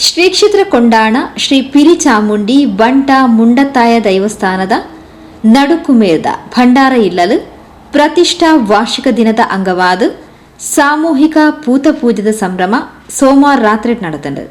ಶ್ರೀ ಕ್ಷೇತ್ರ ಕೊಂಡಾಣ ಶ್ರೀ ಪಿರಿ ಚಾಮುಂಡಿ ಬಂಟ ಮುಂಡತ್ತಾಯ ದೈವಸ್ಥಾನದ ನಡುಕುಮೇದ ಭಂಡಾರ ಇಲ್ಲಲು ಪ್ರತಿಷ್ಠಾ ವಾರ್ಷಿಕ ದಿನದ ಅಂಗವಾದ ಸಾಮೂಹಿಕ ಪೂತ ಪೂಜದ ಸಂಭ್ರಮ ಸೋಮವಾರ ರಾತ್ರಿ ನಡೆದನು.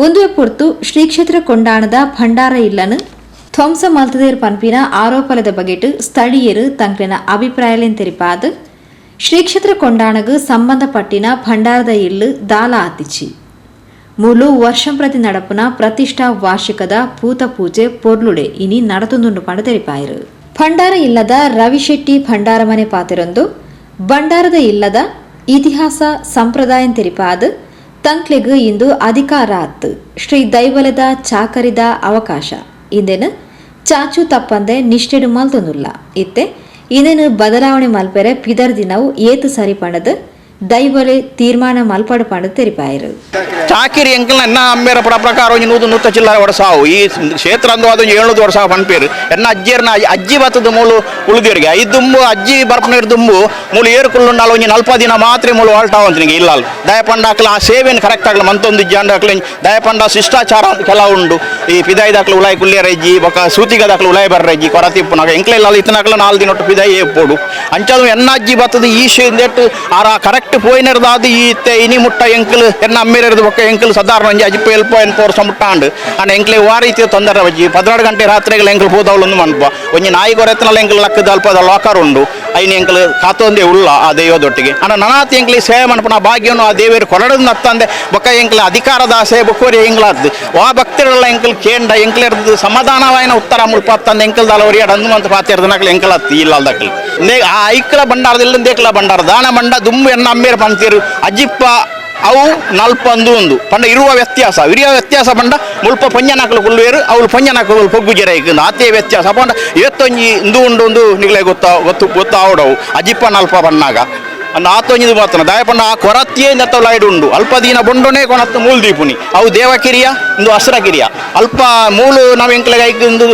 ಒಂದು ಪೊರ್ತು ಶ್ರೀ ಕ್ಷೇತ್ರ ಕೊಂಡಾಣದ ಭಂಡಾರ ಇಲ್ಲನು ಧ್ವಂಸ ಮಲ್ತದೇರ್ ಪನ್ಪಿನ ಆರೋಪಲದ ಬಗೆಟ್ ಸ್ಥಳೀಯರು ತಂಕ್ಲಿನ ಅಭಿಪ್ರಾಯಲೇನ್ ತೆರಿಪಾದ ಶ್ರೀ ಕ್ಷೇತ್ರ ಕೊಂಡಾಣಗ ಸಂಬಂಧಪಟ್ಟಿನ ಭಂಡಾರದ ಇಲ್ಲು ದಾಲ ಆತಿಚ್ಚಿ ಮೂಲು ವರ್ಷಂ ಪ್ರತಿ ನಡಪುನ ಪ್ರತಿಷ್ಠಾ ವಾರ್ಷಿಕದ ಪೂತ ಪೂಜೆ ಪೊರ್ಲುಡೆ ಇನಿ ನಡತುಂದುಂಡು ಪಂಡ ತೆರಿಪಾಯರು. ಭಂಡಾರ ಇಲ್ಲದ ರವಿಶೆಟ್ಟಿ ಭಂಡಾರ ಮನೆ ಪಾತಿರೊಂದು ಭಂಡಾರದ ಇಲ್ಲದ ಇತಿಹಾಸ ಸಂಪ್ರದಾಯ ತೆರಿಪಾದ ತಂಕ್ಲೆಗ್ ಇಂದು ಅಧಿಕಾರ ಆತ್ ಶ್ರೀ ದೈವಲದ ಚಾಕರಿದ ಅವಕಾಶ ಇಂದೇನು ಚಾಚು ತಪ್ಪಂದೆ ನಿಷ್ಠೆಡು ಮಲ್ತೊಂದುಲ್ಲ ಇತ್ತೆ ಇಂದೇನು ಬದಲಾವಣೆ ಮಲ್ಪೆರೆ ಪಿದರ್ ದಿನವು ಏತು ಸರಿ ಪಂಡದು ದೈವಲೆ ತೀರ್ಮಾನ ಮಲ್ಪಡು ಪಂಡದು ತೆರಿಪಾಯರು. ಚಾಕಿರಿ ಎಂಕಲ್ನ ಎನ್ನ ಅಂಬೇರ ಪ್ರಕಾರ ಒಂದು 100 ಚಿಲ್ಲರೆ ವರ್ಷಾವು ಈ ಕ್ಷೇತ್ರ ಅಂದು ಅದು 700 ವರ್ಷ ಪನ್ಪೇರು ಎನ್ನ ಅಜ್ಜಿಯರ್ನ ಅಜ್ಜಿ ಬತ್ತದ ಮೂಲು ಉಳಿದಿರಿಗೆ ಐದು ದುಂಬು ಅಜ್ಜಿ ಬರ್ಪನೇರು ದುಂಬು ಮೂಲು ಏರುಕುಳ್ಳು ನಾಲ್ ಒಂದು 40 ದಿನ ಮಾತ್ರ ಮೂಲು ಹೊಲ್ಟಾವಂತನಿಗೆ ಇಲ್ಲ ದಯಪಂಡಾಕ್ಲ ಆ ಸೇವೆಯನ್ನು ಕರೆಕ್ಟ್ ಆಗಲಿ ಮಂತೊಂದು ಜಾಂಡಾಕ್ಲಿ ದಯಪಂಡ ಶಿಷ್ಟಾಚಾರ ಕೆಲವು ಉಂಡು ಈ ಪಿದಾಯ್ದಾಕ್ಲು ಉಲಾಯ್ ಕುಲ್ಯರಜ್ಜಿ ಬೊಕ್ಕ ಸೂತಿಗದಾಕ್ಲು ಉಲಾಯ್ ಬರ್ರಜ್ಜಿ ಕೊರತಿಪ್ಪುನಾಗ ಎಂಕ್ಲೆ ಇಲ್ಲ ಇತ್ತನಾಕ್ಲ 4 ದಿನ ಒಟ್ಟು ಪಿದಾಯಿ ಎಪ್ಪೋಡು ಅಂಚದು ಎನ್ನ ಅಜ್ಜಿ ಬತ್ತದ ಈ ಶೇಂದೆಟ್ಟು ಆರ ಕರೆಕ್ಟ್ ಪೋಯಿನರ್ದಾದ ಈ ಇನಿ ಮುಟ್ಟ ಎಂಕಲ್ ಎನ್ನ ಅಮ್ಮೇರದು ಬೊಕ್ಕ ಎಂಕಲ್ ಸಾಧಾರಣ ಒಂಜಿ ಅಜ್ಜಿ ಎಲ್ಪ ಎನ್ಪೋರ್ ಮುಟ್ಟಾಂಡು ಅಂಡ್ ಎಂಕ್ಲೆ ಆ ರೀತಿಯ ತೊಂದರೆ ಬಜ್ಜಿ 12 ಗಂಟೆ ರಾತ್ರಿಗಳು ಎಂಕಲ್ ಹೋದವಳೊಂದು ಮನ್ಪ ಒಂಜಿ ನಾಯಿ ಗೊರೆತ್ತನಲ್ಲ ಎಂಕಲ್ ಲಕ್ಕದ ಅಲ್ಪದ ಲಾಕರ್ ಉಂಡು ಐನು ಎಂಕಲ್ ಕಾತೊಂದೇ ಉಳ್ಳ ಆ ದೈವದೊಟ್ಟಿಗೆ ಅಣ್ಣ ನನಾತಿ ಎಂಕ್ಲಿ ಸೇವೆ ಮನ್ಪನ ಭಾಗ್ಯನು ಆ ದೇವರು ಕೊರಡದು ನತ್ತಂದೆ ಬೊಕ್ಕ ಎಂಕ್ಲ ಅಧಿಕಾರದ ಆಸೆ ಬೊಕ್ಕೋರಿ ಎಂಗ್ಲಾದ್ದು ಆ ಭಕ್ತರೆಲ್ಲ ಎಂಕಲ್ ಕೇಂಡ ಎಂಕ್ಲೆರ್ದು ಸಮಾಧಾನವಾಯಿನ ಉತ್ತರ ಮುಳ್ಪತ್ತಂದು ಎಂಕಲ್ ದಾಲವರಿ ಅಡಂದು ಮಂತ ಪಾತಿರ್ದನಕ್ಲೆ ಎಂಕಲ್ ಹತ್ತಿ ಇಲ್ಲ ಅಲ್ದಕ್ಲಿ ಆ ಐಕ್ಲ ಬಂಡಾರದಿಲ್ಲ ದೇಕ್ಲ ಬಂಡಾರ ದಾನ ಬಂಡ ದುಮ್ಮು ಎನ್ನ ಅಮ್ಮೇರ ಪಂತೀರು ಅಜ್ಜಿಪ್ಪ ಅವು ನಲ್ಪಂದು ಒಂದು ಪಂಡ ಇರುವ ವ್ಯತ್ಯಾಸ ಪಂಡ ಮುಲ್ಪ ಪಂಜನಾಕಲು ಕುಲ್ವೇರು ಅವಳು ಪಂಜನಾಕಲು ಪೊಗ್ಗು ಜರ ಇಕ್ಕಿಂದು ಆತೇ ವ್ಯತ್ಯಾಸ ಪಂಡ ಇವತ್ತೊಂಜಿ ಇಂದು ಉಂಡು ಒಂದು ನಿಗ್ಲೆ ಗೊತ್ತಾವಡವು ಅಜ್ಜಿಪ್ಪ ನಲ್ಪ ಬಣ್ಣಾಗ ಅಂದ ಆತೊಂಜಿದು ಮಾತ್ರ ದಯಪಂಡ ಆ ಕೊರತಿಯೇ ನೆತ್ತಲಾಯ್ಡು ಉಂಡು ಅಲ್ಪ ದಿನ ಬೊಂಡೊನೇ ಕೊನತ್ತು ಮೂಲ ದೀಪುನಿ ಅವು ದೇವಕಿರಿಯ ಇಂದು ಹಸ್ರಕಿರಿಯ ಅಲ್ಪ ಮೂಲು ನಾವು ಎಂಕ್ಲೆಗೆ ಐಕ್ಕಿಂದು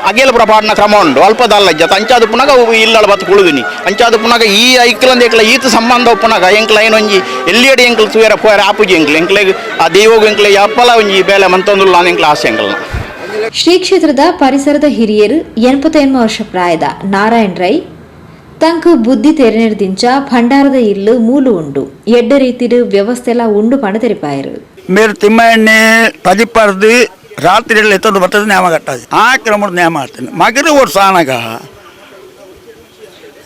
ಅಗೇಲ ಪ್ರಪಾಡನ ಕ್ರಮ ಉಂಡು ಅಲ್ಪದಲ್ಲಜ್ಜ ಅಂಚಾದು ಪುನಗ ಇಲ್ಲಳ ಬತ್ತು ಕುಳುದಿನಿ ಅಂಚಾದು ಪುನಗ ಈ ಐಕ್ಲಂದ ಎಂಕ್ಲ ಈತ ಸಂಬಂಧ ಪುನಗ ಎಂಕ್ಲ ಏನೊಂಜಿ ಎಲ್ಲಿಯಡಿ ಎಂಕ್ಲು ತೂಯರ ಪೋಯರ ಆಪುಜಿ ಎಂಕ್ಲೆಗ್ ಆ ದೇವಗು ಎಂಕ್ಲೆ ಅಪ್ಪಲ ಒಂಜಿ ಬೇಲೆ ಮಂತೊಂದುಲ್ಲ ನಾನು ಎಂಕ್ಲ ಆಸೆ ಎಂಕಲ್ನ. ಶ್ರೀ ಕ್ಷೇತ್ರದ ಪರಿಸರದ ಹಿರಿಯರು 88 ವರ್ಷ ಪ್ರಾಯದ ನಾರಾಯಣ್ ರೈ ತಂಕು ಬುದ್ಧಿ ತೆರೆನೆರ್ದಿಂಚ ಭಂಡಾರದ ಇಲ್ಲು ಮೂಲು ಉಂಡು ಎಡ್ಡ ರೀತಿಡು ವ್ಯವಸ್ಥೆ ಎಲ್ಲ ಉಂಡು ಪಂಡ ತೆರಿಪಾಯರು. ಮೇರು ತಿಮ್ಮಣ್ಣೆ ಪದಿಪ್ಪರ್ದು ರಾತ್ರಿಯಲ್ಲಿ ಎತ್ತೊಂದು ಬರ್ತದೆ ನ್ಯಾಮ ಕಟ್ಟದು ಆ ಕ್ರಮದ ನ್ಯಾಮ ಮಾಡ್ತೇನೆ ಮಗರು ವರ್ಷ ಆನಾಗ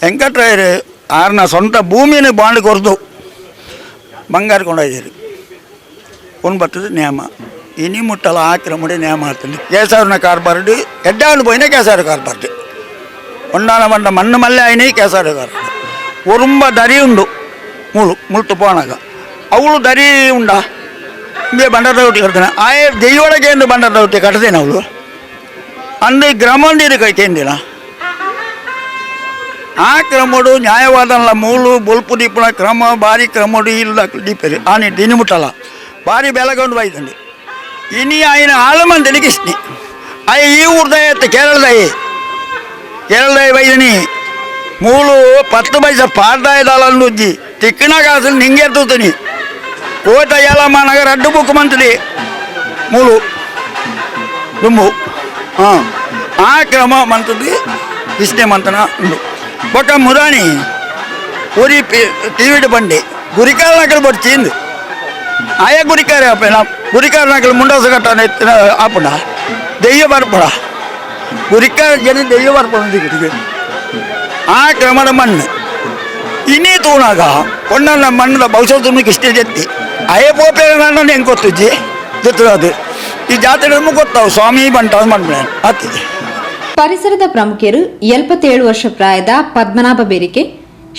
ವೆಂಕಟರಾಯರು ಆರ್ನ ಸ್ವಂತ ಭೂಮಿಯನ್ನು ಬಾಂಡ್ ಕೊರ್ದು ಬಂಗಾರ ಕೊಂಡೋಯ್ದಿರಿ ಒಂದು ಬರ್ತದೆ ನ್ಯಾಮ ಇನಿ ಮುಟ್ಟಲ್ಲ ಆ ಕ್ರಮಡೆ ನ್ಯಾಮ ಮಾಡ್ತೇನೆ ಕೇಸವ್ರನ್ನ ಕಾರ್ಬಾರ್ಡು ಎಡ್ಡಾಳು ಪೋಯಿನ ಕೇಸವ್ರ ಕಾರ್ಬಾರ್ಡು ಒಂಡಾನ ಬಂಡ ಮಣ್ಣು ಮಲ್ಲೆ ಆಯ್ನಿ ಕೇಸವ್ರ ಕಾರ್ಬಾರ್ಡು ಒರುಂಬ ದರಿ ಉಂಡು ಮುಳ್ತು ಪೋನಾಗ ಅವಳು ದರಿ ಉಂಡ ಬಂಡಾರದ ಒಟ್ಟಿ ಕಟ್ತೇನೆ ಆಯೇ ದೆಯ್ಯೊಳಗೆ ಎಂದು ಬಂಡಾರದ ಒಟ್ಟಿ ಕಟ್ತೇನೆ ಅವಳು ಅಂದು ಗ್ರಾಮಂದಿರು ಕೈತೇಂದಿನ ಆ ಕ್ರಮಡು ನ್ಯಾಯವಾದಲ್ಲ ಮೂಲು ಬೊಲ್ಪು ದೀಪನ ಕ್ರಮ ಭಾರಿ ಕ್ರಮಡು ಇಲ್ಲ ದೀಪರಿ ಆನೆ ದಿನ ಮುಟ್ಟಲ್ಲ ಭಾರಿ ಬೆಳಗೊಂಡು ಬೈತಂಡಿ ಇನಿ ಆಯ್ನ ಆಳಮಂದಿನಿಗೆ ಇಷ್ಟನಿ ಆಯ ಈ ಊರ್ದಾಯ ಕೇರಳದಾಯ ಬೈದನಿ ಮೂಲು 10 ಪೈಸೆ ಪಾಡ್ದಾಯದಲ್ಲ ಉಜ್ಜಿ ತಿಕ್ಕಿನಾಗ ಅಸಲು ನಿಂಗೆ ಎತ್ತುತ್ತೀನಿ ಕೋಟ ಯಲಮ್ಮ ನಗರ ಅಡ್ಡು ಬುಕ್ ಮಂತ್ರಿ ಮೂಲು ದುಂಬು ಹಾಂ ಆ ಕ್ರಮ ಮಂತದ್ದು ಇಷ್ಟೇ ಮಂತನ ಉಂಡು ಬೊಕ್ಕ ಮುರಾಣಿ ಊರಿ ಟಿವಿಡ್ ಬಂಡಿ ಗುರಿಕಾಲ ನಕಲು ಬಡ್ಚಿಂದು ಆಯಾ ಗುರಿಕಾರ ಅಪ್ಪೇನ ಗುರಿಕಾರ ನಕಲು ಮುಂಡೋಸ ಕಟ್ಟ ಆಪುಂಡ ದೆಯ್ಯ ಬರ್ಪಡ ഒരിക്കൽ ജന ദൈവവർപ്പണത്തിക്ക് ആ ക്രമണ മണ്ണ് ഇനി തൂണാಗ ಕೊಂಡನ ಮಣ್ಣದ ಭವಿಷ್ಯಕ್ಕೆ ಇಷ್ಟೇ ಜತ್ತಿ ಅಯ್ಯ ಪೋಪೇರ ನನ್ನ ಹೆಂಗೆ ಗೊತ್ತಿಜ್ಜಿ ಗೊತ್ತಿರೋದು ಈ ಜಾತ್ರೆ ಗೊತ್ತಾವು ಸ್ವಾಮಿ ಬಂಟ ಮಾಡ್ಬಿಡ ಆಗ್ತದೆ. ಪರಿಸರದ ಪ್ರಮುಖರು 77 ವರ್ಷ ಪ್ರಾಯದ ಪದ್ಮನಾಭ ಬೇರಿಕೆ,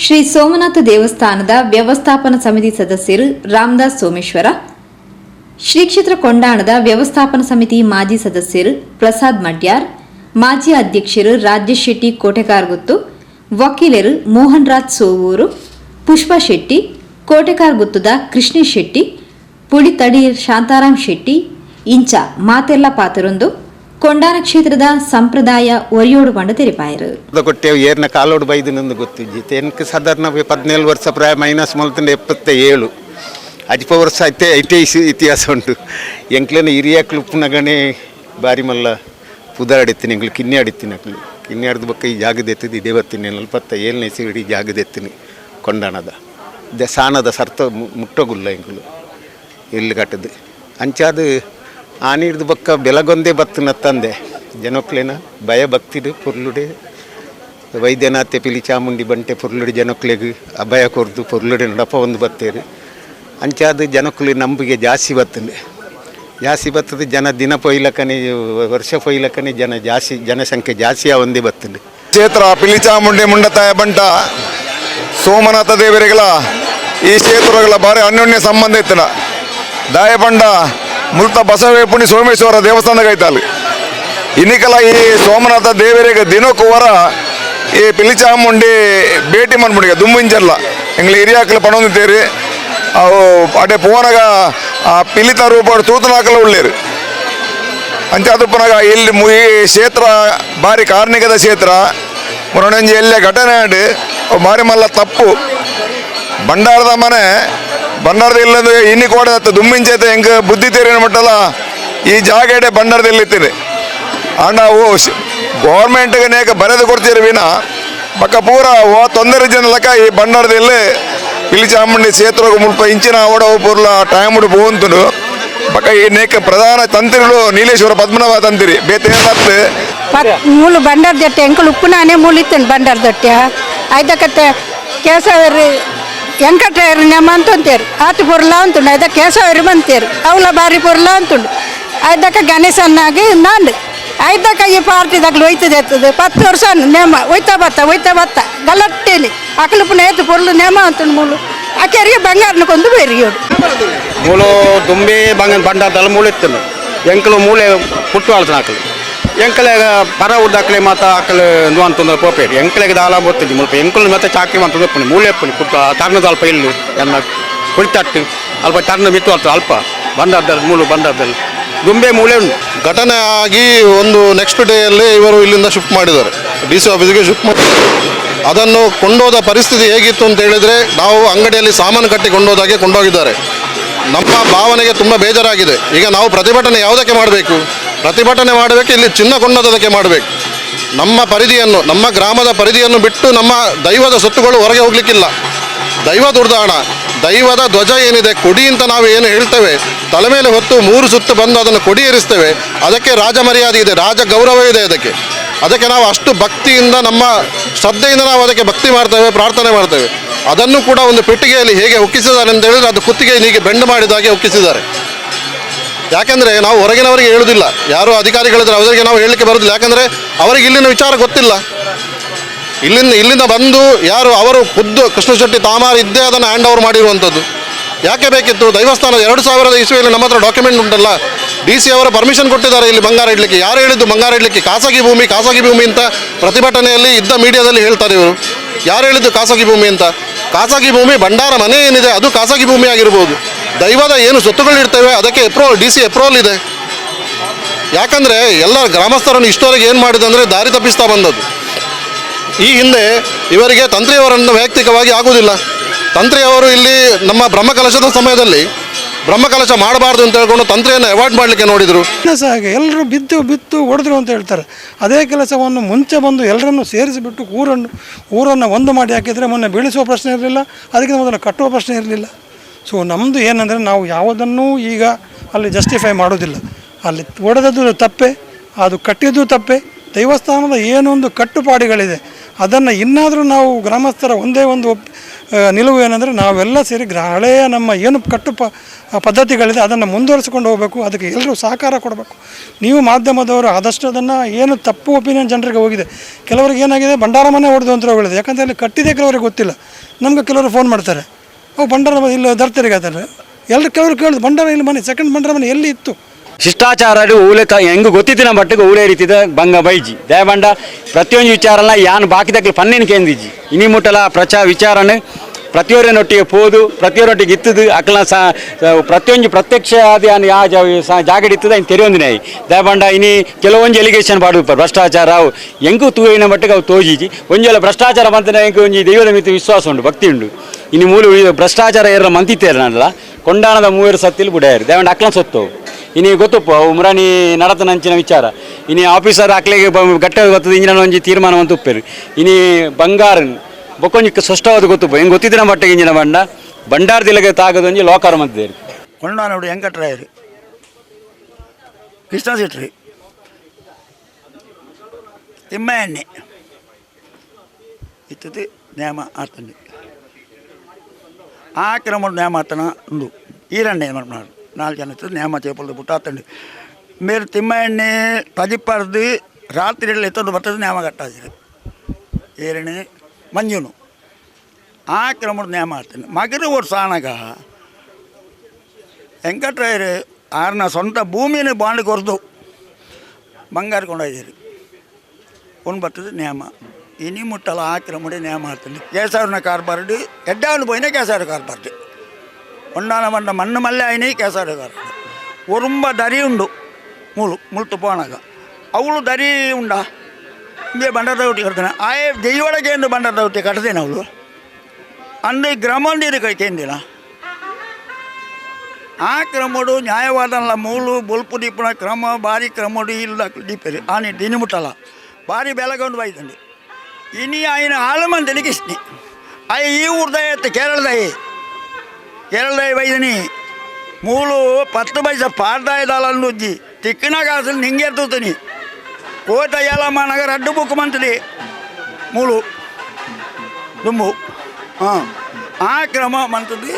ಶ್ರೀ ಸೋಮನಾಥ ದೇವಸ್ಥಾನದ ವ್ಯವಸ್ಥಾಪನಾ ಸಮಿತಿ ಸದಸ್ಯರು ರಾಮದಾಸ್ ಸೋಮೇಶ್ವರ, ಶ್ರೀ ಕ್ಷೇತ್ರ ಕೊಂಡಾಣದ ವ್ಯವಸ್ಥಾಪನಾ ಸಮಿತಿ ಮಾಜಿ ಸದಸ್ಯರು ಪ್ರಸಾದ್ ಮಡ್ಯಾರ್, ಮಾಜಿ ಅಧ್ಯಕ್ಷರು ರಾಜೇಶ್ ಶೆಟ್ಟಿ ಕೋಟೆಕಾರ್ಗುತ್ತು, ವಕೀಲರು ಮೋಹನ್ ರಾಜ್ ಸೋವೂರು, ಪುಷ್ಪಾ ಶೆಟ್ಟಿ, ಕೋಟೆಕಾರ್ಗುತ್ತದ ಕೃಷ್ಣೇಶ್ ಶೆಟ್ಟಿ, ಪುಳಿತಡಿ ಶಾಂತಾರಾಮ್ ಶೆಟ್ಟಿ ಇಂಚ ಮಾತೆಲ್ಲ ಪಾತರೊಂದು ಕೊಂಡಾನ ಕ್ಷೇತ್ರದ ಸಂಪ್ರದಾಯ ಒರಿಯೋಡು ಬಂಡ ತೆರಿಪಾಯರು ಕೊಟ್ಟೆವು ಏರ್ನ ಕಾಲೋಡು ಬೈದಿನೊಂದು ಗೊತ್ತಿಜ್ಜಿತ್ತು ಎನ್ಕೆ ಸಾಧಾರಣ 17 ವರ್ಷ ಪ್ರಾಯ ಮೈನಸ್ ಮಲ್ತಂಡೆ 77 ಅಜ್ಪ ವರ್ಷ ಐತೆ ಐತೆ ಇತಿಹಾಸ ಉಂಟು ಎಂಕ್ಲೇನ ಹಿರಿಯಕ್ಲು ಪುನಗಣೆ ಬಾರಿ ಮಲ್ಲ ಪುದಾಡಿತ್ತೀನಿ ಎಂಗ್ಲು ಕಿನ್ನೆ ಆಡಿತ್ತೀನಿ ಅಕ್ಲು ಕಿನ್ನೆ ಆಡಿದ ಬಕ್ಕ ಈ ಜಾಗದೆತ್ತಿದ್ದು ಇದೇ ಬರ್ತೀನಿ 47ನೇ ಇಡಿ ಜಾಗದೆತ್ತೀನಿ ಕೊಂಡಾಣದ ಸಾನದ ಸರ್ತ ಮುಟ್ಟೋಗುಲ್ಲ ಎಂಗ್ಲು ಎಲ್ಲಿ ಕಟ್ಟದು ಅಂಚಾದ ಆನಿಡ್ದು ಬಕ್ಕ ಬೆಳಗೊಂದೇ ಬತ್ತನ ತಂದೆ ಜನಕ್ಲೇನ ಭಯ ಭಕ್ತಿಡು ಪುರ್ಲುಡೆ ವೈದ್ಯನಾಥೆ ಪಿಲಿ ಚಾಮುಂಡಿ ಬಂಟೆ ಪುರ್ಲುಡೆ ಜನಕ್ಲೆಗ್ ಅಭಯ ಕೊರ್ದು ಪುರ್ಲುಡೆ ನಡಪ ಒಂದು ಬತ್ತೇರು ಅಂಚಾದ ಜನಕ್ಲು ನಂಬಿಕೆ ಜಾಸ್ತಿ ಬರ್ತದೆ ಜನ ದಿನ ಪೊಯ್ಲಕ್ಕನೆ ವರ್ಷ ಪೊಯ್ಲಕ್ಕನೆ ಜನಸಂಖ್ಯೆ ಜಾಸ್ತಿ ಒಂದೇ ಬರ್ತದೆ. ಕ್ಷೇತ್ರ ಪಿಲಿ ಚಾಮುಂಡಿ ಮುಂಡತಾಯ ಬಂಟ ಸೋಮನಾಥ ದೇವರಿಗಳ ಈ ಕ್ಷೇತ್ರಗಳ ಬಾರಿ ಅನ್ಯೋನ್ಯ ಸಂಬಂಧ ಇತ್ತನ ದಾಯಪಂಡ ಮೃತ ಬಸವೇಪುಣಿ ಸೋಮೇಶ್ವರ ದೇವಸ್ಥಾನಕ್ಕೆ ಐತಲ್ಲಿ ಇನ್ನಿಕಲ ಈ ಸೋಮನಾಥ ದೇವರಿಗೆ ದಿನಕ್ಕೂ ವರ ಈ ಪಿಲಿ ಚಾಮುಂಡಿ ಭೇಟಿ ಮಾಡ್ಬಿಡಿಗ ದುಂಬುಂಜಲ್ಲ ಎಂಗ್ಲ ಹಿರಿಯಾಕಲು ಪಣೊಂದಿದ್ದೇರಿ ಅವು ಅಡೆ ಪೋನಾಗ ಆ ಪಿಲಿತ ರೂಪ ತೂತನಾಕಲು ಉಳ್ಳೇರು ಅಂಚಾದ ಪುನಗ ಇಲ್ಲಿ ಈ ಕ್ಷೇತ್ರ ಬಾರಿ ಕಾರ್ಣಿಕದ ಕ್ಷೇತ್ರ ಮುರಣಂಜಿ ಎಲ್ಲೇ ಘಟನೆ ಆಡಿ ಬಾರಿ ಮಲ್ಲ ತಪ್ಪು ಭಂಡಾರದ ಮನೆ ಭಂಡಾರದ ಇಲ್ಲಂದ್ರೆ ಇನ್ನಿ ಕೋಡೆ ದುಮ್ಮಿಂಚೈತೆ ಹೆಂಗೆ ಬುದ್ಧಿ ತೇರಿನ ಮಟ್ಟಲ್ಲ ಈ ಜಾಗಡೆ ಭಂಡಾರದಲ್ಲಿ ಇರ್ತೀನಿ ನಾವು ಗೌರ್ಮೆಂಟ್ಗೆ ನೇಕ ಬರೆದು ಕೊಡ್ತೀರಿ ವಿನ ಪಕ್ಕ ಪೂರ ತೊಂದರೆ ಜನಲಕ ಈ ಭಂಡಾರದಲ್ಲಿ ಪಿಲಿ ಚಾಮುಂಡಿ ಕ್ಷೇತ್ರ ಮುಲ್ಪ ಇಂಚಿನ ಓಡ ಪೂರ್ಲ ಟೈಮ್ ಉಡು ಹೋಗುಂತುಂಡು ಪಕ್ಕ ಈ ನೇಕ ಪ್ರಧಾನ ತಂತ್ರಿಗಳು ನೀಲೇಶ್ವರ ಪದ್ಮನಾಭ ತಂತ್ರಿ ಬೇತೆ ಮೂಲು ಬಂಡಾರ ದಟ್ಟೆ ಎಂಕಲು ಉಪ್ಪುನಾನೆ ಮೂಲಿತ್ತೇನೆ ಬಂಡಾರ ದಟ್ಟೆ ಆಯ್ತಕತ್ತೆ ಕೇಸವರಿ ಎಂಕಟೇರು ನೆಮ್ಮ ಅಂತಂತೇರು ಆತು ಪುರ್ಲ ಅಂತುಂಡು ಐದ ಕೇಸವರಿ ಬಂತೇರು ಅವಳ ಬಾರಿ ಪುರ್ಲ ಅಂತುಂಡು ಐದಕ್ಕ ಗಣೇಶನ್ನಾಗಿ ನಾಂಡು ಐದಕ್ಕ ಈ ಪಾರ್ಟಿದಾಗ್ಲು ಒಯ್ತದೆ ಎತ್ತದು 10 ವರ್ಷ ನೇಮ ಒಯ್ತಾ ಬತ್ತ ಗಲಟ್ಟೇಲಿ ಅಕಲು ಪುನಃ ಏತು ಪುರ್ಲು ನೇಮ ಅಂತುಂಡು ಮೂಲು ಆಕೆರಿಗೆ ಬಂಗಾರನ ಕೊಂದು ಬೇರಿಯೋಡು ಮೂಲು ದುಂಬಿ ಬಂಡಾರದಲ್ಲಿ ಮೂಳಿತ್ತು ಎಂಕಲು ಮೂಲೆ ಪುಟ್ಟು ಆಳ್ತಾನ ಆಕಲು ಎಂಕಲೆ ಪರ ಉದ್ದಾಕಲೆ ಮಾತ ಆಕಲು ಅಂತಂದ್ರೆ ಪೋಪೇರಿ ಎಂಕಲೆಗೆ ದಾಲ ಬರ್ತದೆ ಮುಲ್ಪ ಎಂಕಲು ಮತ್ತೆ ಚಾಕಿ ಅಂತಂದ್ರೆ ಪುಣಿ ಮೂಲೆ ಪುಣಿ ಪುಟ್ಟು ಟರ್ನದ ಅಲ್ಪ ಇಲ್ಲಿ ಎನ್ನ ಕುಳಿತಟ್ಟು ಅಲ್ಪ ಟರ್ನ ಬಿತ್ತು ಅಂತ ಅಲ್ಪ ಬಂಡಾರದಲ್ಲಿ ಮೂಲು ಬಂಡಾರದಲ್ಲಿ ದುಂಬೆ ಮೂಲೆ ಉಂಟು ಘಟನೆ ಆಗಿ ಒಂದು ನೆಕ್ಸ್ಟ್ ಡೇಯಲ್ಲಿ ಇವರು ಇಲ್ಲಿಂದ ಶಿಫ್ಟ್ ಮಾಡಿದ್ದಾರೆ DC ಆಫೀಸಿಗೆ ಶಿಫ್ಟ್ ಮಾಡಿದ್ದಾರೆ. ಅದನ್ನು ಕೊಂಡೋದ ಪರಿಸ್ಥಿತಿ ಹೇಗಿತ್ತು ಅಂತ ಹೇಳಿದರೆ ನಾವು ಅಂಗಡಿಯಲ್ಲಿ ಸಾಮಾನು ಕಟ್ಟಿ ಕೊಂಡೋದಾಗೆ ಕೊಂಡೋಗಿದ್ದಾರೆ. ನಮ್ಮ ಭಾವನೆಗೆ ತುಂಬ ಬೇಜಾರಾಗಿದೆ. ಈಗ ನಾವು ಪ್ರತಿಭಟನೆ ಯಾವುದಕ್ಕೆ ಮಾಡಬೇಕು? ಪ್ರತಿಭಟನೆ ಮಾಡಬೇಕು ಇಲ್ಲಿ ಚಿನ್ನ ಕೊಂಡೋದಕ್ಕೆ ಮಾಡಬೇಕು. ನಮ್ಮ ಪರಿಧಿಯನ್ನು ನಮ್ಮ ಗ್ರಾಮದ ಪರಿಧಿಯನ್ನು ಬಿಟ್ಟು ನಮ್ಮ ದೈವದ ಸೊತ್ತುಗಳು ಹೊರಗೆ ಹೋಗಲಿಕ್ಕಿಲ್ಲ. ದೈವ ದುರ್ದಾಣ ದೈವದ ಧ್ವಜ ಏನಿದೆ ಕೊಡಿ ಅಂತ ನಾವು ಏನು ಹೇಳ್ತೇವೆ ತಲೆ ಮೇಲೆ ಹೊತ್ತು 3 ಸುತ್ತು ಬಂದು ಅದನ್ನು ಕೊಡಿ ಏರಿಸ್ತೇವೆ. ಅದಕ್ಕೆ ರಾಜ ಮರ್ಯಾದೆ ಇದೆ, ರಾಜ ಗೌರವ ಇದೆ. ಅದಕ್ಕೆ ನಾವು ಅಷ್ಟು ಭಕ್ತಿಯಿಂದ ನಮ್ಮ ಶ್ರದ್ಧೆಯಿಂದ ನಾವು ಅದಕ್ಕೆ ಭಕ್ತಿ ಮಾಡ್ತೇವೆ, ಪ್ರಾರ್ಥನೆ ಮಾಡ್ತೇವೆ. ಅದನ್ನು ಕೂಡ ಒಂದು ಪೆಟ್ಟಿಗೆಯಲ್ಲಿ ಹೇಗೆ ಒಕ್ಕಿಸಿದ್ದಾರೆ ಅಂತ ಹೇಳಿದ್ರೆ ಅದು ಕುತ್ತಿಗೆ ಹೀಗೆ ಬೆಂಡ್ ಮಾಡಿದಾಗೆ ಒಕ್ಕಿಸಿದ್ದಾರೆ. ಯಾಕೆಂದರೆ ನಾವು ಹೊರಗಿನವರಿಗೆ ಹೇಳುವುದಿಲ್ಲ, ಯಾರು ಅಧಿಕಾರಿಗಳಿದ್ರೆ ಅವರಿಗೆ ನಾವು ಹೇಳಲಿಕ್ಕೆ ಬರೋದಿಲ್ಲ. ಯಾಕೆಂದರೆ ಅವರಿಗೆ ಇಲ್ಲಿನ ವಿಚಾರ ಗೊತ್ತಿಲ್ಲ. ಇಲ್ಲಿಂದ ಬಂದು ಯಾರು ಅವರು ಖುದ್ದು ಕೃಷ್ಣ ಶೆಟ್ಟಿ ತಾಮಾರ್ ಇದ್ದೇ ಅದನ್ನು ಹ್ಯಾಂಡ್ ಓವರ್ ಮಾಡಿರುವಂಥದ್ದು. ಯಾಕೆ ಬೇಕಿತ್ತು? ದೈವಸ್ಥಾನ 2000 ಇಸ್ವಿಯಲ್ಲಿ ನಮ್ಮ ಹತ್ರ ಡಾಕ್ಯುಮೆಂಟ್ ಉಂಟಲ್ಲ. DC ಅವರು ಪರ್ಮಿಷನ್ ಕೊಟ್ಟಿದ್ದಾರೆ ಇಲ್ಲಿ ಬಂಗಾರ ಇಡಲಿಕ್ಕೆ. ಯಾರು ಹೇಳಿದ್ದು ಬಂಗಾರ ಇಡಲಿಕ್ಕೆ? ಖಾಸಗಿ ಭೂಮಿ ಅಂತ ಪ್ರತಿಭಟನೆಯಲ್ಲಿ ಇದ್ದ ಮೀಡಿಯಾದಲ್ಲಿ ಹೇಳ್ತಾರೆ ಇವರು. ಯಾರು ಹೇಳಿದ್ದು ಖಾಸಗಿ ಭೂಮಿ ಅಂತ? ಖಾಸಗಿ ಭೂಮಿ ಭಂಡಾರ ಮನೆ ಏನಿದೆ ಅದು ಖಾಸಗಿ ಭೂಮಿ ಆಗಿರ್ಬೋದು. ದೈವದ ಏನು ಸೊತ್ತುಗಳಿರ್ತೇವೆ ಅದಕ್ಕೆ DC ಅಪ್ರೂವಲ್ ಇದೆ. ಯಾಕಂದರೆ ಎಲ್ಲ ಗ್ರಾಮಸ್ಥರನ್ನು ಇಷ್ಟವರೆಗೆ ಏನು ಮಾಡಿದೆ ಅಂದರೆ ದಾರಿ ತಪ್ಪಿಸ್ತಾ ಬಂದದ್ದು. ಈ ಹಿಂದೆ ಇವರಿಗೆ ತಂತ್ರಿಯವರನ್ನು ವೈಯಕ್ತಿಕವಾಗಿ ಆಗುವುದಿಲ್ಲ. ತಂತ್ರಿಯವರು ಇಲ್ಲಿ ನಮ್ಮ ಬ್ರಹ್ಮಕಲಶದ ಸಮಯದಲ್ಲಿ ಬ್ರಹ್ಮಕಲಶ ಮಾಡಬಾರ್ದು ಅಂತ ಹೇಳ್ಕೊಂಡು ತಂತ್ರಿಯನ್ನು ಅವಾಯ್ಡ್ ಮಾಡಲಿಕ್ಕೆ ನೋಡಿದರು. ಹಾಗೆ ಎಲ್ಲರೂ ಬಿತ್ತು ಹೊಡೆದ್ರು ಅಂತ ಹೇಳ್ತಾರೆ. ಅದೇ ಕೆಲಸವನ್ನು ಮುಂಚೆ ಬಂದು ಎಲ್ಲರನ್ನು ಸೇರಿಸಿಬಿಟ್ಟು ಊರನ್ನು ಒಂದು ಮಾಡಿ ಹಾಕಿದರೆ ಮೊನ್ನೆ ಬೀಳಿಸುವ ಪ್ರಶ್ನೆ ಇರಲಿಲ್ಲ, ಅದಕ್ಕಿಂತ ಮೊದಲು ಕಟ್ಟುವ ಪ್ರಶ್ನೆ ಇರಲಿಲ್ಲ. ಸೊ ನಮ್ಮದು ಏನಂದರೆ ನಾವು ಯಾವುದನ್ನೂ ಈಗ ಅಲ್ಲಿ ಜಸ್ಟಿಫೈ ಮಾಡೋದಿಲ್ಲ. ಅಲ್ಲಿ ಹೊಡೆದದ್ದು ತಪ್ಪೆ, ಅದು ಕಟ್ಟಿದ್ದು ತಪ್ಪೆ, ದೇವಸ್ಥಾನದ ಏನೊಂದು ಕಟ್ಟುಪಾಡುಗಳಿದೆ ಅದನ್ನು ಇನ್ನಾದರೂ ನಾವು ಗ್ರಾಮಸ್ಥರ ಒಂದೇ ಒಂದು ನಿಲುವು ಏನಂದರೆ ನಾವೆಲ್ಲ ಸೇರಿ ಹಳೆಯ ನಮ್ಮ ಏನು ಪದ್ಧತಿಗಳಿದೆ ಅದನ್ನು ಮುಂದುವರಿಸ್ಕೊಂಡು ಹೋಗಬೇಕು. ಅದಕ್ಕೆ ಎಲ್ಲರೂ ಸಹಕಾರ ಕೊಡಬೇಕು. ನೀವು ಮಾಧ್ಯಮದವರು ಆದಷ್ಟು ಅದನ್ನು ಏನು ತಪ್ಪು ಒಪಿನಿಯನ್ ಜನರಿಗೆ ಹೋಗಿದೆ. ಕೆಲವರಿಗೆ ಏನಾಗಿದೆ ಭಂಡಾರ ಮನೆ ಹೊಡೆದು ಅಂತ ಹೇಳಿದೆ, ಯಾಕಂದರೆ ಅಲ್ಲಿ ಕಟ್ಟಿದೆ ಕೆಲವರಿಗೆ ಗೊತ್ತಿಲ್ಲ. ನಮಗೆ ಕೆಲವರು ಫೋನ್ ಮಾಡ್ತಾರೆ, ಅವು ಭಂಡಾರ ಇಲ್ಲ ದರ್ತಿರಿಗೆ ಆಗ್ತಾರೆ. ಕೆಲವರು ಕೇಳಿದ್ರು ಭಂಡಾರ ಇಲ್ಲಿ ಮನೆ ಸೆಕೆಂಡ್ ಭಂಡಾರ ಮನೆ ಎಲ್ಲಿ ಇತ್ತು. ಶಿಷ್ಟಾಚಾರ ಊಳೆ ಹೆಂಗೆ ಗೊತ್ತಿತ್ತಿನ ಮಟ್ಟಿಗೆ ಊಳೆ ರೀತಿದ ಬಂಗ ಬೈಜಿ ದಯಬಂಡ ಪ್ರತಿಯೊಂದು ವಿಚಾರನ ಯಾನು ಬಾಕಿದಕ್ಕೆ ಪನ್ನಿನ ಕೇಂದ್ರಿಜಿ ಇನಿ ಮುಟ್ಟಲ ವಿಚಾರನೆ ಪ್ರತಿಯೊರನೊಟ್ಟಿಗೆ ಪೋದು ಪ್ರತಿಯೊರೊಟ್ಟಿಗೆ ಇತ್ತದು ಅಕ್ಕಲ ಪ್ರತಿಯೊಂದು ಪ್ರತ್ಯಕ್ಷ ಅದು ಯಾ ಜಾಗಡಿ ಇತ್ತದ ಇನ್ನು ತೆರೆಯೊಂದಿನ ದಯಬಂಡ ಇನಿ ಕೆಲವೊಂದು ಎಲಿಗೇಷನ್ ಪಾಡು ಭ್ರಷ್ಟಾಚಾರ ಅವು ಹೆಂಗೂ ತೂಯಿನ ಮಟ್ಟಿಗೆ ಅವು ತೋಜಿಜಿ ಒಂಜೆಲ್ಲ ಭ್ರಷ್ಟಾಚಾರ ಬಂತನ ಹೆಂಗೆ ಒಂಜಿ ದೈವದ ಮಿತಿ ವಿಶ್ವಾಸ ಉಂಟು ಭಕ್ತಿ ಉಂಟು ಇನ್ನು ಮೂಲ ಭ್ರಷ್ಟಾಚಾರ ಏರ ಮಂತಿತ್ತೇರನಲ್ಲ ಕೊಂಡಾಣದ ಮೂವರು ಸತ್ತಿಲು ಬುಡಾಯರು ದಯಬಂಡ ಅಕ್ಕಲ ಸೊತ್ತು ಇನಿ ಗೊತ್ತಪ್ಪ ಉಮ್ರಾನಿ ನಡತನಂಚಿನ ವಿಚಾರ ಇನಿ ಆಫೀಸರ್ ಅಕ್ಲೆಗೆ ಗಟ್ಟ ಗೊತ್ತದ ಇಂಜಿನ ಒಂಜಿ ತೀರ್ಮಾನ ಅಂತ ಉಪ್ಪೇರು ಇನಿ ಬಂಗಾರ ಬೊಕ್ಕೊಂಜಿ ಸ್ಪಷ್ಟವಾದ ಗೊತ್ತಪ್ಪ ಹೆಂಗೆ ಗೊತ್ತಿದ್ದಿನ ಮಟ್ಟಿಗೆ ಇಂಜಿನ ಬಂಡ ಬಂಡಾರದಿಲ್ಲಗೆ ತಾಗದೊಂಜಿ ಲೋಕಾರ ಮತ್ತಿದ್ದೇರಿ ಕೊಂಡಾನೋಡು ಹೆಂಕಟ್ರಾಯರು ಕೃಷ್ಣ ಸಿಟ್ರಿ ತಿಮ್ಮ ಎಣ್ಣೆ ಇತ್ತದು ನೇಮ ಆತಂಡಿ ಆ ಕ್ರಮ ನೇಮ ಆತನ ಉಂಡು ಈರಣ್ಣೆ ಮಾಡ್ತಾರೆ 4 ಜನ ಇತ್ತು ನೇಮ ಚೇಪಲ್ದು ಬಿಟ್ಟು ಆತಂಡಿ ಮೇರೆ ತಿಮ್ಮ ಎಣ್ಣೆ ಪದಿಪ್ಪರ್ದು ರಾತ್ರಿಯಲ್ಲಿ ಎತ್ತೊಂದು ಬರ್ತದೆ ನೇಮ ಕಟ್ಟಾದಿರಿ ಏರಣೆ ಮಂಜುನು ಆ ಕ್ರಮದ ನೇಮ ಆಡ್ತಾನೆ ಮಗರು ವರ್ಷ ಆನಾಗ ವೆಂಕಟ್ರಾಯರು ಆರ್ನ ಸ್ವಂತ ಭೂಮಿಯನ್ನು ಬಾಂಡ್ ಕೊರ್ದು ಬಂಗಾರ ಕೊಂಡೋಗಿದ್ದೀರಿ ಒಂದು ಬರ್ತದೆ ನೇಮ ಇನಿ ಮುಟ್ಟಲ ಆ ಕ್ರಮಡಿ ನೇಮ ಆಡ್ತಾನೆ ಕೇಸವ್ರನ ಕಾರ್ಬಾರ್ಡು ಎಡ್ಡಾವನು ಪೋಯಿನ ಕೇಸವ್ರ ಕಾರ್ಬಾರ್ಡು ಒಂಡಾನ ಬಂಡ ಮಣ್ಣು ಮಲ್ಲೆ ಆಯ್ನಿ ಕೇಸವ್ರ ಕಾರ್ಬಾರ್ಡು ಒರುಂಬ ದರಿ ಉಂಡು ಮುಳ್ತು ಪೋನಾಗ ಅವಳು ದರಿ ಉಂಡ ಇಂದೇ ಬಂಡಾರದ ಒಟ್ಟಿ ಕಟ್ತಾನೆ ಆಯೇ ದೆಯ್ಯೊಳಗೆ ಎಂದು ಬಂಡಾರದ ಒಟ್ಟಿ ಕಟ್ತೇನೆ ಅವಳು ಅಂದು ಗ್ರಾಮಂದಿರು ಕೈಕೇಂದಿನ ಆ ಕ್ರಮಡು ನ್ಯಾಯವಾದಲ್ಲ ಮೂಲು ಬೊಲ್ಪು ದೀಪನ ಕ್ರಮ ಭಾರಿ ಕ್ರಮಡು ಇಲ್ಲ ದೀಪರಿ ಆನೆ ದಿನ ಮುಟ್ಟಲ್ಲ ಭಾರಿ ಬೆಳಗೊಂಡು ಬೈತಂడి ಇನಿ ఆయన ఆలమందిని కిష్ని అవి ఈ ఊర్దయ కేరళదయ వైదని మూలు 10 పైస పాడదాయ దాలను వచ్చి తిక్కిన కాసులు నింగెత్తుతని కోట ఎలా మనగ రడ్డు బుక్ మంత్రి మూలు దుమ్ము ఆ క్రమ మంత్రి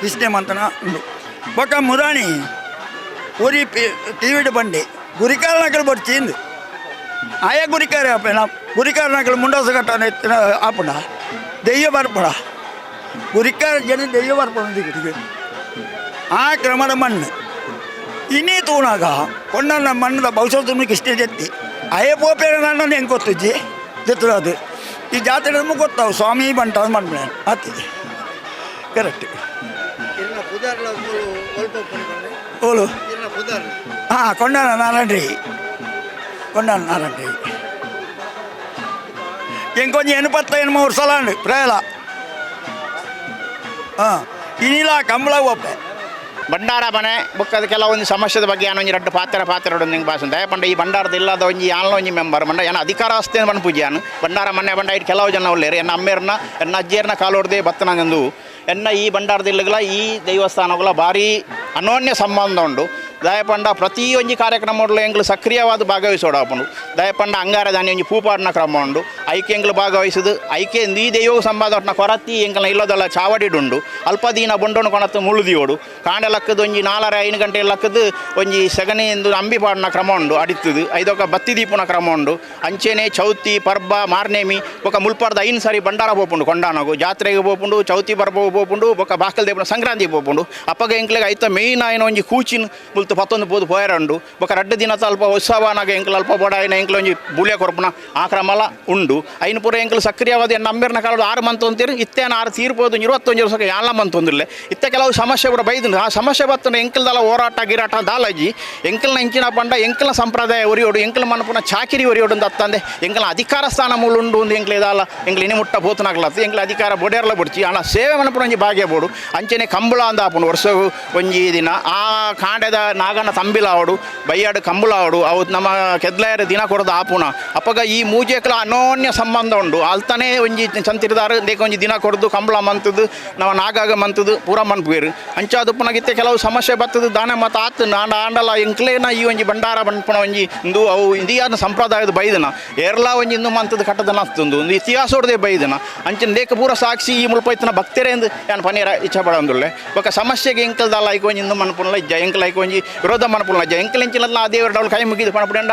ఇష్టే మంతన ఉండు ఒక మురాని ఊరి టీవీ బండి గురికాల నకలు పడిచింది ఆయా గురికారు ఆపేనా గురికారు నకలు ముండోస కట్టాను ఎత్తిన ఆపడా దెయ్య బరపడా ಗುರಿಕಾರ ಜನ ದೆಯ್ಯ ಬರ್ಪಡಿಗೆ ಆ ಕ್ರಮದ ಮಣ್ಣು ಇನ್ನೇ ತೂನಾಗ ಕೊಂಡನ ಮಣ್ಣದ ಭವಿಷ್ಯ ತುಮ್ಮಿಗೆ ಇಷ್ಟೇ ಜತ್ತಿ ಅಯ್ಯ ಪೋಪೇರ ನನ್ನ ಹೆಂಗೆ ಗೊತ್ತಿಜ್ಜಿ ಜತ್ತದು ಈ ಜಾತ್ರೆ ನಮಗೆ ಗೊತ್ತಾವು ಸ್ವಾಮಿ ಬಂಟ ಅದು ಮಾಡ್ಬಿಡ ಆಗ್ತಿದೆ ಕರೆಕ್ಟ್ ಓಲು ಹಾಂ ಕೊಂಡನ ನಾರಾಯಣ್ರಿ ఇంకొంచెం 83 సలాండి ప్రయాల ಇನ್ನಿಲ್ಲ ಕಂಬಳ ಒಪ್ಪೆ ಭಂಡಾರ ಮನೆ ಬುಕ್ಕದ ಕೆಲವೊಂದು ಸಮಸ್ಯೆದ ಬಗ್ಗೆ ಏನೋ ಒಂದು ಎರಡು ಪಾತ್ರ ನಿಂಗೆ ಭಾಷೆ ದಯಪಂಡ ಈ ಭಂಡಾರದ ಇಲ್ಲದ ಒಂಜಿ ಯಾನೋ ಒಂಜಿ ಮೆಂಬರ್ ಬಂಡ ಏನೋ ಅಧಿಕಾರ ಆಸ್ತಿ ಬಣ್ಣ ಪೂಜೆಯನ್ನು ಭಂಡಾರ ಮನೆ ಬಂಡ ಇಟ್ಟು ಕೆಲವು ಜನ ಒಳ್ಳೆಯರು ಎನ್ನ ಅಮ್ಮೇರನ್ನ ಎನ್ನ ಅಜ್ಜಿಯರನ್ನ ಕಾಲು ಹೊಡೆದೇ ಬತ್ತನಂದು ಎನ್ನ ಈ ಭಂಡಾರದ ಇಲ್ಲಗಳ ಈ ದೇವಸ್ಥಾನಗಳ ಭಾರಿ ಅನೋನ್ಯ ಸಂಬಂಧ ಉಂಟು ದಯಪಂಡ ಪ್ರತಿಯೊಂದು ಕಾರ್ಯಕ್ರಮಗಳು ಎಂಗ್ಲು ಸಕ್ರಿಯವಾದ ಭಾಗವಹಿಸೋಡಪ್ಪುಂಡು ದಯಪಂಡ ಅಂಗಾರ ದಾನಿ ಒಂಜಿ ಪೂಪಾಡಿನ ಕ್ರಮ ಉಂಡು ಐಕೆ ಎಂಗ್ಲು ಭಾಗವಹಿಸಿದು ಐಕೆ ಈ ದೈವ ಸಂಬಂಧ ಕೊರತಿ ಎಂಗ್ಲ ಇಲ್ಲದಲ್ಲ ಚಾವಡಿಡುಂಡು ಅಲ್ಪ ದಿನ ಬೊಂಡೋಣ ಕೊಣತ್ತು ಮುಳುದಿಯೋಡು ಕಾಂಡೆ ಲಕ್ಕದು ಒಂಜಿ 4-5 ಗಂಟೆ ಲಕ್ಕದು ಒಂಜಿ ಸಗಣಿ ಎಂದು ಅಂಬಿಪಾಡಿನ ಕ್ರಮ ಉಂಡು ಅಡಿತದು ಐದೊಕ್ಕ ಬತ್ತಿ ದೀಪನ ಕ್ರಮ ಉಂಡು ಅಂಚೆನೆ ಚೌತಿ ಪರ್ಬ ಮಾರ್ನೇಮಿ ಬೊಕ್ಕ ಮುಲ್ಪಾಡ್ದ 5 ಸಾರಿ ಭಂಡಾರ ಪೋಪುಂಡು ಕೊಂಡಾನಗು ಜಾತ್ರೆಗೆ ಪೋಪುಂಡು ಚೌತಿ ಪರ್ಬ ಪೋಪುಂಡು ಬೊಕ್ಕ ಬಾಕಲ್ ದೇಪನ ಸಂಕ್ರಾಂತಿ ಪೋಪುಂಡು ಅಪ್ಪಗ ಎಂಕ್ಲೆಗೆ ಐತ ಮೇಯ್ನ್ ಆಯ್ನ ಒಂಜಿ ಕೂಚಿನ ಮುಲ್ತು 11 ಪೋದು ಪೋಯರಂಡು ಬೊಕ್ಕ 2 ದಿನ ಅಲ್ಪ ಉತ್ಸವನಾಗ ಎಂಕ್ಲು ಅಲ್ಪ ಬೋಡಾಯಿನ ಎಂಕ್ಲು ಒಂಜಿ ಬುಳಿಯ ಕೊರಪನ ಆ ಕ್ರಮಲ ಉಂಡು ಐನು ಪೂರ ಎಂಕ್ಲು ಸಕ್ರಿಯವಾದ ನಂಬೆರ್ನ ಕಾಲದ 6 ಮಂತ್ ಅಂತೀರಿ ಇತ್ತೇನು 6 ತೀರ್ಬೋದು 21 ವರ್ಷಕ್ಕೆ ಯಾಲ ಮಂತ್ ಒಂದಿಲ್ಲ ಇತ್ತ ಕೆಲವು ಸಮಸ್ಯೆ ಕೂಡ ಬೈದು ಆ ಸಮಸ್ಯೆ ಬತ್ತನ ಎಂಕ್ಲದಲ್ಲ ಹೋರಾಟ ಗಿರಾಟ ದಾಲಜಿ ಎಂಕ್ಲನ ಇಂಚಿನ ಪಂಡ ಎಂಕ್ಲ ಸಂಪ್ರದಾಯ ಒರಿಯೋಡು ಎಂಕ್ಲ ಮನಪುನ ಚಾಕಿರಿ ಒರಿಯೋಡು ಅಂತ ಅತ್ತಂದೆ ಎಂಕ್ಲ ಅಧಿಕಾರ ಸ್ಥಾನ ಮೂಲುಂಡು ಒಂದು ಎಂಕ್ಲ ಇದಲ್ಲ ಎಂಕ್ಲ ಇನಿ ಮುಟ್ಟ ಬೋತನಾಗ್ಲತ್ತು ಎಂಕ್ಲ ಅಧಿಕಾರ ಬೊಡೆರ್ಲ ಬಿಡ್ಚಿ ಹಣ ಸೇವೆ ಮನಪುನ ಒಂಜಿ ಭಾಗ್ಯ ಬೋಡು ಅಂಚನೆ ಕಂಬಳ ಅಂದ ಆಪುಂಡು ವರ್ಷ ಒಂಜಿ ದಿನ ಆ ಕಾಂಡೆದ ನಾಗನ ತಂಬಿಲಾವಡು ಬೈಯಾಡು ಕಂಬುಲಾವಡು ಅವು ನಮ್ಮ ಕೆದ್ಲಾಯರ ದಿನ ಕೊಡೋದು ಆಪುಣ ಅಪ್ಪಗ ಈ ಮೂಜೆಕ್ಲ ಅನೋನ್ಯ ಸಂಬಂಧ ಉಂಡು ಅಲ್ತಾನೆ ಒಂಜಿ ಚಂತಿರಿದಾರು ದೇಕ ಒಂಜಿ ದಿನ ಕೊಡದು ಕಂಬಳ ಮಂತದ್ದು ನಾವು ನಾಗಾಗ ಮಂತದ್ದು ಪೂರ ಮನ್ಪೇರು ಅಂಚಾದುಪ್ಪನಾಗಿತ್ತೆ ಕೆಲವು ಸಮಸ್ಯೆ ಬರ್ತದೆ ದಾನ ಮತ್ತು ಆತು ನಾಂಡ ಆಂಡಲ ಎಂಕ್ಲೇನ ಈ ಒಂಜಿ ಭಂಡಾರ ಬಣ್ಪಣ ಒಂಜಿ ಇಂದು ಅವು ಇಂದಿಯಾನ ಸಂಪ್ರದಾಯದ ಬೈದನ ಏರ್ಲ ಒಂಜಿ ಇಂದು ಮಂತದ್ದು ಕಟ್ಟದನ ಹತ್ತೊಂದು ಒಂದು ಇತಿಹಾಸೋಡದೆ ಬೈದನ ಅಂಚಿನ ದೇಕ ಪೂರ ಸಾಕ್ಷಿ ಈ ಮುಲ್ಪ ಇತ್ತನ ಭಕ್ತರೇ ಎಂದು ಏನು ಪನೀರ ಇಚ್ಛೆ ಪಡೊಂದುಳ್ಳೆ ಬೊಕ್ಕ ಸಮಸ್ಯೆಗೆ ಎಂಕಲ್ದಲ್ಲ ಐಕ ಒಂಜಿ ಇಂದು ಮನ್ಪುನಲ ಇಜ್ಜ ಎಂಕಲ್ ಐಕ ಒಂಜಿ ವಿರೋಧ ಮನ್ಪುನಲ ಇಜ್ಜ ಎಂಕಲ್ ಎಂಚಿನಲ್ಲ ಆ ದೇವರ ಡೌಲ್ ಕೈ ಮುಗಿದು ಪಣಪುಡಂಡ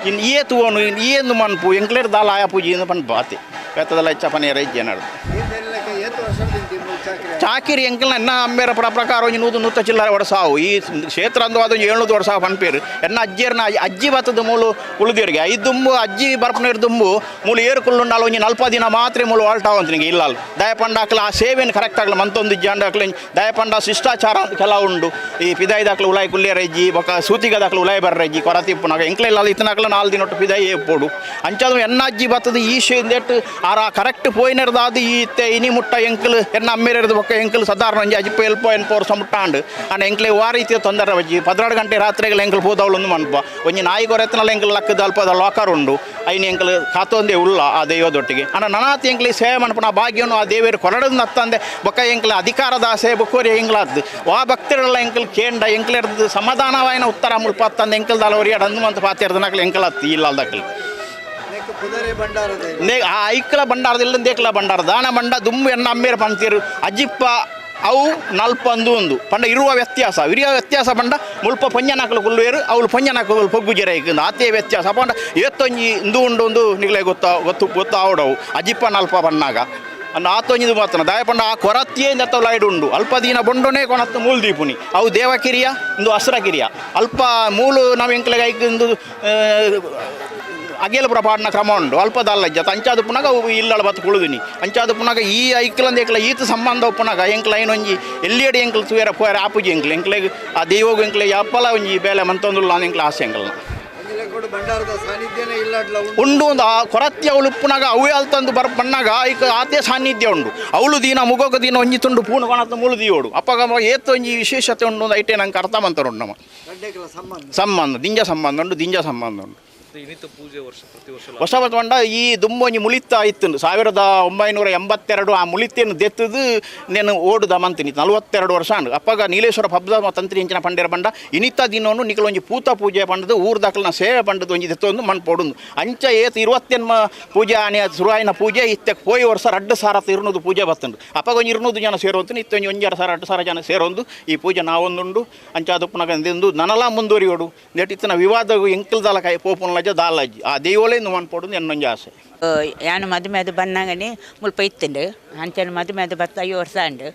ಇನ್ನು ಈ ತೂವನು ಈ ಎಂದು ಮನ್ಪು ಎಂಕ್ಲೇರ್ ದಾಲ ಆಯ ಪೂಜಿ ಎಂದು ಪನ್ಪು ಆತಿ ಕತ್ತದಲ್ಲ ಇಚ್ಛ ಪನೀರ ಇಜ್ಜೆ ನಡು ಚಾಕಿರಿ ಎಂಕಲ್ನ ಎನ್ನ ಅಮ್ಮೇರ ಪ್ರಕಾರ ಒಂಜಿ 100 ಚಿಲ್ಲರೆ ವರ್ಷಾವು ಈ ಕ್ಷೇತ್ರ ಅಂದು ಅದು 700 ವರ್ಷ ಪನ್ಪೇರು ಎನ್ನ ಅಜ್ಜಿಯರ್ನ ಅಜ್ಜಿ ಬತ್ತದ ಮೂಲು ಉಳಿದಿಯರಿಗೆ ಐದು ದುಂಬು ಅಜ್ಜಿ ಬರ್ಪನೇರು ದುಂಬು ಮೂಲು ಏರುಕುಳ್ಳುಂಡಾಲು ಒಂಜಿ 40 ದಿನ ಮಾತ್ರ ಮೂಲು ಆಲ್ಟಾವಂತನಿಗೆ ಇಲ್ಲ ದಯಪಂಡ ಹಾಕ್ಲ ಆ ಸೇವೆಯನ್ನು ಕರೆಕ್ಟ್ ಆಗಲಿ ಮಂತೊಂದು ಜಾಂಡ ಹಾಕ್ಲಿ ದಯಪಂಡ ಶಿಷ್ಟಾಚಾರ ಅಂತ ಕೆಲವು ಉಂಡು ಈ ಪಿದಾಯ್ದಾಕ್ಲು ಉಲಾಯಿ ಕುಲ್ಲಿಯರ ಇಜ್ಜಿ ಬೊಕ್ಕ ಸೂತಿಗದಾಕ್ಲು ಉಲಾಯಿ ಬರ್ರ ಇಜ್ಜಿ ಕೊರತಿಪ್ಪುನಾಗ ಎಂಕ್ಲೆಲ್ಲ ಇತ್ತನಾಕ್ಲ 4 ದಿನ ಒಟ್ಟು ಪಿದಾಯಿ ಏಪೋಡು ಅಂಚಾದ ಎನ್ನ ಅಜ್ಜಿ ಬತ್ತದ ಈ ಶೇಂದೆಟ್ಟು ಆರ ಕರೆಕ್ಟ್ ಪೋಯಿನರ್ದಾದು ಈ ಇತ್ತೆ ಇನಿ ಮುಟ್ಟ ಎಂಕಲ್ ಎನ್ನ ಅಮ್ಮೇರಿದ ಬೊಕ್ಕ ಎಂಕಲ್ ಸಾಧಾರಣ ಒಂಜಿ ಅಜ್ಜಿಪ್ಪ ಎಲ್ಪ ಎನ್ಪ ವರ್ಷ ಮುಟ್ಟಾಂಡು ಅಣ್ಣ ಎಂಕ್ಲೆ ಆ ರೀತಿಯ ತೊಂದರೆ ಬಜ್ಜಿ 12 ಗಂಟೆ ರಾತ್ರಿಗಳು ಎಂಕಲ್ ಹೋದವಳೊಂದು ಮನ್ಪ ಒಂಜಿ ನಾಯಿ ಗೊರೆತ್ತನಲ್ಲಿ ಎಂಕಲ್ ಲಕ್ಕದ ಅಲ್ಪದ ಲಾಕರ್ ಉಂಡು ಐನು ಎಂಕಲ್ ಕಾತೊಂದೇ ಉಳ್ಳ ಆ ದೈವದೊಟ್ಟಿಗೆ ಅಣ್ಣ ನನಾತಿ ಎಂಕ್ಲಿ ಸೇವೆ ಮನ್ಪನ ಆ ಭಾಗ್ಯವನ್ನು ಆ ದೇವರು ಕೊರಡದು ನತ್ತಂದೆ ಬೊಕ್ಕ ಎಂಕ್ಲ ಅಧಿಕಾರದ ಆಸೆ ಬೊಕ್ಕೋರಿ ಎಂಗ್ಲಾದ್ದು ಆ ಭಕ್ತರೆಲ್ಲ ಎಂಕಲ್ ಕೇಂಡ ಎಂಕ್ಲೆರ್ದು ಸಮಾಧಾನವಾಯಿನ ಉತ್ತರ ಮುಲ್ಪ ಹತ್ತಂದು ಎಂಕಲ್ ದಾಲವರಿ ಅಡಂದು ಮಂತ ಪಾತಿರ್ದನಕ್ಲು ಎಂಕಲ್ ಹತ್ತಿ ಇಲ್ಲ ಅಲ್ದಕ್ಲಿ ಆ ಐಕ್ಲ ಬಂಡಾರದಿಲ್ಲ ದೇಕ್ಲ ಬಂಡಾರ ದಾನ ಬಂಡ ದುಮ್ಮು ಎನ್ನ ಅಮ್ಮೇರ ಪಂತೀರು ಅಜ್ಜಿಪ್ಪ ಅವು ನಲ್ಪಂದು ಒಂದು ಪಂಡ ಇರುವ ವ್ಯತ್ಯಾಸ ಪಂಡ ಮುಲ್ಪ ಪೊಂಜನಾಕಲು ಕುಲ್ಲೇರು ಅವಳು ಪೊಂಜನಾಕಲು ಪೊಗ್ಗುಜೆರೆ ಇಕ್ಕಿಂದು ಆತೇ ವ್ಯತ್ಯಾಸ ಪಂಡ ಏತ್ತೊಂಜಿ ಇಂದು ಉಂಡು ಒಂದು ನಿಗಲೇ ಗೊತ್ತಾವಡವು ಅಜ್ಜಿಪ್ಪ ನಲ್ಪ ಪಣ್ಣಾಗ ಅನ್ನ ಆತೊಂಜಿದು ಮಾತ್ರ ದಯಪಂಡ ಆ ಕೊರತಿಯೇ ನೆತ್ತಲಾಯ್ಡು ಉಂಡು ಅಲ್ಪ ದಿನ ಬೊಂಡೋನೇ ಕೊನತ್ತು ಮೂಲ ದೀಪುನಿ ಅವು ದೇವಕಿರಿಯ ಇಂದು ಹಸ್ರಕಿರಿಯ ಅಲ್ಪ ಮೂಲು ನಾವು ಎಂಕ್ಲೆಗೆ ಐಕಿಂದು ಅಗೇಲಪುರ ಪಾಡ್ನ ಕ್ರಮ ಉಂಡು ಅಲ್ಪದಲ್ಲ ಇಜ್ಜತ್ ಅಂಚಾದ ಪುನಗ ಅವು ಇಲ್ಲಳ ಬತ್ತು ಕುಳುದಿನಿ ಅಂಚಾದ ಪುನಗ ಈ ಐಕ್ಲಂದ ಎಂಕ್ಲ ಈತ ಸಂಬಂಧ ಪುನಗ ಎಂಕ್ಲ ಏನೊಂಜಿ ಎಲ್ಲಿಯಡಿ ಎಂಕ್ಲ ತುಯರ ಪೋಯರ ಆಪುಜಿ ಎಂಕ್ಲೆ ಎಂಕ್ಲೆಗೆ ಆ ದೇವಗು ಎಂಕ್ಲೆಗೆ ಅಪ್ಪಲ ಒಂಜಿ ಬೇಲೆ ಮಂತೊಂದುಲ್ಲ ನಾನು ಎಂಕ್ಲ ಆಸೆ ಎಂಕಲ್ನ ಉಂಡು ಒಂದು ಆ ಕೊರತ್ಯ ಅವಳು ಉಪ್ಪುನಾಗ ಅವೇ ಅಲ್ತಂದು ಬಣ್ಣಾಗ ಈಗ ಆತೆ ಸಾನ್ನಿಧ್ಯ ಉಂಡು ಅವಳು ದಿನ ಮುಗೋಗ ದಿನ ಒಂಜಿ ತುಂಡು ಪೂರ್ಣ ಕೊಣತ್ತು ಮುಳು ದೀವೋಡು ಅಪ್ಪಾಗ ಏತು ಒಂಜಿ ವಿಶೇಷತೆ ಉಂಡು ಒಂದು ಐಟೆ ನಂಗೆ ಅರ್ಥ ಮಂತಾರೆ ಉಂಡು ನಮ್ಮ ಸಂಬಂಧ ದಿಂಜ ಸಂಬಂಧ ಉಂಡು ಹೊಸ ಬಂಡ ಈ ದುಂಬೊಂಜಿ ಮುಳಿತ ಇತ್ತು 1982 ಆ ಮುಳಿತೆಯನ್ನು ದೆತ್ತದು నేను ಓಡುದ ಮಂತಿನಿ 42 ವರ್ಷ ಅಂಡು ಅಪ್ಪಗ ನೀಲೇಶ್ವರ ಹಬ್ಬದ ತಂತ್ರಿ ಇಂಚಿನ ಪಂಡೇರ ಬಂಡ ಇನಿತ ದಿನವನ್ನು ನಿಖಲ್ ಒಂಜಿ ಪೂತ ಪೂಜೆ ಪಂಡದು ಊರ್ದಾಕಲ್ನ ಸೇವೆ ಪಂಡದು ಒಂಜಿ ದೆತ್ತೊಂದು ಮಣ್ಣು ಪೋಡುಂದು ಅಂಚ ಏತು 20 ಪೂಜೆ ಆನೆ ಶುರುವಾಯಿನ ಪೂಜೆ ಇತ್ತಕ್ಕೆ ಪೋಯಿ ವರ್ಷ 2 ಸಾರ ಇರುವುದು ಪೂಜೆ ಬತ್ತಂಡು ಅಪ್ಪಗ ಒಂಜಿ 200 ಜನ ಸೇರುವಂತ ಇತ್ತೊಂಜಿ 1 ಸಾರ 2 ಸಾರ ಜನ ಸೇರೊಂದು ಈ ಪೂಜೆ ನಾವೊಂದುಂಡು ಅಂಚಾದಪ್ಪನಗಂದು ನನಲ ಮುಂದುವರಿಯೋಡು ನೆಟ್ಟಿತ್ತನ ವಿವಾದ ಎಂಕಲ್ದಾಲ ಕೈ ಪೋಪುನಲ ದಾಲಜ್ಜಿ ಆ ದೇವಲೇನು ಮನ್ಪೋಡು ಎನ್ನೊಂಜಿ ಆಸೆ ಯಾನು ಮದುವೆ ಅದು ಬಂದಾಗನೇ ಮುಲ್ಪ ಇತ್ತಂಡು ಅಂಚನ ಮದುವೆ ಅದು ಬತ್ತ 5 ವರ್ಷ ಅಂಡು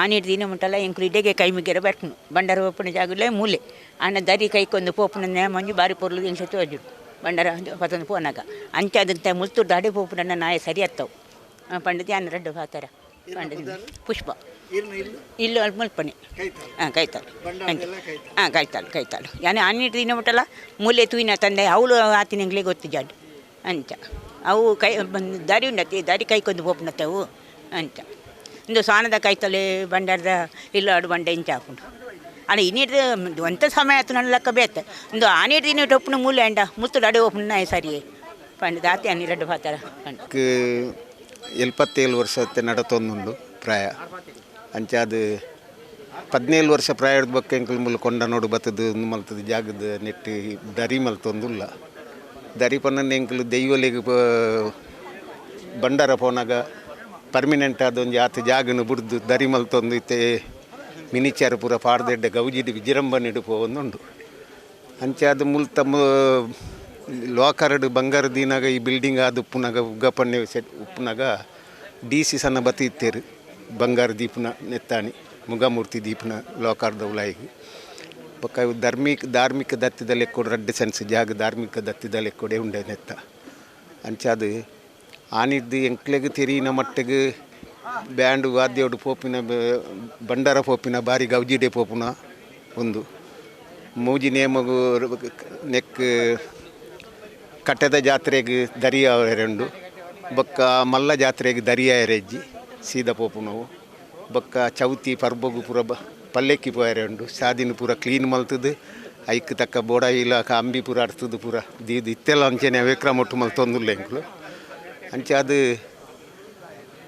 ಆನಿಟ್ಟು ದಿನ ಮುಟ್ಟಲ್ಲ ಎಂಕ್ಲು ಇಡೆಗೆ ಕೈ ಮುಗ್ಗೆರ ಬೆಟ್ನು ಬಂಡಾರ ಒಪ್ಪನ ಜಾಗಲೇ ಮೂಲೆ ಅಣ್ಣ ದರಿ ಕೈಕೊಂದು ಪೋಪುನ ಮಂಜು ಬಾರಿ ಪೊರ್ಲು ಎಂಚ ತೋಜು ಬಂಡಾರ ಪತ್ತೊಂದು ಪೋನಾಗ ಅಂಚ ಅದಂತ ಮುಲ್ತುಡ್ಡು ಅಡೆ ಪೋಪುನ ನಾಯ ಸರಿ ಹತ್ತವು ಪಂಡಿತ ಯಾನು ರಡ್ಡು ಪಾತರ ಪಂಡಿತ ಪುಷ್ಪ ಇಲ್ಲು ಅಲ್ಲಿ ಮುಲ್ಪನೆ ಕೈತಾಳು ಕೈತಾಳು ಯಾನೆ ಆನಿಟ್ಟು ದಿನ ಮುಟ್ಟಲ್ಲ ಮೂಲೆ ತೂಯಿನ ತಂದೆ ಅವಳು ಆತಿನ ಎಂಗ್ಲೇ ಗೊತ್ತು ಜಾಡು ಅಂಚ ಅವು ಕೈ ದಾರಿ ಉಂಡತಿ ದಾರಿ ಕೈಕೊಂದು ಪೋಪುನತ್ತವು ಅಂಚ ಇಂದು ಸ್ವಾನದ ಕೈತಲೆ ಬಂಡಾರದ ಇಲ್ಲಾಡು ಬಂಡ ಇಂಚ ಹಾಕೊಂಡು ಅಣ್ಣ ಇನ್ನಿಟ್ಟು ಒಂಥ ಸಮಯ ಆಯ್ತು ನನ್ನ ಲೆಕ್ಕ ಬೇತೆ ಇಂದು ಆನಿಟ್ಟು ದಿನ ಒಪ್ಪನ ಮೂಲೆ ಅಂಡ ಮುತ್ತುಡು ಅಡೆ ಒಪ್ಪನ ಸರಿ ಪಂಡ ಆತಿ ಅನ್ನಿರಡ್ಡು ಪಾತಾರ ಪಂಡ 77 ವರ್ಷ ನಡತೊಂದುಂಡು ಪ್ರಾಯ ಅಂಚ ಅದು 17 ವರ್ಷ ಪ್ರಾಯದ ಬಕ್ಕ ಎಂಕಲ್ ಮುಲ್ ಕೊಂಡ ನೋಡು ಬತ್ತದು ಮಲ್ತದ ಜಾಗದ ನೆಟ್ಟು ದರಿ ಮಲ್ತೊಂದುಲ್ಲ ದರಿ ಪನ್ನ ಎಂಕಲು ದೈವಲಿಗೆ ಬಂಡಾರ ಪೋನಾಗ ಪರ್ಮಿನೆಂಟ್ ಅದೊಂದು ಆತ ಜಾಗನ ಬಿಡ್ದು ದರಿ ಮಲ್ತೊಂದು ಇತ್ತೆ ಮಿನಿಚಾರ ಪೂರ ಪಾಡ್ದೆಡ್ಡೆ ಗೌಜಿಡಿ ವಿಜೃಂಭಣೆಡು ಪೋವೊಂದುಂಡು ಅಂಚೆ ಅದು ಮುಲ್ತ ಲೋಕರಡು ಬಂಗಾರ ದಿನಾಗ ಈ ಬಿಲ್ಡಿಂಗ್ ಆದ ಉಪ್ಪುನಾಗ ಉಗ್ಗಪ್ಪಣ್ಣೆ ಸೆಟ್ ಉಪ್ಪುನಾಗ DC ಸಣ್ಣ ಬತ್ತಿ ಇತ್ತೇರು ಬಂಗಾರ ದೀಪನ ನೆತ್ತಾಣಿ ಮುಗಮೂರ್ತಿ ದೀಪನ ಲೋಕಾರ್ದ ಉಲಾಯಿಗೆ ಪಕ್ಕ ಇವು ಧಾರ್ಮಿಕ ದತ್ತಿದಲ್ಲಿ ಕೊಡು ರಡ್ಡು ಸೆನ್ಸ್ ಜಾಗ ಧಾರ್ಮಿಕ ದತ್ತಿದಲ್ಲಿ ಕೊಡೆ ಉಂಡೆ ನೆತ್ತ ಅಂಚಾದು ಆನಿದ್ದು ಎಂಕ್ಲೆಗೆ ತೆರಿನ ಮಟ್ಟಿಗೆ ಬ್ಯಾಂಡು ವಾದ್ಯೋಡು ಪೋಪಿನ ಬಂಡಾರ ಪೋಪಿನ ಬಾರಿ ಗೌಜಿಡೆ ಪೋಪುನ ಒಂದು ಮೂಜಿ ನೇಮಗು ನೆಕ್ ಕಟ್ಟದ ಜಾತ್ರೆಗೆ ದರಿಯ ಎರಡು ಬೊಕ್ಕ ಮಲ್ಲ ಜಾತ್ರೆಗೆ ದರಿಯ ಎರೆಜ್ಜಿ ಸೀದಾ ಪೋಪುನವು ಬೊಕ್ಕ ಚೌತಿ ಪರ್ಬಗು ಪೂರ ಪಲ್ಲೆಕ್ಕಿ ಪೋಯರೆ ಉಂಡು ಶಾದಿನ ಪೂರ ಕ್ಲೀನ್ ಮಲ್ತದು ಐಕ್ ತಕ್ಕ ಬೋಡ ಇಲಾಖ ಅಂಬಿಪುರ ಅಡ್ತದ ಪೂರ ದೀದು ಇತ್ತೆಲ್ಲ ಅಂಚೆನೆ ವಿಕ್ರಮ ಒಟ್ಟು ಮಲ್ ತೊಂದಿಲ್ಲ ಎಂಕ್ಲು ಅಂಚೆ ಅದು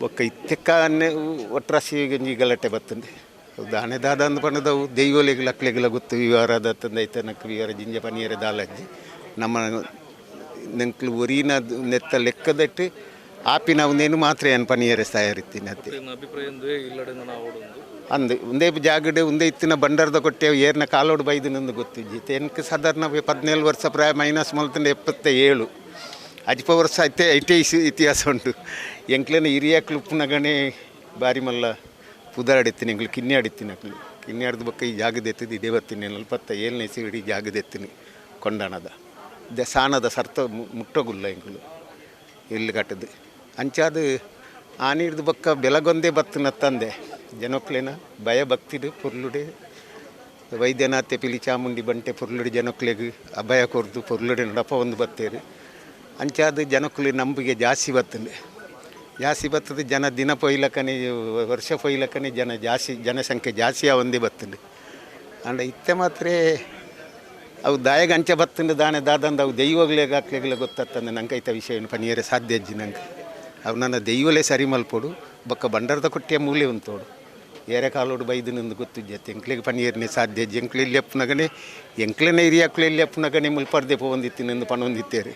ಒಕ್ಕ ಇತ್ತೆಕ್ಕನ್ನೇ ಒಟ್ರಾಸಿ ಗಂಜಿ ಗಲಾಟೆ ಬರ್ತಂದೆ ದಾನೆ ದಾದ ಅಂದು ಪಣ್ಣದವು ದೈವಲೆಗಳ ಅಕ್ಲೆಗಳ ಗೊತ್ತು ವಿವರದ ತಂದೈತೆ ನಕ್ಕು ವಿವರ ಜಿಂಜ ಪನೀರ ದಾಲಜ್ಜಿ ನಮ್ಮ ನೆಂಕ್ಲು ಒರಿನ ನೆತ್ತ ಲೆಕ್ಕದಟ್ಟು ಆಪಿ ನಾವು ನೇನು ಮಾತ್ರ ಏನು ಪನೀರ ತಯಾರಿತ್ತೀನಿ ಅತ್ತೆ ಅಂದು ಒಂದೇ ಜಾಗಡೆ ಒಂದೇ ಇತ್ತಿನ ಬಂಡಾರದ ಕೊಟ್ಟೆ ಏರ್ನ ಕಾಲೋಡು ಬೈದಿನೊಂದು ಗೊತ್ತಿಜ್ಜಿ ತೆನ್ಕ್ ಸಾಧಾರಣ 14 ವರ್ಷ ಪ್ರಾಯ ಮೈನಸ್ ಮೊಲ್ತಂಡೆ 77 ಅಜ್ಪ ವರ್ಷ ಐತೆ ಇತಿಹಾಸ ಉಂಟು ಎಂಕ್ಲೇನ ಹಿರಿಯಾಕ್ಲು ಉಪ್ಪುನಗಣೆ ಬಾರಿ ಮಲ್ಲ ಪುದಾಡಿತ್ತೀನಿ ಎಂಕ್ಲು ಕಿನ್ನೆ ಆಡಿತ್ತೀನಿ ಅಕ್ಲು ಕಿನ್ನೆ ಆಡಿದ ಬಕ್ಕ ಈ ಜಾಗದೆತ್ತಿದ್ದು ಇದೇ ಬರ್ತೀನಿ 47ನೇ ಇಡಿ ಜಾಗದೆತ್ತೀನಿ ಕೊಂಡಾಣದ ಸಾಣದ ಸರ್ತ ಮುಟ್ಟೋಗುಲ್ಲ ಎಂಕ್ಲು ಎಲ್ಲಿ ಕಟ್ಟದು ಅಂಚಾದು ಆನಿಡ್ದು ಬಕ್ಕ ಬೆಳಗೊಂದೇ ಬತ್ತನ ತಂದೆ ಜನಕ್ಲೇನ ಭಯ ಭಕ್ತಿಡು ಪೊರ್ಲುಡೆ ವೈದ್ಯನಾಥೆ ಪಿಲಿ ಚಾಮುಂಡಿ ಬಂಟೆ ಪೊರ್ಲುಡೆ ಜನಕ್ಲೆಗೆ ಅಭಯ ಕೊರ್ದು ಪೊರ್ಲುಡೆ ನಡಪ ಒಂದು ಬತ್ತೇರು ಅಂಚಾದ ಜನಕ್ಲೆ ನಂಬಿಕೆ ಜಾಸ್ತಿ ಬರ್ತದೆ ಜನ ದಿನ ಪೊಯ್ಲಕ್ಕನೆ ವರ್ಷ ಪೊಯ್ಲಕ್ಕನೆ ಜನಸಂಖ್ಯೆ ಜಾಸ್ತಿ ಒಂದೇ ಬರ್ತದೆ ಅಂಡ ಇತ್ತೆ ಮಾತ್ರ ಅವು ದಾಯಗ ಅಂಚ ಬತ್ತಂದು ದಾನೆ ದಾದಂದು ಅವು ದೈವಗ್ಲೆಗೆ ಹಾಕ್ಲೆಗ್ಲೆ ಗೊತ್ತಂದೆ ನಂಗೆ ಐತ ವಿಷಯ ಪನಿಯರೆ ಸಾಧ್ಯ ಅಜ್ಜಿ ನಂಗೆ ಅವು ನನ್ನ ದೈವಲೇ ಸರಿ ಮಲ್ಪೋಡು ಬೊಕ್ಕ ಬಂಡಾರದ ಕೊಟ್ಟಿಯ ಮೂಲೆ ಉಂಟೋಡು ಏರೆ ಕಾಲೋಡು ಬೈದಿನೊಂದು ಗೊತ್ತಿಜ್ಜತ್ತೆ ಎಂಕ್ಲಿಗೆ ಪನೀರ್ನೇ ಸಾಧ್ಯ ಅಜ್ಜಿ ಎಂಕ್ಲು ಇಲ್ಲಿ ಅಪ್ಪನಗನೆ ಎಂಕ್ಲೇನೆ ಹಿರಿಯಾಕ್ಲು ಇಲ್ಲಿ ಅಪ್ಪನಗನೆ ಮುಲ್ಪರ್ದೆ ಪೋಂದಿತ್ತಿನೆಂದು ಪಣೊಂದಿತ್ತೇರಿ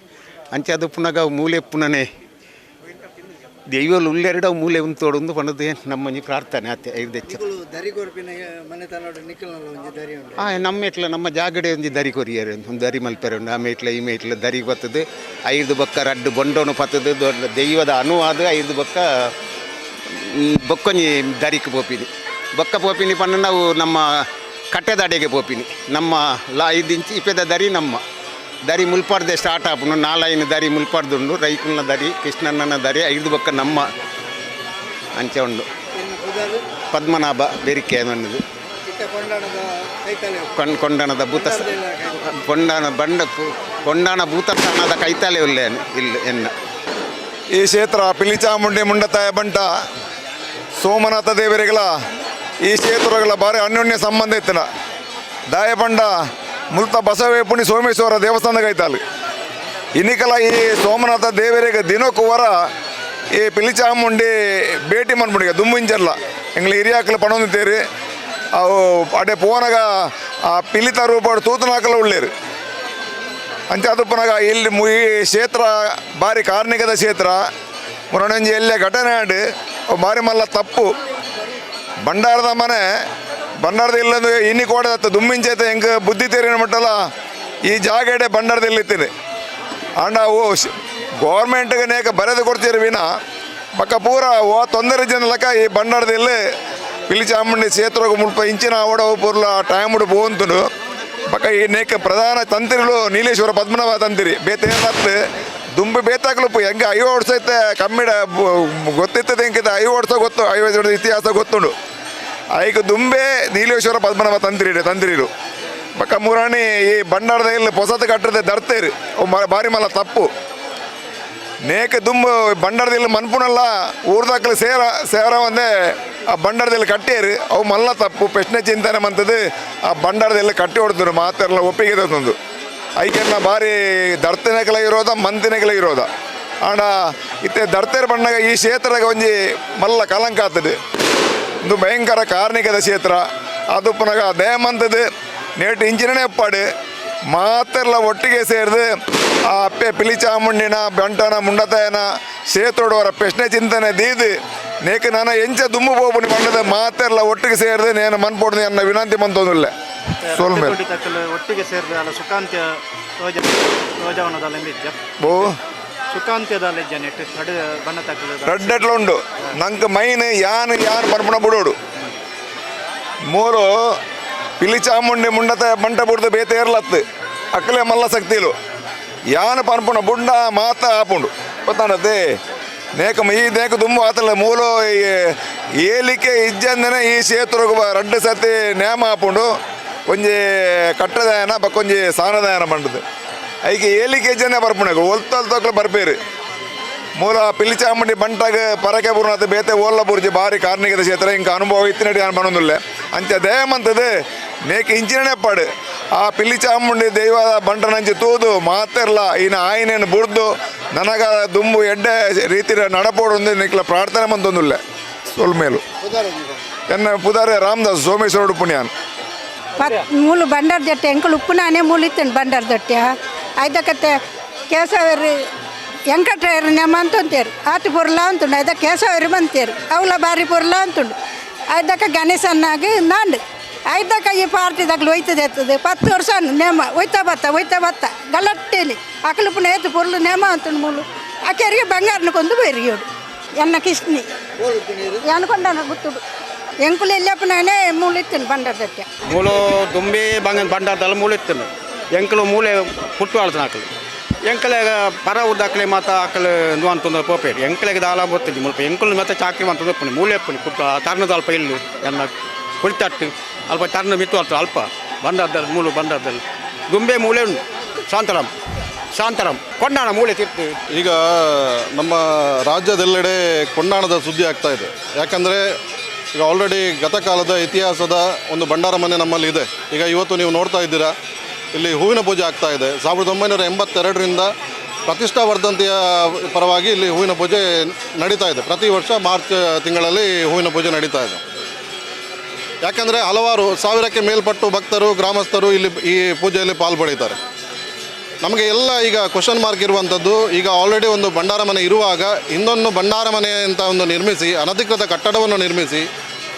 ಅಂಚೆ ಅದು ಪುನಗ ಅವು ಮೂಲೆ ಪುನನೆ ದೈವಲು ಉಲ್ಲೆರಡು ಅವು ಮೂಲೆ ಉಂಟೋಡು ಪಣದು ನಮ್ಮಂಜಿ ಪ್ರಾರ್ಥನೆ ಆತೆ ಐದೆಚ್ಚ ನಮ್ಮ ಇಟ್ಲ ನಮ್ಮ ಜಾಗಡೆ ಒಂಜಿ ದರಿ ಕೊರಿಯರು ಒಂದು ದರಿ ಮಲ್ಪೆರೆ ಉಂಡು ಆ ಮೇಟ್ಲ ಈ ಮೇಟ್ಲ ದರಿ ಬತ್ತದು 5 ಬೊಕ್ಕ ರಡ್ಡು ಬೊಂಡೋನು ಪತ್ತದು ದೊಡ್ಡ ದೈವದ ಅನುವಾದ 5 ಬೊಕ್ಕ ಬೊಕ್ಕೊಂಜಿ ದರಿಕ್ ಪೋಪಿನಿ ಪಣ್ಣ ನಾವು ನಮ್ಮ ಕಟ್ಟೆದ ಅಡೆಗೆ ಪೋಪಿನಿ ನಮ್ಮ 5 ಇಂಚು ಇಪ್ಪೆದ ದರಿ ನಮ್ಮ ದರಿ ಮುಲ್ಪಾಡ್ದೆ ಸ್ಟಾರ್ಟ್ ಆಪುನು 4 ದರಿ ಮುಲ್ಪಾಡ್ದುಂಡು ರೈಕುಲ್ನ ದರಿ ಕೃಷ್ಣಣ್ಣನ ದರಿ 5 ಬೊಕ್ಕ ನಮ್ಮ ಅಂಚೆ ಉಂಡು ಪದ್ಮನಾಭ ಬೆರಿಕೆ ಅನ್ನೋದು ಕೊಂಡಾಣದ ಭೂತ ಕೊಂಡಾಣ ಭೂತಸ್ಥಾನದ ಕೈತಾಲೆ ಉಲ್ಲೇನು ಇಲ್ಲ ಎನ್ನ ಈ ಕ್ಷೇತ್ರ ಪಿಲಿಚಾಮುಂಡಿ ಮುಂಡತಾಯ ಬಂಟ ಸೋಮನಾಥ ದೇವರಿಗಳ ಈ ಕ್ಷೇತ್ರಗಳ ಬಾರಿ ಅನ್ಯೋನ್ಯ ಸಂಬಂಧ ಇತ್ತಿನ ದಾಯಪಂಡ ಮುಲ್ತ ಬಸವೇಪುಣಿ ಸೋಮೇಶ್ವರ ದೇವಸ್ಥಾನ ಕೈತಾಲು ಇನ್ನಿಕಲ ಈ ಸೋಮನಾಥ ದೇವರಿಗೆ ದಿನಕ್ಕೂ ವರ ಈ ಪಿಲಿಚಾಮುಂಡಿ ಭೇಟಿ ಮನ್ಬಿಡಿಗೆ ದುಂಬುಂಜಲ್ಲ ಎಂಗ್ಳು ಹಿರಿಯಾಕಲು ಪಣೊಂದಿತ್ತೇರಿ ಅವು ಅಡೆ ಪೋನಾಗ ಆ ಪಿಲಿತ ರೂಪಾಡು ತೂತನಾಕಲ ಉಳ್ಳೇರು ಅಂಚೆ ಅದು ಪುನಗ ಇಲ್ಲಿ ಈ ಕ್ಷೇತ್ರ ಭಾರಿ ಕಾರ್ಣಿಕದ ಕ್ಷೇತ್ರ ಮುರಣಂಜಿ ಎಲ್ಲೇ ಘಟನೆ ಆಡಿ ಭಾರಿ ಮಲ್ಲ ತಪ್ಪು ಬಂಡಾರದ ಮನೆ ಬಂಡಾರದ ಇಲ್ಲಂದು ಇನ್ನಿ ಕೋಡದತ್ತ ದುಮ್ಮಿಂಚೈತೆ ಹೆಂಗೆ ಬುದ್ಧಿ ತೇರಿನ ಮಟ್ಟಲ್ಲ ಈ ಜಾಗಡೆ ಬಂಡಾರದ ಇಲ್ಲಿತ್ತೀನಿ ಅಂಡ ಓ ಗೌರ್ಮೆಂಟ್ಗೆ ನೇಕ ಬರೆದು ಕೊಡ್ತೀರಿ ವಿನ ಪಕ್ಕ ಪೂರ ಓ ತೊಂದರೆ ಜನಲಕ ಈ ಬಂಡಾರದಲ್ಲಿ ಪಿಲಿಚಾಮುಂಡಿ ಕ್ಷೇತ್ರಕ್ಕೆ ಮುಲ್ಪ ಇಂಚಿನ ಓಡ ಪೂರ್ಲ ಟೈಮ್ ಉಡು ಹೋಗ್ತುಂಡು ಪಕ್ಕ ಈ ನೇಕ ಪ್ರಧಾನ ತಂತ್ರಿಗಳು ನೀಲೇಶ್ವರ ಪದ್ಮನಾಭ ತಂತ್ರಿ ಬೇತೇನತ್ತು ದುಂಬಿ ಬೇತಾಗ್ಲಪ್ಪು ಹೆಂಗೆ 5 ವರ್ಷ ಐತೆ ಕಮ್ಮಿಡ ಗೊತ್ತಿರ್ತದೆ ಹೆಂಗೆ 5 ವರ್ಷ ಗೊತ್ತು 5 ವರ್ಷದ ಇತಿಹಾಸ ಗೊತ್ತುಂಡು ಐಕ ದುಂಬೆ ನೀಲೇಶ್ವರ ಪದ್ಮನಾಭ ತಂತ್ರಿರು ಪಕ್ಕ ಮುರಾಣಿ ಈ ಬಂಡಾರದಲ್ಲಿ ಹೊಸತು ಕಟ್ಟದೆ ದರ್ತೇರಿ ಭಾರಿ ಮಲ್ಲ ತಪ್ಪು ನೇಕ ದುಂಬು ಬಂಡಾರದಲ್ಲಿ ಮನ್ಪುನಲ್ಲ ಊರ್ದಾಕಲು ಸೇರ ಒಂದೇ ಆ ಬಂಡಾರದಲ್ಲಿ ಕಟ್ಟಿಯರು ಅವು ಮಲ್ಲ ತಪ್ಪು ಪ್ರಶ್ನೆ ಚಿಂತನೆ ಮಂತದ್ದು ಆ ಬಂಡಾರದಲ್ಲಿ ಕಟ್ಟಿ ಹೊಡೆದ್ರು ಮಾತೆಲ್ಲ ಒಪ್ಪಿಗೆ ತಂದು ಐಕೆಲ್ಲ ಭಾರಿ ದರ್ತನೆಗಳ ಇರೋದ ಮಂತಿನೆಗಳ ಇರೋದ ಆಂಡ ಇತ್ತೆ ದರ್ತೇರು ಬಣ್ಣಗ ಈ ಕ್ಷೇತ್ರದಾಗ ಒಂಜಿ ಮಲ್ಲ ಕಲಂಕ ಆಗ್ತದೆ ಒಂದು ಭಯಂಕರ ಕಾರ್ಣಿಕದ ಕ್ಷೇತ್ರ ಅದು ಪುನಗ ದಯಮಂತದ್ದು ನೇಟು ಇಂಚಿನೇ ಎಪ್ಪಾಡು ಮಾತೆಲ್ಲ ಒಟ್ಟಿಗೆ ಸೇರಿದು ಆ ಅಪ್ಪೆ ಪಿಲಿಚಾಮುಂಡಿನ ಬಂಟನ ಮುಂಡತಾಯನ ಸೇತೋಡವರ ಪ್ರಶ್ನೆ ಚಿಂತನೆ ದೀದು ನೇಕ ನಾನು ಎಂಚ ದುಮ್ಮು ಹೋಗ್ಬಿಟ್ಟು ಬಂಡದ ಮಾತೆಲ್ಲ ಒಟ್ಟಿಗೆ ಸೇರಿದು ನೇನು ಮನ್ಪೊಡ್ದು ನನ್ನ ವಿನಂತಿ ಮಂತೊಂದಿಲ್ಲ ಸೋಲ್ಮೇಲೆ ಒಟ್ಟಿಗೆ ಸೇರಿದ ಸುಖಾಂತ್ಯ ಬೋ ಸುಖಾಂತ್ಯದಲ್ಲಿ ರಡ್ಡೆಟ್ಲ ಉಂಡು ನಂಗೆ ಮೈನ್ ಯಾನ್ ಪನ್ಪುಣ ಬಿಡೋಡು ಮೂರು ಪಿಲಿಚಾಮುಂಡಿ ಮುಂಡತಾಯ ಬಂಟ ಬಿಡ್ದು ಬೇತೆ ಇರ್ಲತ್ತು ಅಕ್ಕಲೆ ಮಲ್ಲ ಶಕ್ತಿಲು ಯಾನ್ ಪನ್ಪುಣ ಬುಂಡ ಮಾತ ಆಪುಂಡು ಗೊತ್ತಾನತ್ತೆ ನೇಕ ಈ ನೇಕ ತುಂಬ ಆತಲ್ಲ ಮೂಲ ಏಲಿಕೆ ಇಜ್ಜಂದನೆ ಈ ಕ್ಷೇತ್ರಕ್ಕೆ 2 ಸತಿ ನೇಮ ಆಪುಂಡು ಒಂಜಿ ಕಟ್ಟದಾಯನ ಬಕ್ಕೊಂಜಿ ಸಾನದಾಯನ ಬಂಡದು ಐಕೆ ಏಲಿಕೆ ಇಜ್ಜನೆ ಬರ್ಪುಣಗ ಒಲ್ತೊಲ್ತೊಕ್ಲು ಬರ್ಪೇರು ಮೂಲ ಪಿಲಿಚಾಮುಂಡಿ ಬಂಟಾಗ ಪರಕೆ ಬುರ್ನಾಥ ಬೇತೆ ಓಲ್ಲ ಬುರ್ಜಿ ಭಾರಿ ಕಾರ್ಣಿಕದ ಕ್ಷೇತ್ರ ಇಂಕ ಅನುಭವ ಇತ್ತಿನಡಿ ನಾನು ಬಣ್ಣದಿಲ್ಲ ಅಂಚ ದಯಮಂತದ್ದು ನೇಕ ಇಂಚಿನೇ ಪಾಡು ಆ ಪಿಲ್ಲಿ ಚಾಮುಂಡಿ ದೈವದ ಬಂಟನಂಚಿ ತೂದು ಮಾತೆರ್ಲ ಇನ್ನು ಆಯ್ನೇನು ಬುಡ್ದು ನನಗ ದುಂಬು ಎಡ್ಡೆ ರೀತಿ ನಡಪೋಡು ನಿಕ್ಲ ಪ್ರಾರ್ಥನೆ ಮಂತೊಂದುಲ್ಲ ಸೊಲ್ಮೇಲು ಎನ್ನ ಪುದಾರೆ ರಾಮದಾಸ್ ಸೋಮೇಶ್ವರ ಪುಣ್ಯಾನ್ ಮೂಲು ಬಂಡಾರ ದಟ್ಟೆ ಎಂಕಲು ಉಪ್ಪುನಾನೆ ಮೂಲಿತ್ತೇನೆ ಬಂಡಾರ ದಟ್ಟೆ ಐದಕತ್ತೆ ಕೇಸವರಿ ಎಂಕಟ್ರೇರು ನೆಮ್ಮ ಅಂತಂತೇರು ಆತು ಪುರ್ಲ ಅಂತುಂಡು ಐದ ಕೇಸವರಿ ಬಂತೇರು ಅವಳ ಬಾರಿ ಪುರ್ಲ ಅಂತುಂಡು ಐದಕ್ಕ ಗಣೇಶನ್ನಾಗಿ ನಾಂಡು ಐದಕ್ಕ ಈ ಪಾರ್ಟಿದಾಗ್ಲು ಒಯ್ತದೆ ಎತ್ತದೆ 10 ವರ್ಷ ನೇಮ ಒಯ್ತಾ ಬತ್ತ ಗಲಟ್ಟೇಲಿ ಅಕಲು ಪುಣ್ಯ ಏತು ಪುರ್ಲು ನೇಮ ಅಂತುಂಡು ಮೂಲು ಆಕೆರಿಗೆ ಬಂಗಾರನ ಕೊಂದು ಬೈರಿಯೋಡು ಎನ್ನ ಕಿಸ್ನಿ ಅನ್ಕೊಂಡ ಗೊತ್ತುಡು ಎಂಕುಲು ಎಲ್ಲಪ್ಪನೇ ಮೂಲಿತ್ತೇನೆ ಬಂಡಾರ ದಟ್ಟೆ ಮೂಲು ದುಂಬಿ ಬಂಡಾರದಲ್ಲಿ ಮೂಲಿತ್ತೇನೆ ಎಂಕಲು ಮೂಲೆ ಪುಟ್ಟು ಆಳ್ತಾನೆ ಆಕಲು ಎಂಕಲೆ ಪರ ಉದ್ದಾಕಲೆ ಮಾತ ಆಕಲು ಅಂತಂದ್ರೆ ಪೋಪೇರಿ ಎಂಕಲೆಗೆ ದಾಲ ಬರ್ತದೆ ಮುಲ್ಪ ಎಂಕಲು ಮತ್ತೆ ಚಾಕಿ ಅಂತಂದ್ರೆ ಪುಣಿ ಮೂಲೆ ಪುಣಿ ಪುಟ್ಟು ತರ್ನದ ಅಲ್ಪ ಇಲ್ಲಿ ಎನ್ನ ಕುಳಿತಟ್ಟು ಅಲ್ಪ ತರ್ನ ಮಿತ್ತು ಅಲ್ಪ ಅಲ್ಪ ಬಂಡಾರದಲ್ಲಿ ಮೂಲು ಬಂಡಾರದಲ್ಲಿ ದುಂಬೆ ಮೂಲೆ ಉಂಟು ಶಾಂತರಾಮ್ ಕೊಂಡಾಣ ಮೂಲೆ ತಿರ್ತು. ಈಗ ನಮ್ಮ ರಾಜ್ಯದೆಲ್ಲೆಡೆ ಕೊಂಡಾಣದ ಸುದ್ದಿ ಆಗ್ತಾ ಇದೆ. ಯಾಕಂದರೆ ಈಗ ಆಲ್ರೆಡಿ ಗತಕಾಲದ ಇತಿಹಾಸದ ಒಂದು ಭಂಡಾರ ಮನೆ ನಮ್ಮಲ್ಲಿ ಇದೆ. ಈಗ ಇವತ್ತು ನೀವು ನೋಡ್ತಾ ಇದ್ದೀರಾ, ಇಲ್ಲಿ ಹೂವಿನ ಪೂಜೆ ಆಗ್ತಾ ಇದೆ. 1982ರಿಂದ ಪ್ರತಿಷ್ಠಾವರ್ಧಂತಿಯ ಪರವಾಗಿ ಇಲ್ಲಿ ಹೂವಿನ ಪೂಜೆ ನಡೀತಾ ಇದೆ. ಪ್ರತಿ ವರ್ಷ ಮಾರ್ಚ್ ತಿಂಗಳಲ್ಲಿ ಹೂವಿನ ಪೂಜೆ ನಡೀತಾ ಇದೆ. ಯಾಕಂದರೆ ಹಲವಾರು ಸಾವಿರಕ್ಕೆ ಮೇಲ್ಪಟ್ಟು ಭಕ್ತರು ಗ್ರಾಮಸ್ಥರು ಇಲ್ಲಿ ಈ ಪೂಜೆಯಲ್ಲಿ ಪಾಲ್ಗೊಳ್ಳುತ್ತಾರೆ. ನಮಗೆ ಎಲ್ಲ ಈಗ ಕ್ವಶನ್ ಮಾರ್ಕ್ ಇರುವಂಥದ್ದು, ಈಗ ಆಲ್ರೆಡಿ ಒಂದು ಭಂಡಾರ ಮನೆ ಇರುವಾಗ ಇನ್ನೊಂದು ಭಂಡಾರ ಮನೆ ಅಂತ ಒಂದು ನಿರ್ಮಿಸಿ ಅನಧಿಕೃತ ಕಟ್ಟಡವನ್ನು ನಿರ್ಮಿಸಿ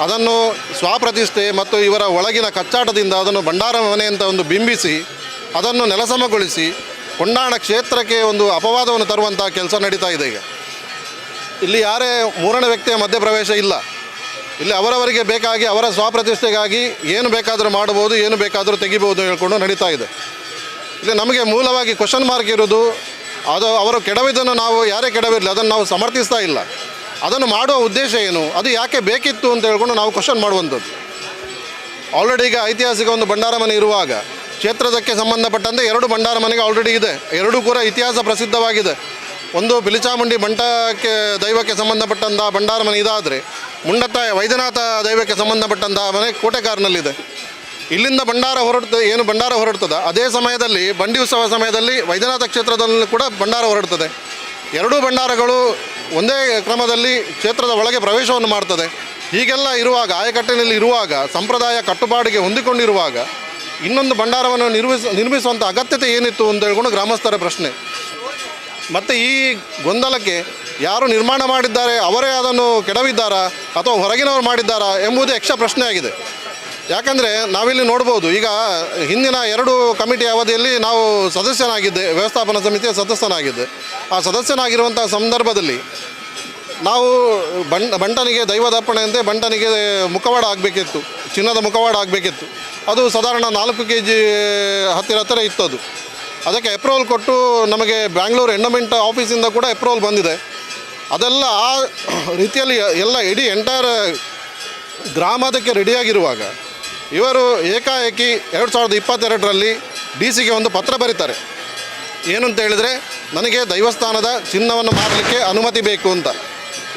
ಅದನ್ನು ಸ್ವಪ್ರತಿಷ್ಠೆ ಮತ್ತು ಇವರ ಒಳಗಿನ ಕಚ್ಚಾಟದಿಂದ ಅದನ್ನು ಭಂಡಾರ ಮನೆ ಅಂತ ಒಂದು ಬಿಂಬಿಸಿ ಅದನ್ನು ನೆಲಸಮಗೊಳಿಸಿ ಕೊಂಡಾಣ ಕ್ಷೇತ್ರಕ್ಕೆ ಒಂದು ಅಪವಾದವನ್ನು ತರುವಂಥ ಕೆಲಸ ನಡೀತಾ ಇದೆ. ಈಗ ಇಲ್ಲಿ ಯಾರೇ ಮೂರನೇ ವ್ಯಕ್ತಿಯ ಮಧ್ಯಪ್ರವೇಶ ಇಲ್ಲ. ಇಲ್ಲಿ ಅವರವರಿಗೆ ಬೇಕಾಗಿ ಅವರ ಸ್ವಪ್ರತಿಷ್ಠೆಗಾಗಿ ಏನು ಬೇಕಾದರೂ ಮಾಡಬಹುದು, ಏನು ಬೇಕಾದರೂ ತೆಗಿಬೋದು ಹೇಳ್ಕೊಂಡು ನಡೀತಾ ಇದೆ. ಇಲ್ಲಿ ನಮಗೆ ಮೂಲವಾಗಿ ಕ್ವಶನ್ ಮಾರ್ಕ್ ಇರೋದು, ಅದು ಅವರು ಕೆಡವಿದ್ದನ್ನು ನಾವು ಯಾರೇ ಕೆಡವಿರಲಿ ಅದನ್ನು ನಾವು ಸಮರ್ಥಿಸ್ತಾ ಇಲ್ಲ. ಅದನ್ನು ಮಾಡುವ ಉದ್ದೇಶ ಏನು, ಅದು ಯಾಕೆ ಬೇಕಿತ್ತು ಅಂತ ಹೇಳ್ಕೊಂಡು ನಾವು ಕ್ವಶನ್ ಮಾಡುವಂಥದ್ದು. ಆಲ್ರೆಡಿ ಈಗ ಐತಿಹಾಸಿಕ ಒಂದು ಭಂಡಾರ ಮನೆ ಇರುವಾಗ ಕ್ಷೇತ್ರದಕ್ಕೆ ಸಂಬಂಧಪಟ್ಟಂತೆ 2 ಭಂಡಾರ ಮನೆಗೆ ಆಲ್ರೆಡಿ ಇದೆ. 2 ಕೂಡ ಇತಿಹಾಸ ಪ್ರಸಿದ್ಧವಾಗಿದೆ. ಒಂದು ಪಿಲಿಚಾಮುಂಡಿ ಬಂಟಕ್ಕೆ ದೈವಕ್ಕೆ ಸಂಬಂಧಪಟ್ಟಂಥ ಭಂಡಾರ ಮನೆ ಇದಾದರೆ, ಮುಂಡತ್ತಾಯ ವೈದ್ಯನಾಥ ದೈವಕ್ಕೆ ಸಂಬಂಧಪಟ್ಟಂಥ ಮನೆ ಕೋಟೆಕಾರ್ನಲ್ಲಿದೆ. ಇಲ್ಲಿಂದ ಭಂಡಾರ ಹೊರಡ್ತದೆ ಅದೇ ಸಮಯದಲ್ಲಿ ಬಂಡಿ ಉತ್ಸವ ಸಮಯದಲ್ಲಿ ವೈದ್ಯನಾಥ ಕ್ಷೇತ್ರದಲ್ಲಿ ಕೂಡ ಭಂಡಾರ ಹೊರಡ್ತದೆ. 2 ಭಂಡಾರಗಳು ಒಂದೇ ಕ್ರಮದಲ್ಲಿ ಕ್ಷೇತ್ರದ ಒಳಗೆ ಪ್ರವೇಶವನ್ನು ಮಾಡ್ತದೆ. ಹೀಗೆಲ್ಲ ಇರುವಾಗ, ಆಯಕಟ್ಟಿನಲ್ಲಿ ಇರುವಾಗ, ಸಂಪ್ರದಾಯ ಕಟ್ಟುಪಾಡಿಗೆ ಹೊಂದಿಕೊಂಡಿರುವಾಗ ಇನ್ನೊಂದು ಭಂಡಾರವನ್ನು ನಿರ್ಮಿಸುವಂಥ ಅಗತ್ಯತೆ ಏನಿತ್ತು ಅಂತ ಹೇಳ್ಕೊಂಡು ಗ್ರಾಮಸ್ಥರ ಪ್ರಶ್ನೆ. ಮತ್ತು ಈ ಗೊಂದಲಕ್ಕೆ ಯಾರು ನಿರ್ಮಾಣ ಮಾಡಿದ್ದಾರೆ ಅವರೇ ಅದನ್ನು ಕೆಡವಿದ್ದಾರಾ ಅಥವಾ ಹೊರಗಿನವರು ಮಾಡಿದ್ದಾರಾ ಎಂಬುದೇ ಯಕ್ಷ ಪ್ರಶ್ನೆ ಆಗಿದೆ. ಯಾಕಂದರೆ ನಾವಿಲ್ಲಿ ನೋಡ್ಬೋದು, ಈಗ ಹಿಂದಿನ 2 ಕಮಿಟಿ ಅವಧಿಯಲ್ಲಿ ನಾವು ಸದಸ್ಯನಾಗಿದ್ದೆ, ವ್ಯವಸ್ಥಾಪನಾ ಸಮಿತಿಯ ಸದಸ್ಯನಾಗಿದ್ದೆ. ಆ ಸದಸ್ಯನಾಗಿರುವಂಥ ಸಂದರ್ಭದಲ್ಲಿ ನಾವು ಬಂಟನಿಗೆ ದೈವದಪ್ಪಣೆ ಅಂತೆ ಬಂಟನಿಗೆ ಮುಖವಾಡ ಆಗಬೇಕಿತ್ತು, ಚಿನ್ನದ ಮುಖವಾಡ ಆಗಬೇಕಿತ್ತು. ಅದು ಸಾಧಾರಣ 4 kg ಹತ್ತಿರ ಇತ್ತು. ಅದಕ್ಕೆ ಅಪ್ರೂವಲ್ ಕೊಟ್ಟು ನಮಗೆ ಬ್ಯಾಂಗ್ಳೂರು ಎಂಡೋಮೆಂಟ್ ಆಫೀಸಿಂದ ಕೂಡ ಅಪ್ರೂವಲ್ ಬಂದಿದೆ. ಅದೆಲ್ಲ ಆ ರೀತಿಯಲ್ಲಿ ಎಲ್ಲ ಇಡೀ ಎಂಟೈರ್ ಗ್ರಾಮದಕ್ಕೆ ರೆಡಿಯಾಗಿರುವಾಗ ಇವರು ಏಕಾಏಕಿ 2022ರಲ್ಲಿ DC-ಗೆ ಒಂದು ಪತ್ರ ಬರೀತಾರೆ. ಏನು ಅಂತ ಹೇಳಿದರೆ, ನನಗೆ ದೈವಸ್ಥಾನದ ಚಿನ್ನವನ್ನು ಮಾರಲಿಕ್ಕೆ ಅನುಮತಿ ಬೇಕು ಅಂತ.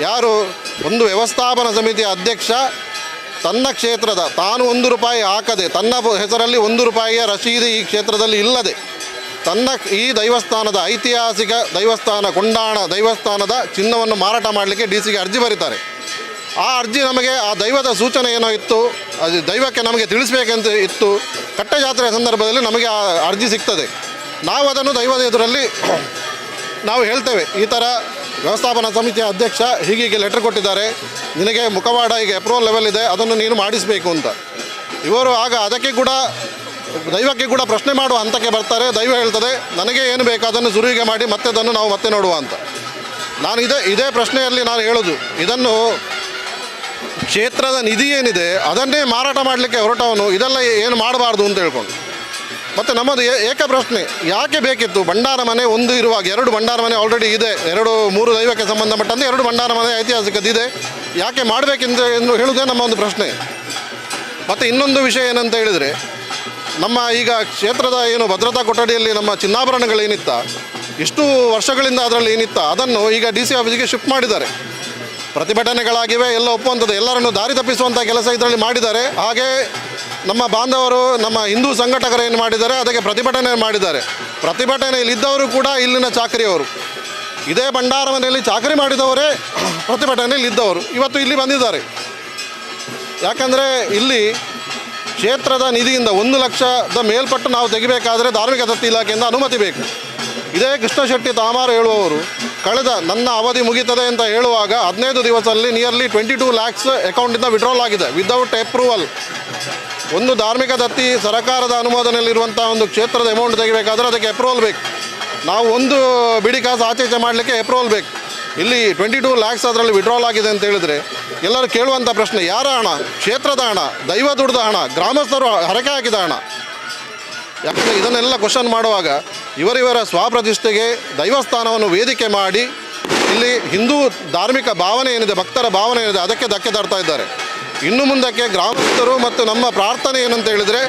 ಯಾರು? ಒಂದು ವ್ಯವಸ್ಥಾಪನಾ ಸಮಿತಿಯ ಅಧ್ಯಕ್ಷ ತನ್ನ ಕ್ಷೇತ್ರದ ತಾನು 1 ರೂಪಾಯಿ ಹಾಕದೆ, ತನ್ನ ಹೆಸರಲ್ಲಿ 1 ರೂಪಾಯಿಯ ರಸೀದಿ ಈ ಕ್ಷೇತ್ರದಲ್ಲಿ ಇಲ್ಲದೆ ತನ್ನ ಈ ದೇವಸ್ಥಾನದ ಐತಿಹಾಸಿಕ ದೇವಸ್ಥಾನ ಕೊಂಡಾಣ ದೇವಸ್ಥಾನದ ಚಿನ್ನವನ್ನು ಮಾರಾಟ ಮಾಡಲಿಕ್ಕೆ DC-ಗೆ ಅರ್ಜಿ ಬರೀತಾರೆ. ಆ ಅರ್ಜಿ ನಮಗೆ ಆ ದೈವದ ಸೂಚನೆ ಏನೋ ಇತ್ತು, ಅದು ದೈವಕ್ಕೆ ನಮಗೆ ತಿಳಿಸ್ಬೇಕಂತ ಇತ್ತು. ಕಟ್ಟೆ ಜಾತ್ರೆಯ ಸಂದರ್ಭದಲ್ಲಿ ನಮಗೆ ಆ ಅರ್ಜಿ ಸಿಗ್ತದೆ. ನಾವು ಅದನ್ನು ದೈವದ ಎದುರಲ್ಲಿ ನಾವು ಹೇಳ್ತೇವೆ, ಈ ಥರ ವ್ಯವಸ್ಥಾಪನಾ ಸಮಿತಿಯ ಅಧ್ಯಕ್ಷ ಹೀಗೆ ಲೆಟರ್ ಕೊಟ್ಟಿದ್ದಾರೆ, ನಿನಗೆ ಮುಖವಾಡ ಈಗ ಅಪ್ರೂವಲ್ ಲೆವೆಲ್ ಇದೆ, ಅದನ್ನು ನೀನು ಮಾಡಿಸಬೇಕು ಅಂತ. ಇವರು ಆಗ ಅದಕ್ಕೆ ಕೂಡ ದೈವಕ್ಕೆ ಕೂಡ ಪ್ರಶ್ನೆ ಮಾಡುವ ಹಂತಕ್ಕೆ ಬರ್ತಾರೆ. ದೈವ ಹೇಳ್ತದೆ, ನನಗೆ ಏನು ಬೇಕು ಅದನ್ನು ಸುರುವಿಗೆ ಮಾಡಿ ಮತ್ತೆ ಅದನ್ನು ನಾವು ಮತ್ತೆ ನೋಡುವ ಅಂತ. ನಾನು ಇದೇ ಪ್ರಶ್ನೆಯಲ್ಲಿ ನಾನು ಹೇಳೋದು, ಇದನ್ನು ಕ್ಷೇತ್ರದ ನಿಧಿ ಏನಿದೆ ಅದನ್ನೇ ಮಾರಾಟ ಮಾಡಲಿಕ್ಕೆ ಹೊರಟವನು ಇದೆಲ್ಲ ಏನು ಮಾಡಬಾರ್ದು ಅಂತ ಹೇಳ್ಕೊಂಡು. ಮತ್ತು ನಮ್ಮದು ಏಕ ಪ್ರಶ್ನೆ, ಯಾಕೆ ಬೇಕಿತ್ತು ಭಂಡಾರ ಮನೆ ಒಂದು ಇರುವಾಗ? 2 ಭಂಡಾರ ಮನೆ ಆಲ್ರೆಡಿ ಇದೆ, 3 ದೈವಕ್ಕೆ ಸಂಬಂಧಪಟ್ಟಂತೆ 2 ಭಂಡಾರ ಮನೆ ಐತಿಹಾಸಿಕದಿದೆ, ಯಾಕೆ ಮಾಡಬೇಕೆಂದು ಹೇಳುವುದೇ ನಮ್ಮ ಒಂದು ಪ್ರಶ್ನೆ. ಮತ್ತು ಇನ್ನೊಂದು ವಿಷಯ ಏನಂತ ಹೇಳಿದರೆ, ನಮ್ಮ ಈಗ ಕ್ಷೇತ್ರದ ಏನು ಭದ್ರತಾ ಕೊಠಡಿಯಲ್ಲಿ ನಮ್ಮ ಚಿನ್ನಾಭರಣಗಳೇನಿತ್ತ, ಇಷ್ಟು ವರ್ಷಗಳಿಂದ ಅದರಲ್ಲಿ ಏನಿತ್ತ ಅದನ್ನು ಈಗ DC ಆಫೀಸಿಗೆ ಶಿಫ್ಟ್ ಮಾಡಿದ್ದಾರೆ. ಪ್ರತಿಭಟನೆಗಳಾಗಿವೆ, ಎಲ್ಲ ಒಪ್ಪುವಂಥದ್ದು, ಎಲ್ಲರನ್ನು ದಾರಿ ತಪ್ಪಿಸುವಂಥ ಕೆಲಸ ಇದರಲ್ಲಿ ಮಾಡಿದ್ದಾರೆ. ಹಾಗೆ ನಮ್ಮ ಬಾಂಧವರು, ನಮ್ಮ ಹಿಂದೂ ಸಂಘಟಕರು ಏನು ಮಾಡಿದ್ದಾರೆ, ಅದಕ್ಕೆ ಪ್ರತಿಭಟನೆ ಮಾಡಿದ್ದಾರೆ. ಪ್ರತಿಭಟನೆಯಲ್ಲಿ ಇದ್ದವರು ಕೂಡ ಇಲ್ಲಿನ ಚಾಕರಿಯವರು. ಇದೇ ಭಂಡಾರ ಮನೆಯಲ್ಲಿ ಚಾಕರಿ ಮಾಡಿದವರೇ ಪ್ರತಿಭಟನೆಯಲ್ಲಿ ಇದ್ದವರು ಇವತ್ತು ಇಲ್ಲಿ ಬಂದಿದ್ದಾರೆ. ಯಾಕಂದರೆ ಇಲ್ಲಿ ಕ್ಷೇತ್ರದ ನಿಧಿಯಿಂದ 1 ಲಕ್ಷದ ಮೇಲ್ಪಟ್ಟು ನಾವು ತೆಗಿಬೇಕಾದರೆ ಧಾರ್ಮಿಕ ದತ್ತಿ ಇಲಾಖೆಯಿಂದ ಅನುಮತಿ ಬೇಕು. ಇದೇ ಕೃಷ್ಣಶೆಟ್ಟಿ ತಾಮಾರು ಹೇಳುವವರು ಕಳೆದ ನನ್ನ ಅವಧಿ ಮುಗೀತದೆ ಅಂತ ಹೇಳುವಾಗ 15 ದಿವಸದಲ್ಲಿ ನಿಯರ್ಲಿ 22 ಲ್ಯಾಕ್ಸ್ ಅಕೌಂಟಿಂದ ವಿಡ್ರಾಲ್ ಆಗಿದೆ ವಿದೌಟ್ ಅಪ್ರೂವಲ್. ಒಂದು ಧಾರ್ಮಿಕ ದತ್ತಿ ಸರ್ಕಾರದ ಅನುಮೋದನೆಯಲ್ಲಿರುವಂಥ ಒಂದು ಕ್ಷೇತ್ರದ ಅಮೌಂಟ್ ತೆಗಿಬೇಕಾದ್ರೆ ಅದಕ್ಕೆ ಅಪ್ರೂವಲ್ ಬೇಕು. ನಾವು ಒಂದು ಬಿಡಿ ಕಾಸು ಆಚೆ ಮಾಡಲಿಕ್ಕೆ ಅಪ್ರೂವಲ್ ಬೇಕು. ಇಲ್ಲಿ 22 ಲ್ಯಾಕ್ಸ್ ಅದರಲ್ಲಿ ವಿಡ್ರಾಲ್ ಆಗಿದೆ ಅಂತ ಹೇಳಿದರೆ ಎಲ್ಲರೂ ಕೇಳುವಂಥ ಪ್ರಶ್ನೆ, ಯಾರ ಹಣ? ಕ್ಷೇತ್ರದ ಹಣ, ದೈವ ದುಡ್ದ ಹಣ, ಗ್ರಾಮಸ್ಥರು ಹರಕೆ ಹಾಕಿದ ಹಣ? ಯಾಕಂದರೆ ಇದನ್ನೆಲ್ಲ ಕ್ವಶನ್ ಮಾಡುವಾಗ ಇವರಿವರ ಸ್ವಪ್ರತಿಷ್ಠೆಗೆ ದೈವಸ್ಥಾನವನ್ನು ವೇದಿಕೆ ಮಾಡಿ ಇಲ್ಲಿ ಹಿಂದೂ ಧಾರ್ಮಿಕ ಭಾವನೆ ಏನಿದೆ, ಭಕ್ತರ ಭಾವನೆ ಏನಿದೆ, ಅದಕ್ಕೆ ಧಕ್ಕೆ ತರ್ತಾ ಇದ್ದಾರೆ. ಇನ್ನು ಮುಂದಕ್ಕೆ ಗ್ರಾಮಸ್ಥರು ಮತ್ತು ನಮ್ಮ ಪ್ರಾರ್ಥನೆ ಏನಂತ ಹೇಳಿದರೆ,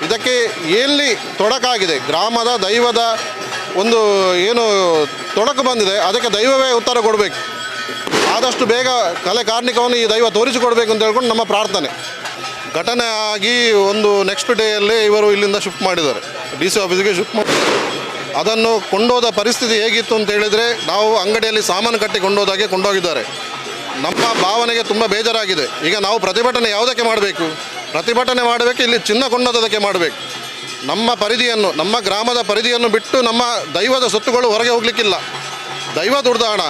ಇದಕ್ಕೆ ಎಲ್ಲಿ ತೊಡಕಾಗಿದೆ, ಗ್ರಾಮದ ದೈವದ ಒಂದು ಏನು ತೊಡಕು ಬಂದಿದೆ, ಅದಕ್ಕೆ ದೈವವೇ ಉತ್ತರ ಕೊಡಬೇಕು. ಆದಷ್ಟು ಬೇಗ ಕಲೆ ಕಾರ್ಣಿಕವನ್ನು ಈ ದೈವ ತೋರಿಸಿಕೊಡ್ಬೇಕು ಅಂತ ಹೇಳ್ಕೊಂಡು ನಮ್ಮ ಪ್ರಾರ್ಥನೆ. ಘಟನೆ ಆಗಿ ಒಂದು ನೆಕ್ಸ್ಟ್ ಡೇಯಲ್ಲೇ ಇವರು ಇಲ್ಲಿಂದ ಶಿಫ್ಟ್ ಮಾಡಿದ್ದಾರೆ, DC ಆಫೀಸಿಗೆ ಶಿಫ್ಟ್ ಮಾಡಿ. ಅದನ್ನು ಕೊಂಡೋದ ಪರಿಸ್ಥಿತಿ ಹೇಗಿತ್ತು ಅಂತ ಹೇಳಿದರೆ, ನಾವು ಅಂಗಡಿಯಲ್ಲಿ ಸಾಮಾನು ಕಟ್ಟಿ ಕೊಂಡೋದಾಗೆ ಕೊಂಡೋಗಿದ್ದಾರೆ. ನಮ್ಮ ಭಾವನೆಗೆ ತುಂಬ ಬೇಜಾರಾಗಿದೆ. ಈಗ ನಾವು ಪ್ರತಿಭಟನೆ ಯಾವುದಕ್ಕೆ ಮಾಡಬೇಕು? ಪ್ರತಿಭಟನೆ ಮಾಡಬೇಕು, ಇಲ್ಲಿ ಚಿನ್ನ ಕೊಂಡೋದಕ್ಕೆ ಮಾಡಬೇಕು. ನಮ್ಮ ಪರಿಧಿಯನ್ನು, ನಮ್ಮ ಗ್ರಾಮದ ಪರಿಧಿಯನ್ನು ಬಿಟ್ಟು ನಮ್ಮ ದೈವದ ಸೊತ್ತುಗಳು ಹೊರಗೆ ಹೋಗಲಿಕ್ಕಿಲ್ಲ. ದೈವ ದುಡ್ದ ಹಣ,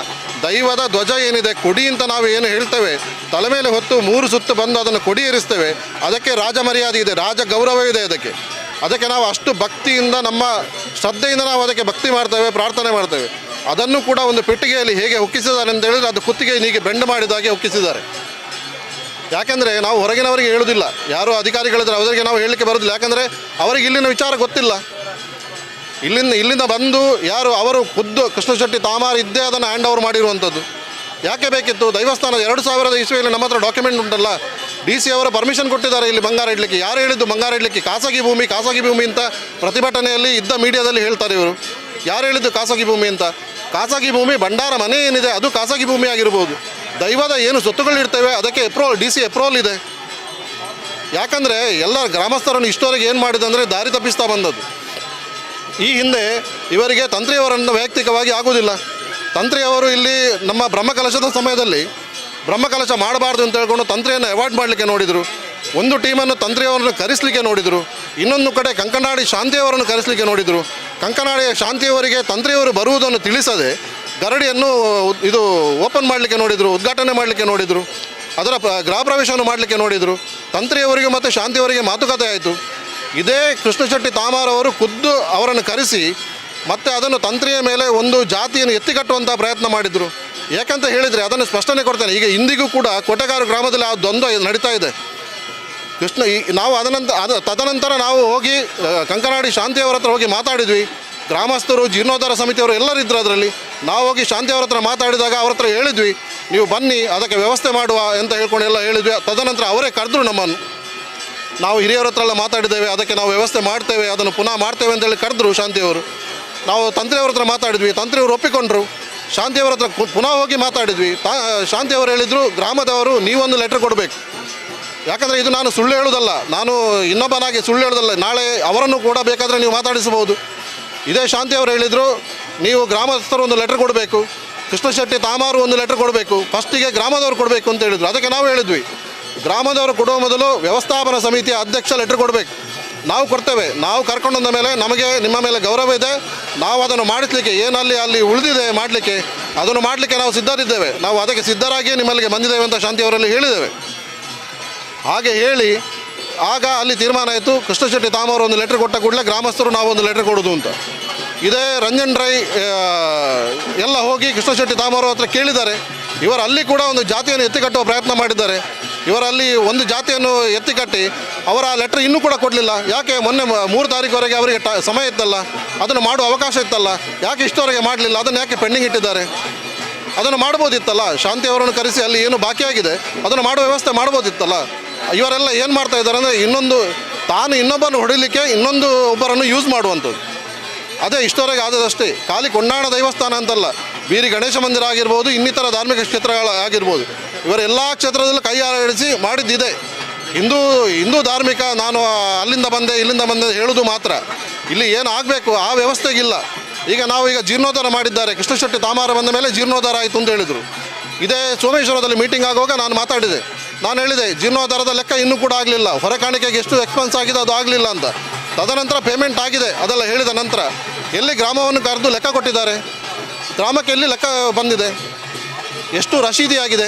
ದೈವದ ಧ್ವಜ ಏನಿದೆ, ಕೊಡಿ ಅಂತ ನಾವು ಏನು ಹೇಳ್ತೇವೆ, ತಲೆ ಮೇಲೆ ಹೊತ್ತು 3 ಸುತ್ತು ಬಂದು ಅದನ್ನು ಕೊಡಿ ಏರಿಸ್ತೇವೆ. ಅದಕ್ಕೆ ರಾಜ ಮರ್ಯಾದೆ ಇದೆ, ರಾಜ ಗೌರವ ಇದೆ. ಅದಕ್ಕೆ ನಾವು ಅಷ್ಟು ಭಕ್ತಿಯಿಂದ, ನಮ್ಮ ಶ್ರದ್ಧೆಯಿಂದ ನಾವು ಅದಕ್ಕೆ ಭಕ್ತಿ ಮಾಡ್ತೇವೆ, ಪ್ರಾರ್ಥನೆ ಮಾಡ್ತೇವೆ. ಅದನ್ನು ಕೂಡ ಒಂದು ಪೆಟ್ಟಿಗೆಯಲ್ಲಿ ಹೇಗೆ ಹೊಕ್ಕಿಸಿದ್ದಾರೆ ಅಂತ ಹೇಳಿದರೆ, ಅದು ಕುತ್ತಿಗೆ ಹೀಗೆ ಬೆಂಡ್ ಮಾಡಿದಾಗೆ ಹೊಕ್ಕಿಸಿದ್ದಾರೆ. ಯಾಕೆಂದರೆ ನಾವು ಹೊರಗಿನವರಿಗೆ ಹೇಳೋದಿಲ್ಲ, ಯಾರು ಅಧಿಕಾರಿಗಳಿದ್ರೆ ಅವರಿಗೆ ನಾವು ಹೇಳಲಿಕ್ಕೆ ಬರೋದಿಲ್ಲ. ಯಾಕೆಂದರೆ ಅವರಿಗೆ ಇಲ್ಲಿನ ವಿಚಾರ ಗೊತ್ತಿಲ್ಲ. ಇಲ್ಲಿಂದ ಬಂದು ಯಾರು ಅವರು ಖುದ್ದು ಕೃಷ್ಣಶೆಟ್ಟಿ ತಾಮಾರು ಇದ್ದೇ ಅದನ್ನು ಹ್ಯಾಂಡ್ ಓವರ್ ಮಾಡಿರುವಂಥದ್ದು. ಯಾಕೆ ಬೇಕಿತ್ತು? ದೈವಸ್ಥಾನ 2000 ಇಸ್ವಿಯಲ್ಲಿ ನಮ್ಮ ಹತ್ರ ಡಾಕ್ಯುಮೆಂಟ್ ಉಂಟಲ್ಲ, DC ಅವರು ಪರ್ಮಿಷನ್ ಕೊಟ್ಟಿದ್ದಾರೆ ಇಲ್ಲಿ ಬಂಗಾರ ಇಡಲಿಕ್ಕೆ. ಯಾರು ಹೇಳಿದ್ದು ಬಂಗಾರ ಇಡಲಿಕ್ಕೆ? ಖಾಸಗಿ ಭೂಮಿ ಅಂತ ಪ್ರತಿಭಟನೆಯಲ್ಲಿ ಇದ್ದ ಮೀಡಿಯಾದಲ್ಲಿ ಹೇಳ್ತಾರೆ ಇವರು. ಯಾರು ಹೇಳಿದ್ದು ಖಾಸಗಿ ಭೂಮಿ ಅಂತ? ಖಾಸಗಿ ಭೂಮಿ ಭಂಡಾರ ಮನೆ ಏನಿದೆ ಅದು ಖಾಸಗಿ ಭೂಮಿ ಆಗಿರ್ಬೋದು. ದೈವದ ಏನು ಸೊತ್ತುಗಳಿರ್ತೇವೆ ಅದಕ್ಕೆ DC ಅಪ್ರೂವಲ್ ಇದೆ. ಯಾಕಂದರೆ ಎಲ್ಲ ಗ್ರಾಮಸ್ಥರನ್ನು ಇಷ್ಟವರೆಗೆ ಏನು ಮಾಡಿದೆ ಅಂದರೆ ದಾರಿ ತಪ್ಪಿಸ್ತಾ ಬಂದದ್ದು. ಈ ಹಿಂದೆ ಇವರಿಗೆ ತಂತ್ರಿಯವರನ್ನು ವೈಯಕ್ತಿಕವಾಗಿ ಆಗೋದಿಲ್ಲ. ತಂತ್ರಿಯವರು ಇಲ್ಲಿ ನಮ್ಮ ಬ್ರಹ್ಮಕಲಶದ ಸಮಯದಲ್ಲಿ ಬ್ರಹ್ಮಕಲಶ ಮಾಡಬಾರ್ದು ಅಂತ ಹೇಳ್ಕೊಂಡು ತಂತ್ರಿಯನ್ನು ಅವಾಯ್ಡ್ ಮಾಡಲಿಕ್ಕೆ ನೋಡಿದರು. ಒಂದು ಟೀಮನ್ನು ತಂತ್ರಿಯವರನ್ನು ಕರೆಸಲಿಕ್ಕೆ ನೋಡಿದರು. ಇನ್ನೊಂದು ಕಡೆ ಕಂಕನಾಡಿ ಶಾಂತಿಯವರನ್ನು ಕರೆಸಲಿಕ್ಕೆ ನೋಡಿದರು. ಕಂಕನಾಡಿಯ ಶಾಂತಿಯವರಿಗೆ ತಂತ್ರಿಯವರು ಬರುವುದನ್ನು ತಿಳಿಸದೆ ಗರಡಿಯನ್ನು ಓಪನ್ ಮಾಡಲಿಕ್ಕೆ ನೋಡಿದರು, ಉದ್ಘಾಟನೆ ಮಾಡಲಿಕ್ಕೆ ನೋಡಿದರು, ಅದರ ಗೃಹ ಪ್ರವೇಶವನ್ನು ಮಾಡಲಿಕ್ಕೆ ನೋಡಿದರು. ತಂತ್ರಿಯವರಿಗೆ ಮತ್ತು ಶಾಂತಿಯವರಿಗೆ ಮಾತುಕತೆ ಆಯಿತು. ಇದೇ ಕೃಷ್ಣಶೆಟ್ಟಿ ತಾಮಾರವರು ಖುದ್ದು ಅವರನ್ನು ಕರೆಸಿ ಮತ್ತು ಅದನ್ನು ತಂತ್ರಿಯ ಮೇಲೆ ಒಂದು ಜಾತಿಯನ್ನು ಎತ್ತಿಕಟ್ಟುವಂಥ ಪ್ರಯತ್ನ ಮಾಡಿದರು. ಯಾಕಂತ ಹೇಳಿದರೆ ಅದನ್ನು ಸ್ಪಷ್ಟನೆ ಕೊಡ್ತೇನೆ. ಈಗ ಇಂದಿಗೂ ಕೂಡ ಕೋಟೆಗಾರು ಗ್ರಾಮದಲ್ಲಿ ಆ ದ್ವಂದ್ವ ನಡೀತಾ ಇದೆ. ನಾವು ತದನಂತರ ನಾವು ಹೋಗಿ ಕಂಕನಾಡಿ ಶಾಂತಿಯವರ ಹತ್ರ ಹೋಗಿ ಮಾತಾಡಿದ್ವಿ. ಗ್ರಾಮಸ್ಥರು, ಜೀರ್ಣೋದ್ಧಾರ ಸಮಿತಿಯವರು ಎಲ್ಲರಿದ್ದರು ಅದರಲ್ಲಿ. ನಾವು ಹೋಗಿ ಶಾಂತಿಯವರ ಹತ್ರ ಮಾತಾಡಿದಾಗ ಅವ್ರ ಹತ್ರ ಹೇಳಿದ್ವಿ, ನೀವು ಬನ್ನಿ ಅದಕ್ಕೆ ವ್ಯವಸ್ಥೆ ಮಾಡುವ ಅಂತ ಹೇಳ್ಕೊಂಡು ಎಲ್ಲ ಹೇಳಿದ್ವಿ. ತದನಂತರ ಅವರೇ ಕರೆದ್ರು ನಮ್ಮನ್ನು. ನಾವು ಹಿರಿಯವರ ಹತ್ರ ಎಲ್ಲ ಮಾತಾಡಿದ್ದೇವೆ, ಅದಕ್ಕೆ ನಾವು ವ್ಯವಸ್ಥೆ ಮಾಡ್ತೇವೆ, ಅದನ್ನು ಪುನಃ ಮಾಡ್ತೇವೆ ಅಂತೇಳಿ ಕರೆದ್ರು ಶಾಂತಿಯವರು. ನಾವು ತಂತ್ರಿಯವರ ಹತ್ರ ಮಾತಾಡಿದ್ವಿ, ತಂತ್ರಿಯವರು ಒಪ್ಪಿಕೊಂಡ್ರು. ಶಾಂತಿಯವರ ಹತ್ರ ಪುನಃ ಹೋಗಿ ಮಾತಾಡಿದ್ವಿ. ಶಾಂತಿಯವರು ಹೇಳಿದರು, ಗ್ರಾಮದವರು ನೀವೊಂದು ಲೆಟ್ರ್ ಕೊಡಬೇಕು. ಯಾಕಂದರೆ ಇದು ನಾನು ಸುಳ್ಳು ಹೇಳೋದಲ್ಲ, ನಾನು ಇನ್ನೊಬ್ಬನಾಗಿ ಸುಳ್ಳು ಹೇಳೋದಲ್ಲ. ನಾಳೆ ಅವರನ್ನು ಕೂಡ ಬೇಕಾದರೆ ನೀವು ಮಾತಾಡಿಸಬಹುದು. ಇದೇ ಶಾಂತಿಯವರು ಹೇಳಿದರು, ನೀವು ಗ್ರಾಮಸ್ಥರು ಒಂದು ಲೆಟ್ರ್ ಕೊಡಬೇಕು, ಕೃಷ್ಣಶೆಟ್ಟಿ ತಾಮಾರು ಒಂದು ಲೆಟ್ರ್ ಕೊಡಬೇಕು, ಫಸ್ಟಿಗೆ ಗ್ರಾಮದವರು ಕೊಡಬೇಕು ಅಂತ ಹೇಳಿದರು. ಅದಕ್ಕೆ ನಾವು ಹೇಳಿದ್ವಿ, ಗ್ರಾಮದವರು ಕೊಡುವ ಮೊದಲು ವ್ಯವಸ್ಥಾಪನಾ ಸಮಿತಿಯ ಅಧ್ಯಕ್ಷ ಲೆಟ್ರ್ ಕೊಡಬೇಕು. ನಾವು ಕೊಡ್ತೇವೆ. ನಾವು ಕರ್ಕೊಂಡಂದ ಮೇಲೆ ನಮಗೆ ನಿಮ್ಮ ಮೇಲೆ ಗೌರವ ಇದೆ. ನಾವು ಅದನ್ನು ಮಾಡಿಸಲಿಕ್ಕೆ ಅಲ್ಲಿ ಉಳಿದಿದೆ ಮಾಡಲಿಕ್ಕೆ, ಅದನ್ನು ಮಾಡಲಿಕ್ಕೆ ನಾವು ಸಿದ್ಧರಿದ್ದೇವೆ. ನಾವು ಅದಕ್ಕೆ ಸಿದ್ಧರಾಗಿಯೇ ನಿಮ್ಮಲ್ಲಿಗೆ ಬಂದಿದ್ದೇವೆ ಅಂತ ಶಾಂತಿಯವರಲ್ಲಿ ಹೇಳಿದ್ದೇವೆ. ಹಾಗೆ ಹೇಳಿ ಆಗ ಅಲ್ಲಿ ತೀರ್ಮಾನ ಆಯಿತು, ಕೃಷ್ಣಶೆಟ್ಟಿ ತಾಮಾರು ಒಂದು ಲೆಟ್ರ್ ಕೊಟ್ಟ ಕೂಡಲೇ ಗ್ರಾಮಸ್ಥರು ನಾವು ಒಂದು ಲೆಟ್ರ್ ಕೊಡೋದು ಅಂತ. ಇದೇ ರಂಜನ್ ರೈ ಎಲ್ಲ ಹೋಗಿ ಕೃಷ್ಣಶೆಟ್ಟಿ ತಾಮಾರು ಹತ್ರ ಕೇಳಿದ್ದಾರೆ. ಇವರು ಅಲ್ಲಿ ಕೂಡ ಒಂದು ಜಾತಿಯನ್ನು ಎತ್ತಿಕಟ್ಟುವ ಪ್ರಯತ್ನ ಮಾಡಿದ್ದಾರೆ. ಇವರಲ್ಲಿ ಒಂದು ಜಾತಿಯನ್ನು ಎತ್ತಿಕಟ್ಟಿ ಅವರ ಲೆಟ್ರ್ ಇನ್ನೂ ಕೂಡ ಕೊಡಲಿಲ್ಲ. ಯಾಕೆ? ಮೊನ್ನೆ 3 ತಾರೀಕುವರೆಗೆ ಅವರಿಗೆ ಸಮಯ ಇತ್ತಲ್ಲ, ಅದನ್ನು ಮಾಡುವ ಅವಕಾಶ ಇತ್ತಲ್ಲ, ಯಾಕೆ ಇಷ್ಟವರೆಗೆ ಮಾಡಲಿಲ್ಲ? ಅದನ್ನು ಯಾಕೆ ಪೆಂಡಿಂಗ್ ಇಟ್ಟಿದ್ದಾರೆ? ಅದನ್ನು ಮಾಡ್ಬೋದಿತ್ತಲ್ಲ. ಶಾಂತಿಯವರನ್ನು ಕರೆಸಿ ಅಲ್ಲಿ ಏನು ಬಾಕಿಯಾಗಿದೆ ಅದನ್ನು ಮಾಡುವ ವ್ಯವಸ್ಥೆ ಮಾಡ್ಬೋದಿತ್ತಲ್ಲ. ಇವರೆಲ್ಲ ಏನು ಮಾಡ್ತಾ ಇದ್ದಾರೆ ಅಂದರೆ ಇನ್ನೊಬ್ಬರನ್ನು ಹೊಡಿಲಿಕ್ಕೆ ಒಬ್ಬರನ್ನು ಯೂಸ್ ಮಾಡುವಂಥದ್ದು. ಅದೇ ಇಷ್ಟವರೆಗೆ ಆದದಷ್ಟೇ. ಖಾಲಿ ಕೊಂಡಾಣ ದೇವಸ್ಥಾನ ಅಂತಲ್ಲ, ಬೀರಿ ಗಣೇಶ ಮಂದಿರ ಆಗಿರ್ಬೋದು, ಇನ್ನಿತರ ಧಾರ್ಮಿಕ ಕ್ಷೇತ್ರಗಳಾಗಿರ್ಬೋದು, ಇವರೆಲ್ಲ ಕ್ಷೇತ್ರದಲ್ಲೂ ಕೈ ಆಡಿಸಿ ಮಾಡಿದ್ದಿದೆ. ಹಿಂದೂ ಧಾರ್ಮಿಕ ನಾನು ಅಲ್ಲಿಂದ ಬಂದೆ ಇಲ್ಲಿಂದ ಬಂದೆ ಹೇಳೋದು ಮಾತ್ರ. ಇಲ್ಲಿ ಏನು ಆಗಬೇಕು ಆ ವ್ಯವಸ್ಥೆಗಿಲ್ಲ. ಈಗ ನಾವು ಜೀರ್ಣೋದ್ಧಾರ ಮಾಡಿದ್ದಾರೆ, ಕೃಷ್ಣಶೆಟ್ಟಿ ತಾಮಾರ ಬಂದ ಮೇಲೆ ಜೀರ್ಣೋದ್ಧಾರ ಆಯಿತು ಅಂತ ಹೇಳಿದರು. ಇದೇ ಸೋಮೇಶ್ವರದಲ್ಲಿ ಮೀಟಿಂಗ್ ಆಗುವಾಗ ನಾನು ಮಾತಾಡಿದೆ. ನಾನು ಹೇಳಿದೆ ಜೀರ್ಣೋದ್ಧಾರದ ಲೆಕ್ಕ ಇನ್ನೂ ಕೂಡ ಆಗಲಿಲ್ಲ, ಹೊರ ಕಾಣಿಕೆಗೆ ಎಷ್ಟು ಎಕ್ಸ್ಪೆನ್ಸ್ ಆಗಿದೆ ಅದು ಆಗಲಿಲ್ಲ ಅಂತ. ತದನಂತರ ಪೇಮೆಂಟ್ ಆಗಿದೆ, ಅದೆಲ್ಲ ಹೇಳಿದ ನಂತರ ಎಲ್ಲಿ ಗ್ರಾಮವನ್ನು ಕರೆದು ಲೆಕ್ಕ ಕೊಟ್ಟಿದ್ದಾರೆ? ಗ್ರಾಮಕ್ಕೆ ಎಲ್ಲಿ ಲೆಕ್ಕ ಬಂದಿದೆ? ಎಷ್ಟು ರಶೀದಿ ಆಗಿದೆ,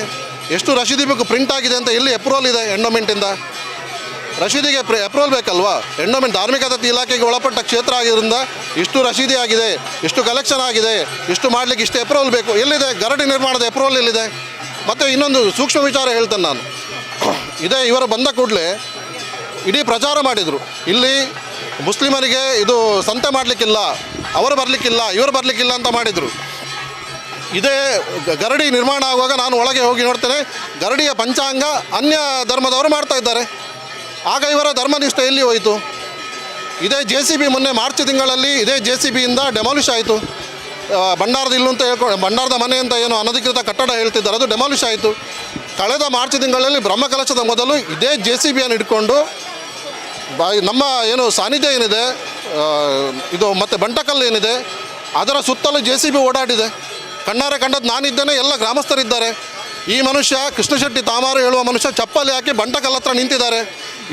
ಎಷ್ಟು ರಶೀದಿ ಬೇಕು ಪ್ರಿಂಟ್ ಆಗಿದೆ ಅಂತ ಎಲ್ಲಿ ಅಪ್ರೂವಲ್ ಇದೆ ಎಂಡೋಮೆಂಟಿಂದ? ರಶೀದಿಗೆ ಅಪ್ರೂವಲ್ ಬೇಕಲ್ವಾ? ಎಂಡೋಮೆಂಟ್ ಧಾರ್ಮಿಕ ದತ್ತಿ ಇಲಾಖೆಗೆ ಒಳಪಟ್ಟ ಕ್ಷೇತ್ರ ಆಗಿರೋದ್ರಿಂದ ಇಷ್ಟು ರಶೀದಿ ಆಗಿದೆ, ಇಷ್ಟು ಕಲೆಕ್ಷನ್ ಆಗಿದೆ, ಇಷ್ಟು ಮಾಡಲಿಕ್ಕೆ ಇಷ್ಟು ಅಪ್ರೂವಲ್ ಬೇಕು. ಎಲ್ಲಿದೆ ಗರಡಿ ನಿರ್ಮಾಣದ ಅಪ್ರೂವಲ್ ಎಲ್ಲಿದೆ? ಮತ್ತು ಇನ್ನೊಂದು ಸೂಕ್ಷ್ಮ ವಿಚಾರ ಹೇಳ್ತೇನೆ ನಾನು. ಇದೇ ಇವರು ಬಂದ ಕೂಡಲೇ ಇಡೀ ಪ್ರಚಾರ ಮಾಡಿದರು, ಇಲ್ಲಿ ಮುಸ್ಲಿಮರಿಗೆ ಇದು ಸಂತೆ ಮಾಡಲಿಕ್ಕಿಲ್ಲ, ಅವರು ಬರಲಿಕ್ಕಿಲ್ಲ, ಇವರು ಬರಲಿಕ್ಕಿಲ್ಲ ಅಂತ ಮಾಡಿದರು. ಇದೇ ಗರಡಿ ನಿರ್ಮಾಣ ಆಗುವಾಗ ನಾನು ಒಳಗೆ ಹೋಗಿ ನೋಡ್ತೇನೆ, ಗರಡಿಯ ಪಂಚಾಂಗ ಅನ್ಯ ಧರ್ಮದವರು ಮಾಡ್ತಾ ಇದ್ದಾರೆ. ಆಗ ಇವರ ಧರ್ಮನಿಷ್ಠೆ ಎಲ್ಲಿ ಹೋಯಿತು? ಇದೇ JCB ಮೊನ್ನೆ ಮಾರ್ಚ್ ತಿಂಗಳಲ್ಲಿ ಇದೇ JCBಯಿಂದ ಡೆಮಾಲಿಷ್ ಆಯಿತು. ಭಂಡಾರದ ಇಲ್ಲು ಅಂತ ಹೇಳ್ಕೊಂಡು ಭಂಡಾರದ ಮನೆ ಅಂತ ಏನು ಅನಧಿಕೃತ ಕಟ್ಟಡ ಹೇಳ್ತಿದ್ದಾರೆ, ಅದು ಡೆಮಾಲಿಷ್ ಆಯಿತು. ಕಳೆದ ಮಾರ್ಚ್ ತಿಂಗಳಲ್ಲಿ ಬ್ರಹ್ಮಕಲಶದ ಮೊದಲು ಇದೇ JCBಯನ್ನು ಇಟ್ಕೊಂಡು ನಮ್ಮ ಏನು ಸಾನ್ನಿಧ್ಯ ಏನಿದೆ ಇದು ಮತ್ತು ಬಂಟಕಲ್ಲು ಏನಿದೆ ಅದರ ಸುತ್ತಲೂ JCB ಓಡಾಡಿದೆ. ಕಣ್ಣಾರೆ ಕಂಡದ್ದು ನಾನಿದ್ದೇನೆ, ಎಲ್ಲ ಗ್ರಾಮಸ್ಥರಿದ್ದಾರೆ. ಈ ಮನುಷ್ಯ ಕೃಷ್ಣಶೆಟ್ಟಿ ತಾಮಾರು ಹೇಳುವ ಮನುಷ್ಯ ಚಪ್ಪಲಿ ಹಾಕಿ ಬಂಟಕಲ್ ಹತ್ರ ನಿಂತಿದ್ದಾರೆ.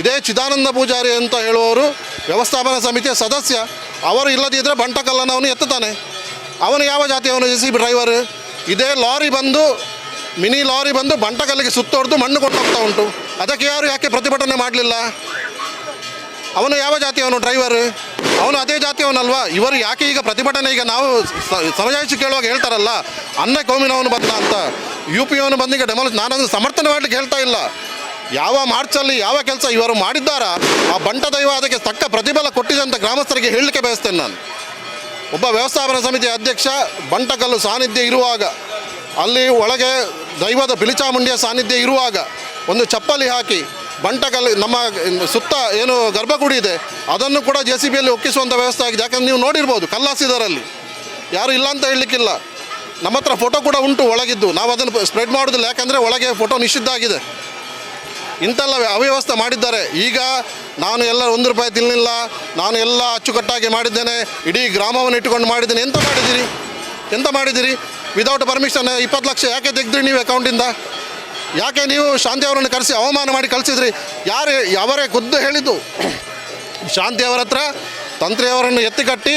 ಇದೇ ಚಿದಾನಂದ ಪೂಜಾರಿ ಅಂತ ಹೇಳುವವರು ವ್ಯವಸ್ಥಾಪನಾ ಸಮಿತಿಯ ಸದಸ್ಯ. ಅವರು ಇಲ್ಲದಿದ್ದರೆ ಬಂಟಕಲ್ಲನ್ನು ಅವನು ಎತ್ತುತ್ತಾನೆ. ಅವನು ಯಾವ ಜಾತಿಯವನು? JCB driver. ಇದೇ ಲಾರಿ ಬಂದು ಮಿನಿ ಲಾರಿ ಬಂದು ಬಂಟಕಲ್ಲಿಗೆ ಸುತ್ತೊಡೆದು ಮಣ್ಣು ಕೊಂಡೋಗ್ತಾ ಉಂಟು. ಅದಕ್ಕೆ ಯಾಕೆ ಪ್ರತಿಭಟನೆ ಮಾಡಲಿಲ್ಲ? ಅವನು ಯಾವ ಜಾತಿಯವನು ಡ್ರೈವರ್? ಅವನು ಅದೇ ಜಾತಿಯವನಲ್ವಾ? ಇವರು ಯಾಕೆ ಈಗ ಪ್ರತಿಭಟನೆ? ಈಗ ನಾವು ಸಮಜಾಯಿಷಿ ಕೇಳುವಾಗ ಹೇಳ್ತಾರಲ್ಲ ಅನ್ನ ಕೋಮಿನವನು ಬಂದ ಅಂತ. UPಯವನು ಬಂದೀಗ ಡೆಮಾಲಿಷ್. ನಾನದು ಸಮರ್ಥನೆ ಮಾಡಲಿಕ್ಕೆ ಹೇಳ್ತಾ ಇಲ್ಲ. ಯಾವ ಮಾರ್ಚಲ್ಲಿ ಯಾವ ಕೆಲಸ ಇವರು ಮಾಡಿದ್ದಾರ ಆ ಬಂಟ ದೈವ ಅದಕ್ಕೆ ತಕ್ಕ ಪ್ರತಿಫಲ ಕೊಟ್ಟಿದೆ ಅಂತ ಗ್ರಾಮಸ್ಥರಿಗೆ ಹೇಳಲಿಕ್ಕೆ ಬಯಸ್ತೇನೆ ನಾನು. ಒಬ್ಬ ವ್ಯವಸ್ಥಾಪನಾ ಸಮಿತಿ ಅಧ್ಯಕ್ಷ ಬಂಟಕಲ್ಲು ಸಾನ್ನಿಧ್ಯ ಇರುವಾಗ, ಅಲ್ಲಿ ಒಳಗೆ ದೈವದ ಪಿಲಿಚಾಮುಂಡಿಯ ಸಾನ್ನಿಧ್ಯ ಇರುವಾಗ ಒಂದು ಚಪ್ಪಲಿ ಹಾಕಿ ಬಂಟಕಲ್ಲು ನಮ್ಮ ಸುತ್ತ ಏನು ಗರ್ಭಗುಡಿ ಇದೆ ಅದನ್ನು ಕೂಡ JCBಯಲ್ಲಿ ಒಕ್ಕಿಸುವಂಥ ವ್ಯವಸ್ಥೆ ಆಗಿದೆ. ಯಾಕಂದ್ರೆ ನೀವು ನೋಡಿರ್ಬೋದು ಕಲ್ಲಾಸಿದಾರಲ್ಲಿ, ಯಾರು ಇಲ್ಲ ಅಂತ ಹೇಳಲಿಕ್ಕಿಲ್ಲ. ನಮ್ಮ ಹತ್ರ ಫೋಟೋ ಕೂಡ ಉಂಟು ಒಳಗಿದ್ದು, ನಾವು ಅದನ್ನು ಸ್ಪ್ರೆಡ್ ಮಾಡೋದಿಲ್ಲ, ಯಾಕಂದರೆ ಒಳಗೆ ಫೋಟೋ ನಿಷಿದ್ಧ ಆಗಿದೆ. ಇಂಥೆಲ್ಲ ಅವ್ಯವಸ್ಥೆ ಮಾಡಿದ್ದಾರೆ. ಈಗ ನಾನು ಎಲ್ಲ 1 ರೂಪಾಯಿ ತಿನ್ನಲಿಲ್ಲ, ನಾನು ಎಲ್ಲ ಅಚ್ಚುಕಟ್ಟಾಗಿ ಮಾಡಿದ್ದೇನೆ, ಇಡೀ ಗ್ರಾಮವನ್ನು ಇಟ್ಟುಕೊಂಡು ಮಾಡಿದ್ದೇನೆ. ಎಂತ ಮಾಡಿದಿರಿ? ವಿದೌಟ್ ಪರ್ಮಿಷನ್ 20 ಲಕ್ಷ ಯಾಕೆ ತೆಗೆದ್ರಿ ನೀವು ಅಕೌಂಟಿಂದ? ಯಾಕೆ ನೀವು ಶಾಂತಿ ಅವರನ್ನು ಕರೆಸಿ ಅವಮಾನ ಮಾಡಿ ಕಳಿಸಿದ್ರಿ? ಅವರೇ ಖುದ್ದು ಹೇಳಿದ್ದು. ಶಾಂತಿ ಅವರ ಹತ್ರ ತಂತ್ರಿಯವರನ್ನು ಎತ್ತಿಕಟ್ಟಿ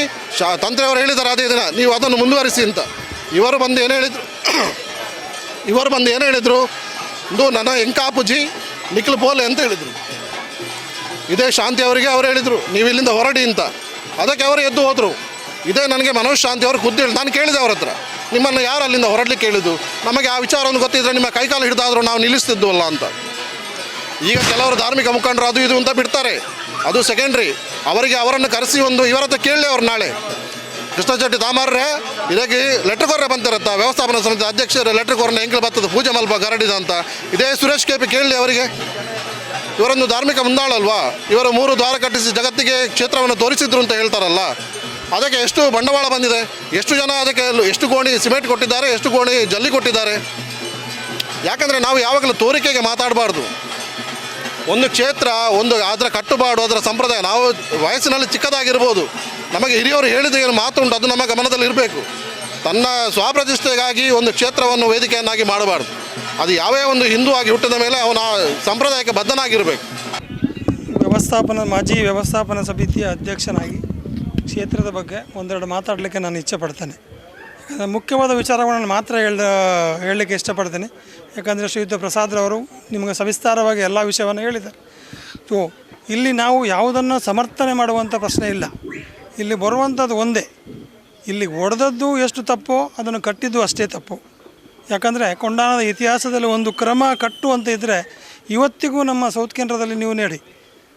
ತಂತ್ರಿಯವರು ಹೇಳಿದ್ದಾರೆ ಅದೇ ದಿನ ನೀವು ಅದನ್ನು ಮುಂದುವರಿಸಿ ಅಂತ. ಇವರು ಬಂದು ಏನು ಹೇಳಿದರು? ಇದು ನನ್ನ ಎಂಕಾಪುಜಿ ನಿಖಿಲ್ ಪೋಲೆ ಅಂತ ಹೇಳಿದರು. ಇದೇ ಶಾಂತಿ ಅವರಿಗೆ ಅವರು ಹೇಳಿದರು ನೀವು ಇಲ್ಲಿಂದ ಹೊರಡಿ ಅಂತ. ಅದಕ್ಕೆ ಅವರು ಎದ್ದು ಹೋದರು. ಇದೇ ನನಗೆ ಮನೋಜ್ ಶಾಂತಿ ಅವರು ಖುದ್ದು ಹೇಳಿ, ನಾನು ಕೇಳಿದೆ ಅವ್ರ ಹತ್ರ, ನಿಮ್ಮನ್ನು ಯಾರು ಅಲ್ಲಿಂದ ಹೊರಡಲಿಕ್ಕೆ ಹೇಳಿದ್ದು? ನಮಗೆ ಆ ವಿಚಾರವನ್ನು ಗೊತ್ತಿದ್ದರೆ ನಿಮ್ಮ ಕೈಕಾಲು ಹಿಡಿದಾದರೂ ನಾವು ನಿಲ್ಲಿಸ್ತಿದ್ವಲ್ಲ ಅಂತ. ಈಗ ಕೆಲವರು ಧಾರ್ಮಿಕ ಮುಖಂಡರು ಅದು ಇದು ಅಂತ ಬಿಡ್ತಾರೆ, ಅದು ಸೆಕೆಂಡ್ರಿ. ಅವರನ್ನು ಕರೆಸಿ ಇವರ ಹತ್ರ ಕೇಳಲಿ. ಅವ್ರು ನಾಳೆ ಕೃಷ್ಣಶೆಟ್ಟಿ ತಾಮಾರ್ರೆ ಇದಕ್ಕೆ ಲೆಟ್ರ್ ಕೊರ್ರೆ ಬಂತಿರತ್ತ ವ್ಯವಸ್ಥಾಪನಾ ಸಮಿತಿ ಅಧ್ಯಕ್ಷರು ಲೆಟ್ರ್ ಕೊರ್ರೆ ಎಂಕಲ್ ಬರ್ತದೆ ಪೂಜೆ ಮಲ್ಪ ಗರಡಿದ ಅಂತ. ಇದೇ ಸುರೇಶ್ KP ಕೇಳಲಿ ಅವರಿಗೆ. ಇವರೊಂದು ಧಾರ್ಮಿಕ ಮುಂದಾಳಲ್ವಾ? ಇವರು 3 ದ್ವಾರ ಕಟ್ಟಿಸಿ ಜಗತ್ತಿಗೆ ಕ್ಷೇತ್ರವನ್ನು ತೋರಿಸಿದ್ರು ಅಂತ ಹೇಳ್ತಾರಲ್ಲ, ಅದಕ್ಕೆ ಎಷ್ಟು ಬಂಡವಾಳ ಬಂದಿದೆ, ಎಷ್ಟು ಜನ ಅದಕ್ಕೆ ಎಷ್ಟು ಗೋಣಿ ಸಿಮೆಂಟ್ ಕೊಟ್ಟಿದ್ದಾರೆ, ಎಷ್ಟು ಗೋಣಿ ಜಲ್ಲಿ ಕೊಟ್ಟಿದ್ದಾರೆ. ಯಾಕಂದರೆ ನಾವು ಯಾವಾಗಲೂ ತೋರಿಕೆಗೆ ಮಾತಾಡಬಾರ್ದು. ಒಂದು ಕ್ಷೇತ್ರ, ಅದರ ಕಟ್ಟುಪಾಡು, ಅದರ ಸಂಪ್ರದಾಯ, ನಾವು ವಯಸ್ಸಿನಲ್ಲಿ ಚಿಕ್ಕದಾಗಿರ್ಬೋದು, ನಮಗೆ ಹಿರಿಯವರು ಹೇಳಿದ ಏನು ಮಾತುಂಟು ಅದು ನಮ್ಮ ಗಮನದಲ್ಲಿ ಇರಬೇಕು. ತನ್ನ ಸ್ವಪ್ರತಿಷ್ಠೆಗಾಗಿ ಒಂದು ಕ್ಷೇತ್ರವನ್ನು ವೇದಿಕೆಯನ್ನಾಗಿ ಮಾಡಬಾರ್ದು. ಅದು ಯಾವೇ ಒಂದು ಹಿಂದೂ ಆಗಿ ಹುಟ್ಟಿದ ಮೇಲೆ ಅವನ ಸಂಪ್ರದಾಯಕ್ಕೆ ಬದ್ಧನಾಗಿರಬೇಕು. ಮಾಜಿ ವ್ಯವಸ್ಥಾಪನಾ ಸಮಿತಿಯ ಅಧ್ಯಕ್ಷನಾಗಿ ಕ್ಷೇತ್ರದ ಬಗ್ಗೆ ಒಂದೆರಡು ಮಾತಾಡಲಿಕ್ಕೆ ನಾನು ಇಚ್ಛೆ ಪಡ್ತೇನೆ. ಮುಖ್ಯವಾದ ವಿಚಾರಗಳನ್ನು ಮಾತ್ರ ಹೇಳಲಿಕ್ಕೆ ಇಷ್ಟಪಡ್ತೇನೆ. ಯಾಕಂದರೆ ಶ್ರೀಯುತ ಪ್ರಸಾದ್ರವರು ನಿಮಗೆ ಸವಿಸ್ತಾರವಾಗಿ ಎಲ್ಲ ವಿಷಯವನ್ನು ಹೇಳಿದ್ದಾರೆ. ಸೊ ಇಲ್ಲಿ ನಾವು ಯಾವುದನ್ನು ಸಮರ್ಥನೆ ಮಾಡುವಂಥ ಪ್ರಶ್ನೆ ಇಲ್ಲ. ಇಲ್ಲಿ ಬರುವಂಥದ್ದು ಒಂದೇ, ಇಲ್ಲಿ ಹೊಡೆದದ್ದು ಎಷ್ಟು ತಪ್ಪೋ ಅದನ್ನು ಕಟ್ಟಿದ್ದು ಅಷ್ಟೇ ತಪ್ಪು. ಯಾಕಂದರೆ ಕೊಂಡಾಣದ ಇತಿಹಾಸದಲ್ಲಿ ಒಂದು ಕ್ರಮ ಕಟ್ಟು ಅಂತ ಇದ್ದರೆ ಇವತ್ತಿಗೂ ನಮ್ಮ ಸೌತ್ ಕೇಂದ್ರದಲ್ಲಿ ನೀವು ನೋಡಿ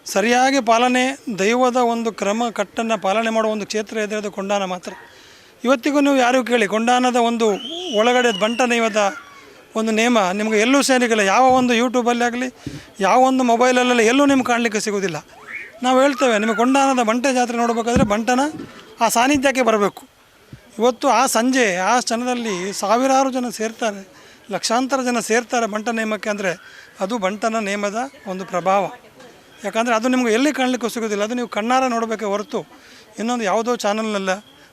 ಸರಿಯಾಗಿ ಪಾಲನೆ, ದೈವದ ಒಂದು ಕ್ರಮ ಕಟ್ಟನ್ನು ಪಾಲನೆ ಮಾಡುವ ಒಂದು ಕ್ಷೇತ್ರ ಇದೆ, ಅದು ಕೊಂಡಾಣ ಮಾತ್ರ. ಇವತ್ತಿಗೂ ನೀವು ಯಾರಿಗೂ ಕೇಳಿ ಕೊಂಡಾಣದ ಒಂದು ಒಳಗಡೆ ಬಂಟ ದೈವದ ಒಂದು ನೇಮ ನಿಮಗೆ ಎಲ್ಲೂ ಸೇರಿಗಿಲ್ಲ. ಯಾವ ಒಂದು ಯೂಟ್ಯೂಬಲ್ಲಿ ಆಗಲಿ, ಯಾವ ಒಂದು ಮೊಬೈಲಲ್ಲೆಲ್ಲ ಎಲ್ಲೂ ನಿಮ್ಗೆ ಕಾಣಲಿಕ್ಕೆ ಸಿಗೋದಿಲ್ಲ. ನಾವು ಹೇಳ್ತೇವೆ ನಿಮಗೆ ಕೊಂಡಾಣದ ಬಂಟೆ ಜಾತ್ರೆ ನೋಡಬೇಕಾದ್ರೆ ಬಂಟನ ಆ ಸಾನ್ನಿಧ್ಯಕ್ಕೆ ಬರಬೇಕು. ಇವತ್ತು ಆ ಸಂಜೆ ಆ ಕ್ಷಣದಲ್ಲಿ ಸಾವಿರಾರು ಜನ ಸೇರ್ತಾರೆ, ಲಕ್ಷಾಂತರ ಜನ ಸೇರ್ತಾರೆ ಬಂಟ ನೇಮಕ್ಕೆ ಅಂದರೆ ಅದು ಬಂಟನ ನೇಮದ ಒಂದು ಪ್ರಭಾವ. ಯಾಕಂದರೆ ಅದು ನಿಮ್ಗೆ ಎಲ್ಲಿ ಕಾಣಲಿಕ್ಕೂ ಸಿಗೋದಿಲ್ಲ, ಅದು ನೀವು ಕಣ್ಣಾರ ನೋಡಬೇಕೆ ಹೊರತು ಇನ್ನೊಂದು ಯಾವುದೋ ಚಾನಲ್ನಲ್ಲ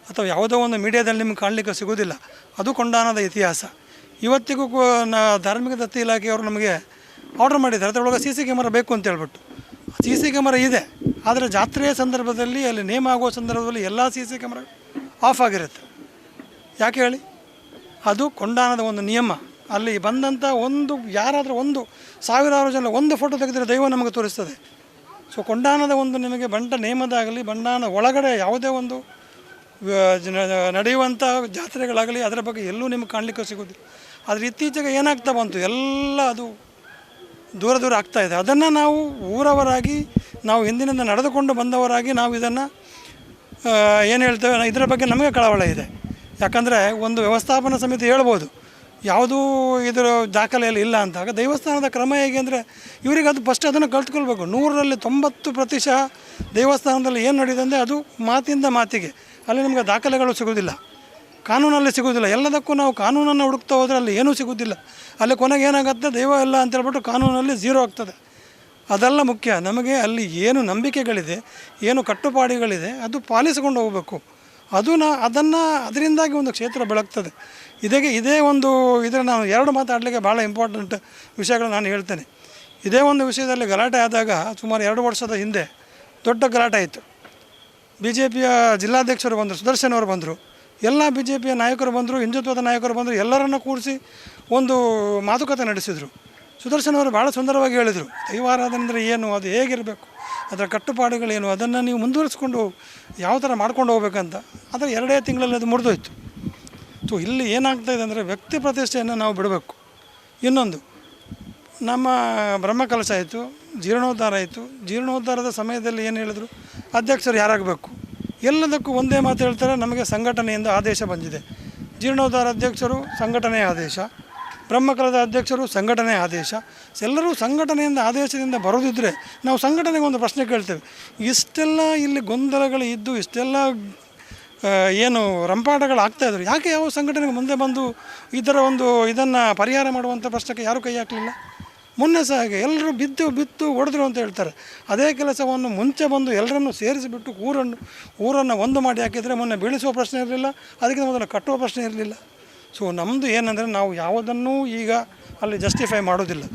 ಅಥವಾ ಯಾವುದೋ ಒಂದು ಮೀಡಿಯಾದಲ್ಲಿ ನಿಮ್ಗೆ ಕಾಣಲಿಕ್ಕೆ ಸಿಗೋದಿಲ್ಲ. ಅದು ಕೊಂಡಾನದ ಇತಿಹಾಸ. ಇವತ್ತಿಗೂ ಧಾರ್ಮಿಕ ದತ್ತಿ ಇಲಾಖೆಯವರು ನಮಗೆ ಆರ್ಡರ್ ಮಾಡಿದ್ದಾರೆ, ಅದರೊಳಗೆ CC ಕ್ಯಾಮರಾ ಬೇಕು ಅಂತ ಹೇಳ್ಬಿಟ್ಟು. CC ಕ್ಯಾಮರಾ ಇದೆ, ಆದರೆ ಜಾತ್ರೆಯ ಸಂದರ್ಭದಲ್ಲಿ ಅಲ್ಲಿ ನೇಮ ಆಗುವ ಸಂದರ್ಭದಲ್ಲಿ ಎಲ್ಲ CC ಕ್ಯಾಮರಾ ಆಫ್ ಆಗಿರುತ್ತೆ. ಯಾಕೆ ಹೇಳಿ? ಅದು ಕೊಂಡಾನದ ಒಂದು ನಿಯಮ. ಅಲ್ಲಿ ಬಂದಂಥ ಯಾರಾದರೂ ಸಾವಿರಾರು ಜನ ಒಂದು ಫೋಟೋ ತೆಗೆದರೆ ದೈವ ನಮಗೆ ತೋರಿಸ್ತದೆ. ಸೊ ಕೊಂಡಾನದ ಒಂದು ನಿಮಗೆ ಬಂಟ ನೇಮದಾಗಲಿ, ಬಂಡಾನ ಒಳಗಡೆ ಯಾವುದೇ ಒಂದು ನಡೆಯುವಂಥ ಜಾತ್ರೆಗಳಾಗಲಿ ಅದರ ಬಗ್ಗೆ ಎಲ್ಲೂ ನಿಮಗೆ ಕಾಣಲಿಕ್ಕೆ ಸಿಗೋದಿಲ್ಲ. ಆದರೆ ಇತ್ತೀಚೆಗೆ ಏನಾಗ್ತಾ ಬಂತು, ಎಲ್ಲ ಅದು ದೂರ ಆಗ್ತಾಯಿದೆ. ಅದನ್ನು ನಾವು ಊರವರಾಗಿ, ನಾವು ಹಿಂದಿನಿಂದ ನಡೆದುಕೊಂಡು ಬಂದವರಾಗಿ ನಾವು ಇದನ್ನು ಏನು ಹೇಳ್ತೇವೆ, ಇದರ ಬಗ್ಗೆ ನಮಗೆ ಕಳವಳ ಇದೆ. ಯಾಕಂದರೆ ಒಂದು ವ್ಯವಸ್ಥಾಪನಾ ಸಮಿತಿ ಹೇಳ್ಬೋದು ಯಾವುದೂ ಇದರ ದಾಖಲೆಯಲ್ಲಿ ಇಲ್ಲ ಅಂತಾಗ ದೇವಸ್ಥಾನದ ಕ್ರಮ ಹೇಗೆ ಅಂದರೆ ಇವರಿಗೆ ಅದು ಫಸ್ಟ್ ಅದನ್ನು ಕಲ್ತ್ಕೊಳ್ಬೇಕು. 100ರಲ್ಲಿ 90% ದೇವಸ್ಥಾನದಲ್ಲಿ ಏನು ನಡೆದಿದೆ ಅಂದರೆ ಅದು ಮಾತಿಂದ ಮಾತಿಗೆ, ಅಲ್ಲಿ ನಿಮಗೆ ದಾಖಲೆಗಳು ಸಿಗೋದಿಲ್ಲ, ಕಾನೂನಲ್ಲಿ ಸಿಗೋದಿಲ್ಲ. ಎಲ್ಲದಕ್ಕೂ ನಾವು ಕಾನೂನನ್ನು ಹುಡುಕ್ತಾ ಹೋದರೆ ಅಲ್ಲಿ ಏನೂ ಸಿಗೋದಿಲ್ಲ. ಅಲ್ಲಿ ಕೊನೆಗೆ ಏನಾಗುತ್ತೆ, ದೈವ ಇಲ್ಲ ಅಂತ ಹೇಳ್ಬಿಟ್ಟು ಕಾನೂನಲ್ಲಿ 0 ಆಗ್ತದೆ. ಅದೆಲ್ಲ ಮುಖ್ಯ. ನಮಗೆ ಅಲ್ಲಿ ಏನು ನಂಬಿಕೆಗಳಿದೆ, ಏನು ಕಟ್ಟುಪಾಡುಗಳಿದೆ ಅದು ಪಾಲಿಸಿಕೊಂಡು ಹೋಗಬೇಕು. ಅದನ್ನು ಅದರಿಂದಾಗಿ ಒಂದು ಕ್ಷೇತ್ರ ಬೆಳಗ್ತದೆ. ಇದೇ ಒಂದು ನಾನು 2 ಮಾತಾಡಲಿಕ್ಕೆ ಭಾಳ ಇಂಪಾರ್ಟೆಂಟ್ ವಿಷಯಗಳು ನಾನು ಹೇಳ್ತೇನೆ. ಇದೇ ಒಂದು ವಿಷಯದಲ್ಲಿ ಗಲಾಟೆ ಆದಾಗ ಸುಮಾರು 2 ವರ್ಷದ ಹಿಂದೆ ದೊಡ್ಡ ಗಲಾಟೆ ಆಯಿತು. BJPಯ ಜಿಲ್ಲಾಧ್ಯಕ್ಷರು ಬಂದರು, ಸುದರ್ಶನ್ ಅವರು ಬಂದರು, ಎಲ್ಲ BJPಯ ನಾಯಕರು ಬಂದರು, ಹಿಂದುತ್ವದ ನಾಯಕರು ಬಂದರು, ಎಲ್ಲರನ್ನು ಕೂರಿಸಿ ಒಂದು ಮಾತುಕತೆ ನಡೆಸಿದರು. ಸುದರ್ಶನ್ ಅವರು ಭಾಳ ಸುಂದರವಾಗಿ ಹೇಳಿದರು, ದೈವಾರಾಧನೆ ಅಂದರೆ ಏನು, ಅದು ಹೇಗಿರಬೇಕು, ಅದರ ಕಟ್ಟುಪಾಡುಗಳೇನು, ಅದನ್ನು ನೀವು ಮುಂದುವರಿಸ್ಕೊಂಡು ಯಾವ ಥರ ಮಾಡ್ಕೊಂಡು ಹೋಗ್ಬೇಕಂತ. ಆದರೆ 2 ತಿಂಗಳಲ್ಲಿ ಅದು ಮುರಿದೋಯ್ತು. ಸೊ ಇಲ್ಲಿ ಏನಾಗ್ತಾಯಿದೆ ಅಂದರೆ ವ್ಯಕ್ತಿ ಪ್ರತಿಷ್ಠೆಯನ್ನು ನಾವು ಬಿಡಬೇಕು. ಇನ್ನೊಂದು, ನಮ್ಮ ಬ್ರಹ್ಮಕಲಶ ಆಯಿತು, ಜೀರ್ಣೋದ್ಧಾರ ಆಯಿತು. ಜೀರ್ಣೋದ್ಧಾರದ ಸಮಯದಲ್ಲಿ ಏನು ಹೇಳಿದ್ರು, ಅಧ್ಯಕ್ಷರು ಯಾರಾಗಬೇಕು, ಎಲ್ಲದಕ್ಕೂ ಒಂದೇ ಮಾತು ಹೇಳ್ತಾರೆ, ನಮಗೆ ಸಂಘಟನೆಯಿಂದ ಆದೇಶ ಬಂದಿದೆ. ಜೀರ್ಣೋದ್ಧಾರ ಅಧ್ಯಕ್ಷರು ಸಂಘಟನೆಯ ಆದೇಶ, ಬ್ರಹ್ಮಕಲದ ಅಧ್ಯಕ್ಷರು ಸಂಘಟನೆಯ ಆದೇಶ. ಎಲ್ಲರೂ ಸಂಘಟನೆಯಿಂದ ಆದೇಶದಿಂದ ಬರೋದಿದ್ದರೆ ನಾವು ಸಂಘಟನೆಗೆ ಒಂದು ಪ್ರಶ್ನೆ ಕೇಳ್ತೇವೆ. ಇಷ್ಟೆಲ್ಲ ಇಲ್ಲಿ ಗೊಂದಲಗಳು ಇದ್ದು, ಇಷ್ಟೆಲ್ಲ ಏನು ರಂಪಾಟಗಳು ಆಗ್ತಾಯಿದ್ರು, ಯಾಕೆ ಯಾವ ಸಂಘಟನೆಗೆ ಮುಂದೆ ಬಂದು ಇದನ್ನು ಪರಿಹಾರ ಮಾಡುವಂಥ ಪ್ರಶ್ನೆಗೆ ಯಾರೂ ಕೈ ಹಾಕಲಿಲ್ಲ? ಮೊನ್ನೆ ಸಹ ಹಾಗೆ ಎಲ್ಲರೂ ಬಿತ್ತು ಹೊಡೆದ್ರು ಅಂತ ಹೇಳ್ತಾರೆ. ಅದೇ ಕೆಲಸವನ್ನು ಮುಂಚೆ ಬಂದು ಎಲ್ಲರನ್ನು ಸೇರಿಸಿಬಿಟ್ಟು ಊರನ್ನು ಒಂದು ಮಾಡಿ ಹಾಕಿದರೆ ಮೊನ್ನೆ ಬೀಳಿಸುವ ಪ್ರಶ್ನೆ ಇರಲಿಲ್ಲ, ಅದಕ್ಕೆ ಮೊದಲು ಕಟ್ಟುವ ಪ್ರಶ್ನೆ ಇರಲಿಲ್ಲ. ಸೊ ನಮ್ಮದು ಏನಂದರೆ ನಾವು ಯಾವುದನ್ನೂ ಈಗ ಅಲ್ಲಿ ಜಸ್ಟಿಫೈ ಮಾಡೋದಿಲ್ಲ.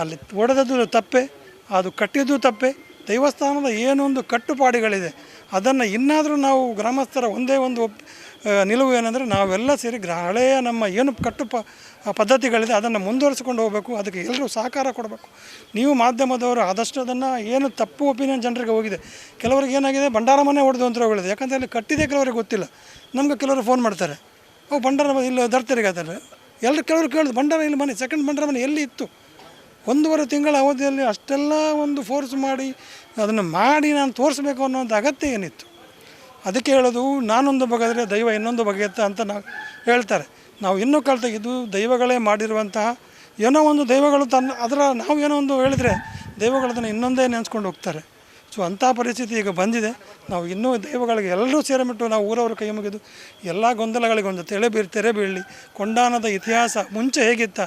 ಅಲ್ಲಿ ಹೊಡೆದದ್ದು ತಪ್ಪೆ, ಅದು ಕಟ್ಟಿದ್ದು ತಪ್ಪೆ. ದೇವಸ್ಥಾನದ ಏನೊಂದು ಕಟ್ಟುಪಾಡುಗಳಿದೆ ಅದನ್ನು ಇನ್ನಾದರೂ ನಾವು ಗ್ರಾಮಸ್ಥರ ಒಂದೇ ಒಂದು ನಿಲುವು ಏನಂದರೆ ನಾವೆಲ್ಲ ಸೇರಿ ಹಳೆಯ ನಮ್ಮ ಏನು ಪದ್ಧತಿಗಳಿದೆ ಅದನ್ನು ಮುಂದುವರಿಸಿಕೊಂಡು ಹೋಗಬೇಕು. ಅದಕ್ಕೆ ಎಲ್ಲರೂ ಸಹಕಾರ ಕೊಡಬೇಕು. ನೀವು ಮಾಧ್ಯಮದವರು ಆದಷ್ಟು ಅದನ್ನು ಏನು ತಪ್ಪು ಒಪಿನಿಯನ್ ಜನರಿಗೆ ಹೋಗಿದೆ. ಕೆಲವರಿಗೆ ಏನಾಗಿದೆ, ಭಂಡಾರ ಮನೆ ಹೊಡೆದು ಅಂತ ಹೇಳಿದೆ. ಯಾಕಂದರೆ ಅಲ್ಲಿ ಕಟ್ಟಿದೆ ಕೆಲವರಿಗೆ ಗೊತ್ತಿಲ್ಲ. ನಮಗೆ ಕೆಲವರು ಫೋನ್ ಮಾಡ್ತಾರೆ, ಭಂಡಾರ ಇಲ್ಲಿ ದರ್ತರಿಗೆ ಅದಲ್ಲ, ಕೆಲವರು ಕೇಳಿದ್ರು ಭಂಡಾರ ಇಲ್ಲಿ ಮನೆ, ಸೆಕೆಂಡ್ ಭಂಡಾರ ಮನೆ ಎಲ್ಲಿ ಇತ್ತು? 1.5 ತಿಂಗಳ ಅವಧಿಯಲ್ಲಿ ಅಷ್ಟೆಲ್ಲ ಒಂದು ಫೋರ್ಸ್ ಮಾಡಿ ಅದನ್ನು ನಾನು ತೋರಿಸ್ಬೇಕು ಅನ್ನೋಂಥ ಅಗತ್ಯ ಏನಿತ್ತು? ಅದಕ್ಕೆ ಹೇಳೋದು, ನಾನೊಂದು ಬಗೆದರೆ ದೈವ ಇನ್ನೊಂದು ಬಗೆಯತ್ತ ಅಂತ ನಾವು ಹೇಳ್ತಾರೆ. ನಾವು ಇನ್ನೂ ಇದು ದೈವಗಳೇ ಮಾಡಿರುವಂತಹ ಏನೋ ಒಂದು ದೈವಗಳು ನಾವು ಏನೋ ಒಂದು ಹೇಳಿದರೆ ದೈವಗಳದನ್ನು ಇನ್ನೊಂದೇ ನೆನೆಸ್ಕೊಂಡು ಹೋಗ್ತಾರೆ. ಸೊ ಅಂಥ ಪರಿಸ್ಥಿತಿ ಈಗ ಬಂದಿದೆ. ನಾವು ಇನ್ನೂ ದೈವಗಳಿಗೆ ಎಲ್ಲರೂ ಸೇರಿಬಿಟ್ಟು ನಾವು ಊರವರು ಕೈ ಮುಗಿದು ಎಲ್ಲ ಗೊಂದಲಗಳಿಗೊಂದು ತೆರೆ ಬೀಳಲಿ. ಕೊಂಡಾನದ ಇತಿಹಾಸ ಮುಂಚೆ ಹೇಗಿತ್ತ,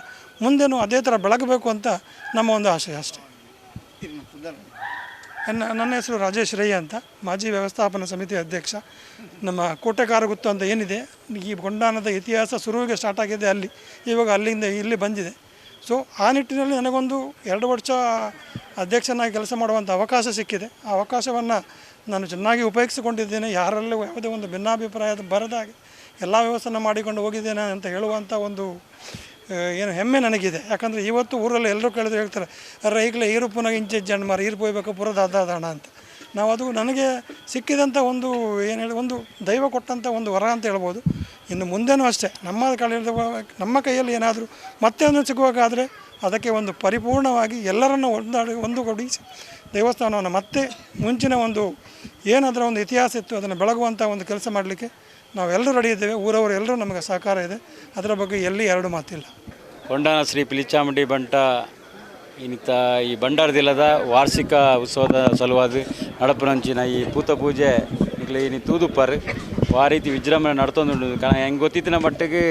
ಮುಂದೆನೂ ಅದೇ ಥರ ಬೆಳಗಬೇಕು ಅಂತ ನಮ್ಮ ಒಂದು ಆಶಯ ಅಷ್ಟೇ. ನನ್ನ ಹೆಸರು ರಾಜೇಶ್ ರೈ ಅಂತ, ಮಾಜಿ ವ್ಯವಸ್ಥಾಪನಾ ಸಮಿತಿ ಅಧ್ಯಕ್ಷ. ನಮ್ಮ ಕೋಟೆಕಾರಗುತ್ತು ಅಂತ ಏನಿದೆ, ಈ ಕೊಂಡಾನದ ಇತಿಹಾಸ ಶುರುವಿಗೆ ಸ್ಟಾರ್ಟ್ ಆಗಿದೆ ಅಲ್ಲಿ, ಇವಾಗ ಅಲ್ಲಿಂದ ಇಲ್ಲಿ ಬಂದಿದೆ. ಸೊ ಆ ನಿಟ್ಟಿನಲ್ಲಿ ನನಗೊಂದು 2 ವರ್ಷ ಅಧ್ಯಕ್ಷನಾಗಿ ಕೆಲಸ ಮಾಡುವಂಥ ಅವಕಾಶ ಸಿಕ್ಕಿದೆ. ಆ ಅವಕಾಶವನ್ನು ನಾನು ಚೆನ್ನಾಗಿ ಉಪಯೋಗಿಸಿಕೊಂಡಿದ್ದೇನೆ. ಯಾರಲ್ಲೂ ಯಾವುದೇ ಒಂದು ಭಿನ್ನಾಭಿಪ್ರಾಯದ ಬರದಾಗೆ ಎಲ್ಲ ವ್ಯವಸ್ಥೆನ ಮಾಡಿಕೊಂಡು ಹೋಗಿದ್ದೇನೆ ಅಂತ ಹೇಳುವಂಥ ಒಂದು ಹೆಮ್ಮೆ ನನಗಿದೆ. ಯಾಕಂದರೆ ಇವತ್ತು ಊರಲ್ಲಿ ಎಲ್ಲರೂ ಕೇಳಿದ್ರೆ ಹೇಳ್ತಾರೆ, ಈಗಲೇ ಈರುಪ್ಪನಾಗ ಇಂಚೆಜ್ಜೆ ಹಣ್ಣು ಮಾರಿ ಈರು ಹೋಗ್ಬೇಕು ಪುರದಾದಾಣ ಅಂತ. ನಾವು ಅದು ನನಗೆ ಸಿಕ್ಕಿದಂಥ ಒಂದು ದೈವ ಕೊಟ್ಟಂಥ ಒಂದು ವರ ಅಂತ ಹೇಳ್ಬೋದು. ಇನ್ನು ಮುಂದೆನೂ ಅಷ್ಟೇ ನಮ್ಮ ಕೈಯಲ್ಲಿ ಏನಾದರೂ ಮತ್ತೆ ಒಂದು ಸಿಗುವಾಗಾದರೆ ಅದಕ್ಕೆ ಒಂದು ಪರಿಪೂರ್ಣವಾಗಿ ಎಲ್ಲರನ್ನು ಒಂದುಗೂಡಿಸಿ ದೇವಸ್ಥಾನವನ್ನು ಮತ್ತೆ ಮುಂಚಿನ ಏನಾದರೂ ಒಂದು ಇತಿಹಾಸ ಇತ್ತು ಅದನ್ನು ಬೆಳಗುವಂಥ ಒಂದು ಕೆಲಸ ಮಾಡಲಿಕ್ಕೆ ನಾವೆಲ್ಲರೂ ರೆಡಿ ಇದ್ದೇವೆ. ಊರವರು ಎಲ್ಲರೂ ನಮಗೆ ಸಹಕಾರ ಇದೆ. ಅದರ ಬಗ್ಗೆ ಎಲ್ಲಿ 2 ಮಾತಿಲ್ಲ. ಕೊಂಡಾನ ಶ್ರೀ ಪಿಲಿಚಾಮುಂಡಿ ಬಂಟ ಈ ಭಂಡಾರದಿಲ್ಲದ ವಾರ್ಷಿಕ ಉತ್ಸವದ ಸಲುವಾಗಿ ನಡಪುರಂಚಿನ ಈ ಪೂತ ಪೂಜೆ ತೂದುಪ್ಪರು ಆ ರೀತಿ ವಿಜೃಂಭಣೆ ನಡ್ತೊಂದುಂಡು ಹೆಂಗೆ ಗೊತ್ತಿತ್ತಿನ ಮಟ್ಟಿಗೆ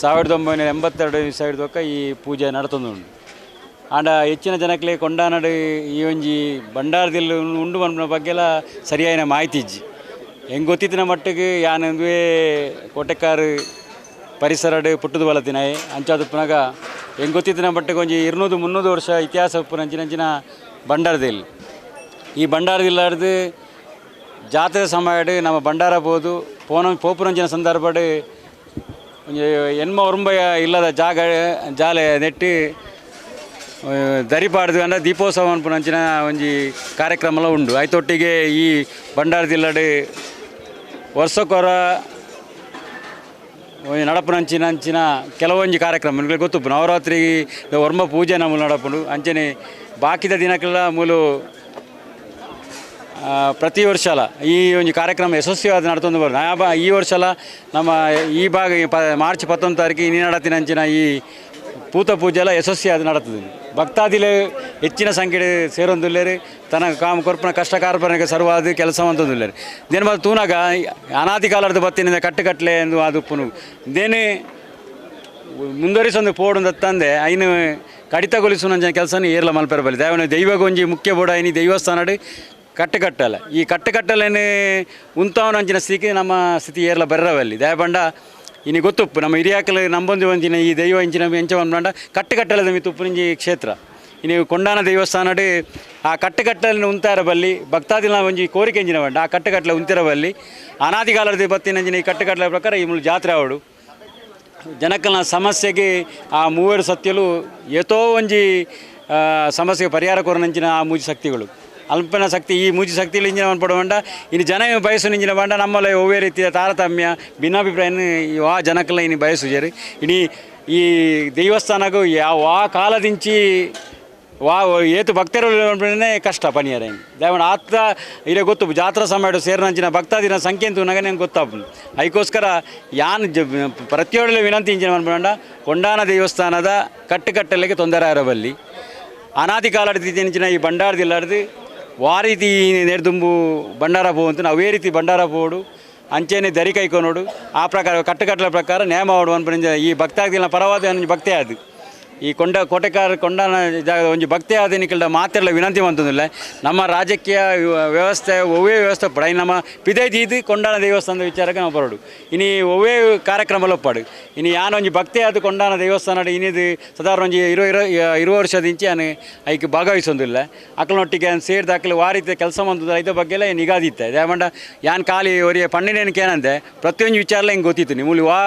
1982 ಈ ಪೂಜೆ ನಡ್ತೊಂದುಂಡು ಆಂಡ ಹೆಚ್ಚಿನ ಜನಕ್ಕೆ ಕೊಂಡಾನಡು ಈ ಒಂಜಿ ಭಂಡಾರದಲ್ಲಿ ಉಂಡು ಮನ್ಪುನ ಬಗ್ಗೆಲ್ಲ ಸರಿಯಾದ ಮಾಹಿತಿ ಇಜ್ಜಿ ಹೆಂಗೆ ಗೊತ್ತಿತ್ತಿನ ಮಟ್ಟಿಗೆ ಯಾನಂದುವೆ ಕೋಟೆಕಾರು ಪರಿಸರಡು ಪುಟ್ಟದು ಬಲತಿನಾಯಿ ಅಂಚಾದುಪ್ಪನಾಗ ಹೆಂಗೆ ಗೊತ್ತಿತ್ತಿನ ಮಟ್ಟಿಗೆ ಒಂಜಿ 200-300 ವರ್ಷ ಇತಿಹಾಸ ಉಪ್ಪು ನಂಚಿನ ಭಂಡಾರದಲ್ಲಿ ಈ ಭಂಡಾರದಿಲ್ಲಾರ್ದು ಜಾತ್ರೆ ಸಮಯಡು ನಮ್ಮ ಭಂಡಾರ ಬೋದು ಪೋಪುನಂಚಿನ ಸಂದರ್ಭಡು ಒಂಜಿ ಎನ್ಮ ಒರಂಬಯ ಇಲ್ಲದ ಜಾಲೆ ನೆಟ್ಟು ದರಿಪಾಡ್ದು ಅಂದ್ರೆ ದೀಪೋತ್ಸವ ಅನ್ಪುನಂಚಿನ ಒಂಜಿ ಕಾರ್ಯಕ್ರಮ ಉಂಡು ಐತೊಟ್ಟಿಗೆ ಈ ಭಂಡಾರದಿಲ್ಲಡು ವರ್ಷಕ್ಕೊರ ನಡಪುನಂಚಿನ ಕೆಲವೊಂಜಿ ಕಾರ್ಯಕ್ರಮ ನಿಮಗೆ ಗೊತ್ತು ನವರಾತ್ರಿ ವರ್ಮ ಪೂಜೆ ನಮ್ಮಲ್ಲಿ ನಡಪುಂಡು ಅಂಚನೆ ಬಾಕಿದ ದಿನಕ್ಕೆಲ್ಲ ಮೂಲು ಪ್ರತಿ ವರ್ಷಲ ಈ ಒಂದು ಕಾರ್ಯಕ್ರಮ ಯಶಸ್ವಿಯಾದ ನಡ್ತೊಂದು ಬರೋದು ಈ ವರ್ಷಲ ನಮ್ಮ ಈ ಭಾಗ ಮಾರ್ಚ್ 11 ತಾರೀಕು ಈ ನಡತಿನಂಚಿನ ಈ ಪೂತ ಪೂಜೆ ಎಲ್ಲ ಯಶಸ್ವಿಯಾದ ನಡತದೆ ಭಕ್ತಾದಿಲೆ ಹೆಚ್ಚಿನ ಸಂಖ್ಯೆ ಸೇರೊಂದುಲ್ಲೇರಿ ತನ್ನ ಕೊರ್ಪನ ಕಷ್ಟ ಕಾರ್ಪಣೆಗೆ ಸರ್ವಾದ ಕೆಲಸ ಅಂತಂದುಲ್ಲೇರಿ ದೇನು ಮತ್ತು ತೂನಾಗ ಅನಾದಿ ಕಾಲದ ಬತ್ತಿನಿಂದ ಕಟ್ಟುಕಟ್ಲೆ ಎಂದು ಅದು ಪುನು ದೇನೆ ಮುಂದುವರಿಸೊಂದು ಪೋಡು ತಂದೆ ಐನು ಕಡಿತಗೊಳಿಸುವ ಕೆಲಸನೇ ಏರ್ಲ ಮಲ್ಪೆರಬಲ್ಲಿ ದೇವನ ದೈವಗೊಂಜಿ ಮುಖ್ಯ ಬೋಡ ಐನಿ ದೇವಸ್ಥಾನಡು ಕಟ್ಟುಕಟ್ಟಲ್ಲ ಈ ಕಟ್ಟುಕಟ್ಟಲೇನೆ ಉಂತವನಂಚಿನ ಸ್ಥಿತಿ ನಮ್ಮ ಸ್ಥಿತಿ ಏರ್ಲ ಬರ್ರವಲ್ಲಿ ದಯಬಂಡ ಇನ್ನು ಗೊತ್ತುಪ್ಪು ನಮ್ಮ ಹಿರಿಯಾಕಲು ನಂಬೊಂದು ಒಂದಿನ ಈ ದೈವ ಇಂಚಿನ ಎಂಚವನ್ಬಂಡ ಕಟ್ಟುಕಟ್ಟಲದ ಮಿತ್ತುಪ್ಪುಂಜಿ ಕ್ಷೇತ್ರ ಇನ್ನು ಕೊಂಡಾನ ದೇವಸ್ಥಾನಡು ಆ ಕಟ್ಟುಕಟ್ಟಲಿನ ಉಂತಾರಬಲ್ಲಿ ಭಕ್ತಾದಿನ ಒಂಜಿ ಕೋರಿಕೆ ಎಂಜಿನ ಬಂಡ ಆ ಕಟ್ಟುಕಟ್ಟಲೆ ಉಂತಿರಬಲ್ಲಿ ಅನಾದಿಕಾಲದ ಬತ್ತಿನಂಜಿನ ಈ ಕಟ್ಟುಕಟ್ಟಲೆ ಪ್ರಕಾರ ಈ ಮೂಲ ಜಾತ್ರೆ ಆವಡು ಜನಕ್ಕಲ್ನ ಸಮಸ್ಯೆಗೆ ಆ ಮೂವರು ಸತ್ಯಲು ಏತೋ ಒಂಜಿ ಸಮಸ್ಯೆಗೆ ಪರಿಹಾರ ಕೊರನಂಚಿನ ಆ ಮೂಜಿ ಶಕ್ತಿಗಳು ಅಲ್ಪನ ಶಕ್ತಿ ಈ ಮೂಜಿ ಶಕ್ತಿಯಲ್ಲಿ ಇಂಜಿನ ಪಡುವಂಡ ಇನ್ನು ಜನ ಬಯಸು ಇಂಜಿನ ಬಂಡ ನಮ್ಮಲ್ಲಿ ಒವ್ವೇ ರೀತಿಯ ತಾರತಮ್ಯ ಭಿನ್ನಾಭಿಪ್ರಾಯ ಆ ಜನಕ್ಕೆಲ್ಲ ಇನ್ನು ಬಯಸುಜರು ಇನ್ನು ಈ ದೇವಸ್ಥಾನಗೂ ಆ ಕಾಲದಿಂಚಿ ಏತು ಭಕ್ತರು ಕಷ್ಟ ಪನಿಯರ ಹಿಂಗೆ ದೇವಣ್ಣ ಆತ ಇರೇ ಗೊತ್ತು ಜಾತ್ರಾ ಸಮಯ ಸೇರಿನಂಚಿನ ಭಕ್ತಾದಿನ ಸಂಖ್ಯೆ ಅಂತ ನನಗೆ ಗೊತ್ತಾಗ್ಬೋದು ಅದಕ್ಕೋಸ್ಕರ ಯಾನ್ ಪ್ರತಿಯೊಳ್ಳೆ ವಿನಂತಿ ಇಂಚಿನ ಅನ್ಕೊಂಡ ಕೊಂಡಾನ ದೇವಸ್ಥಾನದ ಕಟ್ಟುಕಟ್ಟಲಿಗೆ ತೊಂದರೆ ಇರಬಲ್ಲಿ ಅನಾದಿ ಕಾಲದಿಂಚಿನ ಈ ಭಂಡಾರದಿಲ್ಲಾರ್ದು ವಾರೀತಿ ನೆರೆದುಂಬು ಭಂಡಾರ ಪೋವಂತ ಅವೇ ರೀತಿ ಭಂಡಾರ ಪೋಡು ಅಂಚೆನೆ ದರಿ ಕೈಕೊನೋಡು ಆ ಪ್ರಕಾರ ಕಟ್ಟುಕಟ್ಟಲ ಪ್ರಕಾರ ನೇಮ ಆಡು ಅನ್ಪಂಜ ಈ ಭಕ್ತಾದಿನ ಪರವಾದ ಭಕ್ತಿ ಅದು ಈ ಕೋಟೆಕಾರ ಜಾಗ ಒಂಜಿ ಭಕ್ತಿ ಆದಿನಿಕಲ್ಡ ಮಾತೆಲ್ಲ ವಿನಂತಿ ಮಂತಂದಿಲ್ಲ ನಮ್ಮ ರಾಜಕೀಯ ವ್ಯವಸ್ಥೆ ಒವ್ವೇ ವ್ಯವಸ್ಥೆ ಪಡ ನಮ್ಮ ಪಿದೈತಿ ಇದು ಕೊಂಡಾನ ದೇವಸ್ಥಾನದ ವಿಚಾರಕ್ಕೆ ನಾವು ಬರೋಡು ಇನ್ನು ಒವ್ವೇ ಕಾರ್ಯಕ್ರಮ ಒಪ್ಪಾಡು ಇನ್ನು ಯಾನೊಂಜಿ ಭಕ್ತಿ ಆದ ಕೊಂಡಾನ ದೇವಸ್ಥಾನ ಇನ್ನಿದು ಸಾಧಾರಣ ಒಂಜಿ 20 ವರ್ಷದಿಂಚಿ ನಾನು ಐಕೆ ಭಾಗವಹಿಸೋದಿಲ್ಲ ಅಕ್ಕಳನೊಟ್ಟಿಗೆ ಸೇರಿದ ಅಕ್ಕಲು ಆ ರೀತಿಯ ಕೆಲಸ ಮಂತದ ಇದ್ರ ಬಗ್ಗೆ ಎಲ್ಲ ನಿಗಾದಿತ್ತೆ ದೇವಂಡ ಯಾನ್ ಖಾಲಿ ಅವರಿಗೆ ಪಣ್ಣಿನೇನಕ್ಕೆ ಏನಂತೆ ಪ್ರತಿಯೊಂದು ವಿಚಾರ ಹಿಂಗೆ ಗೊತ್ತಿತ್ತು ನೀವು ವಾ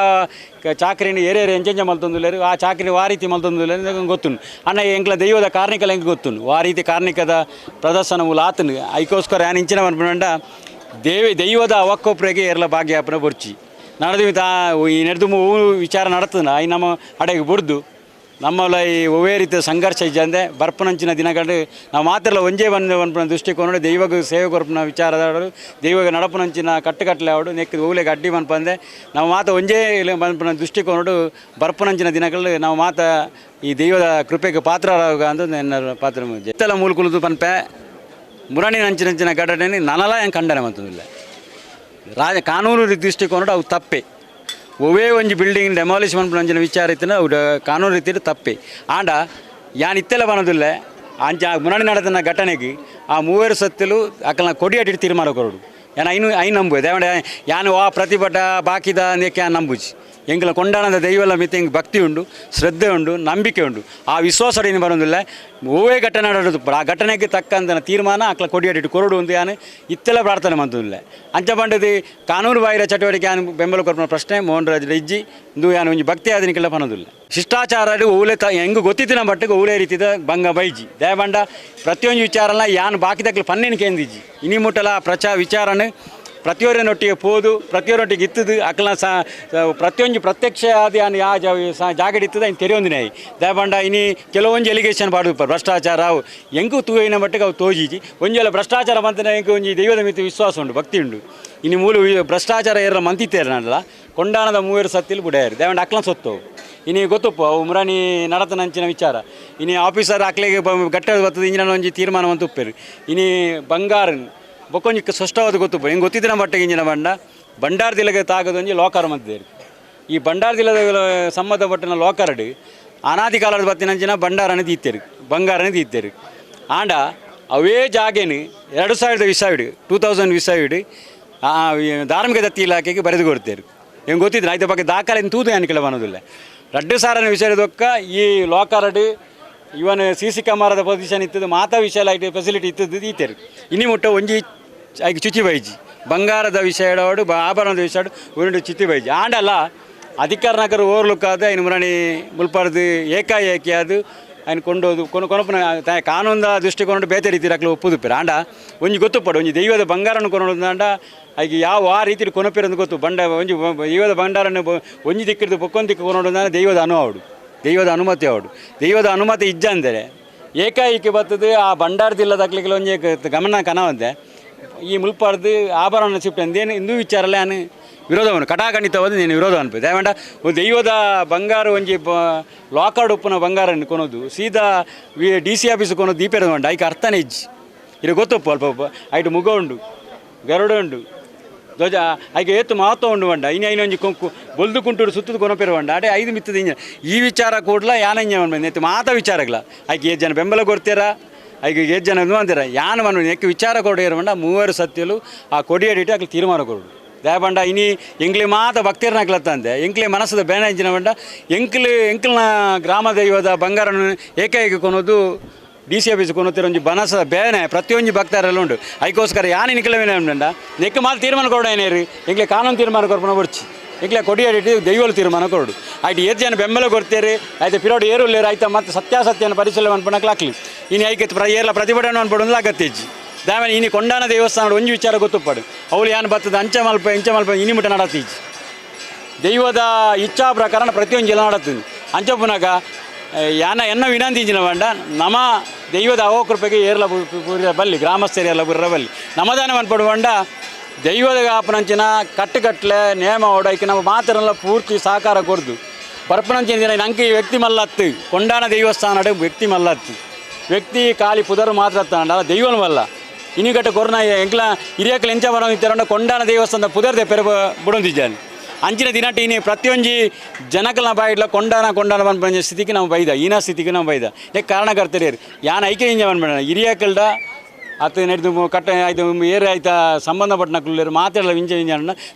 ಚಾಕ್ರಿನ ಏರೇರು ಎಂಚೆಂಚ ಮಲ್ತೊಂದುಲ್ಲೇರು ಆ ಚಾಕ್ರಿ ಆ ರೀತಿ ಮಲ್ತೊಂದುಲ್ಲೇರು ಗೊತ್ತು ಅಣ್ಣ ಎಂಕ್ಲ ದೈವದ ಕಾರ್ಣಿಕಲ ಹೆಂಗೆ ಗೊತ್ತು ಆ ರೀತಿ ಕಾರ್ಣಿಕದ ಪ್ರದರ್ಶನ ಮೂಲ ಆತನು ಐಕೋಸ್ಕರ ಯಾನು ಇಂಚಿನ ಬಂದ್ಬಿಡ ದೈವದ ಅವಕ್ಕೊಬ್ಬರಿಗೆ ಏರ್ಲ ಭಾಗ್ಯಾಪನ ಬರ್ಚಿ ನಡೆದು ಈ ನಡೆದು ವಿಚಾರ ನಡತನ ಐ ನಮ್ಮ ಅಡೆಗೆ ಬುಡ್ದು ನಮ್ಮಲ್ಲ ಈ ಒವ್ವೇ ರೀತಿಯ ಸಂಘರ್ಷ ಇಜ್ಜಂದೆ ಬರ್ಪನಂಚಿನ ದಿನಗಳು ನಾವು ಮಾತ್ರ ಒಂಜೇ ಬಂದ ದೃಷ್ಟಿಕೋನ ದೈವಗ ಸೇವೆ ಕೊರ್ಪನ ವಿಚಾರದಾಡು ದೈವಗ ನಡಪನಂಚಿನ ಕಟ್ಟುಕಟ್ಟಲೆ ಆಡು ನೆಕ್ಕಿದ ಓಲೆಗೆ ಅಡ್ಡಿ ಬಂದೆ ನಾವು ಮಾತ ಒಂಜೇ ಬಂಪನ ದೃಷ್ಟಿಕೋನಡು ಬರ್ಪನಂಚಿನ ದಿನಗಳು ನಾವು ಮಾತ ಈ ದೈವದ ಕೃಪೆಗೆ ಪಾತ್ರರಾಗ ಅಂತ ನನ್ನ ಪಾತ್ರ ಎತ್ತಲ ಮೂಲಕುಲದು ಪನ್ಪೆ ಮುರಣಿನಂಚಿನ ಘಟನೆ ನನಲ ಹೆಂಗೆ ಖಂಡನೆ ಮಂತದಿಲ್ಲ ಕಾನೂನು ದೃಷ್ಟಿಕೋನಡು ಅವು ತಪ್ಪೆ ಒವೇ ಒಂಜಿ ಬಿಲ್ಡಿಂಗ್ ಡೆಮಾಲಿಷ್ ಮನ್ಪುನಂಚಿನ ವಿಚಾರ ಇತ್ತಿನ ಅವು ಕಾನೂನು ರೀತಿಯಲ್ಲಿ ತಪ್ಪೆ ಆಂಡ ಯಾನ್ ಇತ್ತೆಲ್ಲ ಬನ್ನೋದಿಲ್ಲ ಅಂಚ ಮುನ್ನಡೆ ನಡೆದ ಘಟನೆಗೆ ಆ ಮೂವರು ಸತ್ತಲು ಅಕ್ಕಲ್ನ ಕೊಡಿ ಅಡ್ಡಿ ತೀರ್ಮಾನ ಕೊರೋಡು ಯಾನ ಐನು ನಂಬುದು ದೇವಡ ಯಾನು ಆ ಪ್ರತಿಭಟ ಬಾಕಿದ ನೆಕ್ಕೆ ನಂಬುಜಿ ಎಂಕಲ ಕೊಂಡಾಣದ ದೈವಲ ಮಿತ್ತ ಹಿಂಗೆ ಭಕ್ತಿ ಉಂಡು ಶ್ರದ್ಧೆ ಉಂಡು ನಂಬಿಕೆ ಉಂಡು ಆ ವಿಶ್ವಾಸ ಏನು ಬರೋದಿಲ್ಲ ಓವೇ ಘಟನೆ ನಡೆದು ಆ ಘಟನೆಗೆ ತಕ್ಕಂತ ತೀರ್ಮಾನ ಅಕ್ಲ ಕೊಡಿಯಾಡಿಟ್ಟು ಕೊರಡು ಒಂದು ಯಾನು ಇತ್ತೆಲ್ಲ ಪ್ರಾರ್ಥನೆ ಮಂತಿಲ್ಲ ಅಂಚ ಬಂಡದು ಕಾನೂನು ಬಾಹಿರ ಚಟುವಟಿಕೆ ಯಾನು ಬೆಂಬಲ ಕೊರ್ಪನ ಪ್ರಶ್ನೆ ಮೋಹನ್ ರಾಜ್ ಇಜ್ಜಿ ಇಂದು ಯಾನು ಒಂಜಿ ಭಕ್ತಿ ಆದನಿಕೆಲ್ಲ ಬನ್ನೋದಿಲ್ಲ ಶಿಷ್ಟಾಚಾರ ಊಲೆ ಹೆಂಗೆ ಗೊತ್ತಿತ್ತಿನ ಮಟ್ಟಿಗೆ ಊಳೆ ರೀತಿದ ಭಂಗ ಬೈಜಿ ದಯಬಂಡ ಪ್ರತಿಯೊಂದು ವಿಚಾರನ ಯಾನು ಬಾಕಿ ತಕ್ಕಲು ಪನ್ನೇನು ಕೇಂದಿಜ್ಜಿ ಇನಿ ಮುಟ್ಟಲ ವಿಚಾರನ ಪ್ರತಿಯೊರನೊಟ್ಟಿಗೆ ಪೋದು ಪ್ರತಿಯೊರೊಟ್ಟಿಗೆ ಇತ್ತದು ಅಕ್ಕಲ ಪ್ರತಿಯೊಂದು ಪ್ರತ್ಯಕ್ಷ ಆದ ಯಾವ ಜಾಗಡಿ ಇತ್ತದ ಇನ್ನು ತೆರೆಯೊಂದಿನ ದಯಬಂಡ ಇನ್ನು ಕೆಲವೊಂದು ಎಲಿಗೇಷನ್ ಪಾಡು ಭ್ರಷ್ಟಾಚಾರ ಅವು ಹೆಂಗೂ ತೂಯಿನ ಮಟ್ಟಿಗೆ ಅವು ತೋಜಿಜಿ ಒಂಜೆಲ್ಲ ಭ್ರಷ್ಟಾಚಾರ ಬಂತನೇ ಹೆಂಗೆ ಒಂಜಿ ದೈವದ ಮಿತಿ ವಿಶ್ವಾಸ ಉಂಟು ಭಕ್ತಿ ಉಂಟು ಇನ್ನು ಮೂಲ ಭ್ರಷ್ಟಾಚಾರ ಏರ ಮಂತಿತ್ತೇರ ನಡಲ್ಲ ಕೊಂಡಾಣದ ಮೂವರು ಸತ್ತಿಲ್ ಬುಡಾಯರು ದಯಬಂಡ ಅಕ್ಲ ಸೊತ್ತವು ಇನ್ನು ಗೊತ್ತಪ್ಪ ಅವು ಮುರಾಣಿ ನಡತನಂಚಿನ ವಿಚಾರ ಇನ್ನು ಆಫೀಸರ್ ಅಕ್ಲೆಗೆ ಗಟ್ಟದ ಬರ್ತದೆ ಇಂಜಿನ ಒಂಜಿ ತೀರ್ಮಾನ ಅಂತ ಉಪ್ಪೇರು ಇನ್ನು ಬಂಗಾರ ಬೊಕ್ಕೊಂಜಿ ಸ್ಪಷ್ಟವಾದ ಗೊತ್ತು ಹೆಂಗೆ ಗೊತ್ತಿದ್ದ ಮಟ್ಟಿಗೆ ಇಂಜಿನ ಬಂಡ ಬಂಡಾರದಿಲಗೆ ತಾಗದೊಂಜಿ ಲೋಕಾರ ಮಧ್ಯೆ ಈ ಬಂಡಾರದಿಲದ ಸಂಬಂಧಪಟ್ಟಿನ ಲೋಕರಡು ಅನಾದಿ ಕಾಲದ ಬತ್ತಿನಂಚಿನ ಬಂಡಾರನೇ ತೀತ್ತೇರು ಬಂಗಾರನೇ ತೀತ್ತೇರು ಆಂಡ ಅವೇ ಜಾಗೇನು 2020 ವಿಸಾವಿಡು ಧಾರ್ಮಿಕ ದತ್ತಿ ಇಲಾಖೆಗೆ ಬರೆದು ಕೊಡ್ತೇರು ಹೆಂಗೆ ಗೊತ್ತಿದ್ರು ಆಯ್ತು ಬಗ್ಗೆ ದಾಖಲೆ ತೂದು ಅನ್ಕೆಲ್ಲ ಬನ್ನೋದಿಲ್ಲ 2 ಸಾರಿನ ವಿಷಯದೊಕ್ಕ ಈ ಲೋಕರಡು ಇವನು CC ಕ್ಯಾಮರಾದ ಪೊಸಿಷನ್ ಇತ್ತದು ಮಾತಾ ವಿಷಯ ಲೈಟ್ ಫೆಸಿಲಿಟಿ ಇತ್ತದ್ದು ತೀತ್ತೇರು ಇನಿ ಮುಟ್ಟ ಒಂಜಿ ಆಗಿ ಚುಚ್ಚಿ ಬೈಜಿ ಬಂಗಾರದ ವಿಷಯಡೋಡು ಆಭರಣದ ವಿಷಯ ಒಂದು ಚಿತ್ತಿ ಬೈಜಿ ಆಂಡಲ್ಲ ಅಧಿಕಾರನಕರು ಓರ್ಲುಕ್ಕಾದ ಇನ್ನು ಮುರಣಿ ಮುಲ್ಪಾರ್ದು ಏಕಾಏಕಿ ಅದು ఆయన ಕೊಂಡೋದು ಕೊನಪನ ಕಾನೂನ ದೃಷ್ಟಿಕೋನ ಬೇತೆ ರೀತಿ ರಕ್ಲು ಒಪ್ಪುದುಪ್ಪೇರು ಆಂಡ ಒಂಜಿ ಗೊತ್ತುಪಡು ಒಂಜಿ ದೈವದ ಬಂಗಾರನ್ನು ಕೊನೋದಂಡ ಆಗ ಯಾವ ಆ ರೀತಿ ಕೊನಪೇರಂದು ಗೊತ್ತು ಬಂಡ ಒಂಜಿ ದೈವದ ಬಂಡಾರನ್ನು ಒಂಜಿ ದಿಕ್ಕಿದ್ದು ಪೊಕ್ಕೊಂದು ದಿಕ್ಕು ಕೊನೋದಂದ್ರೆ ದೈವದ ಅವಡು ದೈವದ ಅನುಮತಿ ಅವಡು ದೈವದ ಅನುಮತಿ ಇಜ್ಜ ಅಂದರೆ ಏಕಾಏಕಿ ಬರ್ತದೆ ಆ ಬಂಡಾರದಿಲ್ಲದಾಗ್ಲಿಕ್ಕೆ ಒಂಜಿ ಗಮನ ಕನವಂತೆ ಈ ಮುಲ್ಪಾರ್ದು ಆಭರಣ ಶಿಫ್ಟ್ ಅಂದೇನು ಇಂದು ವಿಚಾರಲ್ಲ ನಾನು ವಿರೋಧವನ್ನು ಕಟಾಖಂಡಿತವಾದ ನೀನು ವಿರೋಧ ಅನ್ಬೋದು ಯಾವಂಡ ದೈವದ ಬಂಗಾರ ಒಂಜಿ ಲಾಕರ್ಡ್ ಉಪ್ಪುನ ಬಂಗಾರ ಕೊನೋದು ಸೀದಾ DC ಆಫೀಸ್ ಕೊನೋದು ದೀಪೇರದ ಉಂಡು ಐಕೆ ಅರ್ಥನೇ ಇಜ್ಜಿ ಇದು ಗೊತ್ತಪ್ಪ ಅಲ್ಪ ಐಟು ಮುಗ ಉಂಡು ಗರುಡ ಉಂಡು ಧ್ವಜ ಐಕೆ ಏತು ಮಹತ್ವ ಉಂಡು ಬಂಡ ಇನ್ನೊಂಜಿ ಕೊಂಕು ಬೊಲ್ದು ಕುಂಟೂರು ಸುತ್ತದ ಕೊನಪೇರು ಬಂಡ ಅಡೆ 5 ಮಿತ್ತದ ಇಂಜ ಈ ವಿಚಾರ ಕೂಡಲ ಯಾನಂಜ ಬಂದು ಎತ್ತು ಮಾತಾ ವಿಚಾರಗಳ ಐಕೆ 7 ಜನ ಬೆಂಬಲ ಕೊಡ್ತೀರ ಐಕೆ 7 ಜನ ಅಂದಿರ ಯಾನು ಮನ ಎಕ್ಕೆ ವಿಚಾರ ಕೊಡಿಯರು ಬಂಡ 3 ಸತ್ಯಲು ಆ ಕೊಡಿಯಡಿಟ್ಟು ಅಕ್ಲಿ ತೀರ್ಮಾನ ಕೊಡು ದಯಪಂಡ ಇನಿ ಎಂಕ್ಲಿ ಮಾತ ಭಕ್ತಿರ್ನಾಗ್ಲತ್ತಂದೆ ಎಂಕ್ಲಿ ಮನಸ್ಸದ ಬೇನೆ ಇಂಚಿನ ಬಂಡ ಎಂಕ್ಲಿನ ಗ್ರಾಮ ದೈವದ ಬಂಗಾರನ್ನು ಏಕೈಕ ಕೊನೋದು DC ಆಫೀಸ್ ಕೊನೋತಿರ ಒಂಜಿ ಮನಸ್ಸದ ಬೇನೆ ಪ್ರತಿಯೊಂದು ಭಕ್ತರೆಲ್ಲ ಉಂಟು ಅದಕ್ಕೋಸ್ಕರ ಯಾನು ನಿಕ್ಲವೇನೆ ಉಂಡ ನೆಕ್ಕ ಮಾತು ತೀರ್ಮಾನ ಕೊಡ ಏನೇರಿ ಎಂಕ್ಲೆ ಕಾನೂನು ತೀರ್ಮಾನ ಕೊರ್ಪನ ಬರ್ಚಿ ಎಂಕ್ಲೆ ಕೊಡಿಯಾಡಿಟ್ಟು ದೈವಲು ತೀರ್ಮಾನ ಕೊಡು ಆಯ್ತು 7 ಜನ ಬೆಂಬಲ ಕೊಡ್ತೇರಿ ಆಯ್ತು ಪಿರೋಡು ಏರುಲ್ಲೇರು ಆಯ್ತಾ ಮತ್ತೆ ಸತ್ಯಾಸತ್ಯನ ಪರಿಶೀಲನೆ ಅನ್ಪಣಕ್ಲಾಕ್ಲಿ ಇನ್ನು ಐಕೆ ಏರ್ಲ ಪ್ರತಿಭಟನೆ ಅನ್ಪಡೋದು ಆಗತ್ತೆಜ್ಜಿ ದಾಮೇಲೆ ಇನ್ನು ಕೊಂಡಾನ ದೇವಸ್ಥಾನ ಒಂಜಿ ವಿಚಾರ ಗೊತ್ತುಪಡು ಅವಳು ಏನು ಬರ್ತದೆ ಅಂಚ ಮಲ್ಪ ಇನಿ ಮುಟ್ಟ ನಡತ್ತೀಜಿ ದೈವದ ಇಚ್ಛಾ ಪ್ರಕಾರ ಪ್ರತಿಯೊಂದು ಜನ ನಡತ್ತೀನಿ ಅಂಚಪ್ಪನಾಗ ಎನ್ನ ವಿನಂತಿಂಚಿನ ಬಂಡ ನಮ ದೈವದ ಅವಕೃಪೆಗೆ ಏರ್ಲ ಬಲ್ಲಿ ಗ್ರಾಮಸ್ಥರೆಲ್ಲ ಬುರ್ರ ಬಲ್ಲಿ ನಮದಾನ ಅನ್ಪಡು ಬಂಡ ದೈವದ ಆಪನಂಚಿನ ಕಟ್ಟುಕಟ್ಲೆ ನೇಮ ಓಡಾಯ್ಕೆ ನಮ್ಮ ಮಾತರೆಲ್ಲ ಪೂರ್ತಿ ಸಹಕಾರ ಕೊಡ್ದು ಬರ್ಪನಂಚಿನ ದಿನ ನಂಗೆ ವ್ಯಕ್ತಿ ಮಲ್ಲತ್ತು ಕೊಂಡಾನ ದೇವಸ್ಥಾನ ವ್ಯಕ್ತಿ ಮಲ್ಲತ್ತು ವ್ಯಕ್ತಿ ಖಾಲಿ ಪುದರು ಮಾತ್ರ ತಂಡ ದೈವನ ವಲ್ಲ ಇನಿಗಟ್ಟ ಕೊರೋನ ಎಂಕ್ಲ ಹಿರಿಯಕ್ಕಲು ಎಂಚ ಬರೋಂಗಿತ್ತಾರ ಕೊಂಡಾನ ದೇವಸ್ಥಾನದ ಪುದರ್ದೆ ಪೆರ ಬುಡೊಂದಿದ್ದಾನೆ ಅಂಚಿನ ದಿನಟ್ಟು ಇನಿ ಪ್ರತಿಯೊಂದು ಜನಕಲ್ನ ಬಾಯಿಡ್ಲ ಕೊಂಡಾನ ಬಂದ ಸ್ಥಿತಿಗೆ ನಾವು ಬೈದ ಈನ ಸ್ಥಿತಿಗೆ ನಾವು ಬೈದ ಯಾಕೆ ಕಾರಣಕರ್ತರೇರು ಯಾನು ಐಕ್ಯ ಇಂಜ ಬಂದ್ಬೇಡ ಹಿರಿಯಕ್ಕಲ್ಡ ಅತ್ತ ನಡೆದು ಕಟ್ಟ ಆಯ್ತು ಏರು ಆಯ್ತಾ ಸಂಬಂಧಪಟ್ಟನಕ್ಕಲ್ಲೇರು ಮಾತಾಡಲ್ಲ ಇಂಜ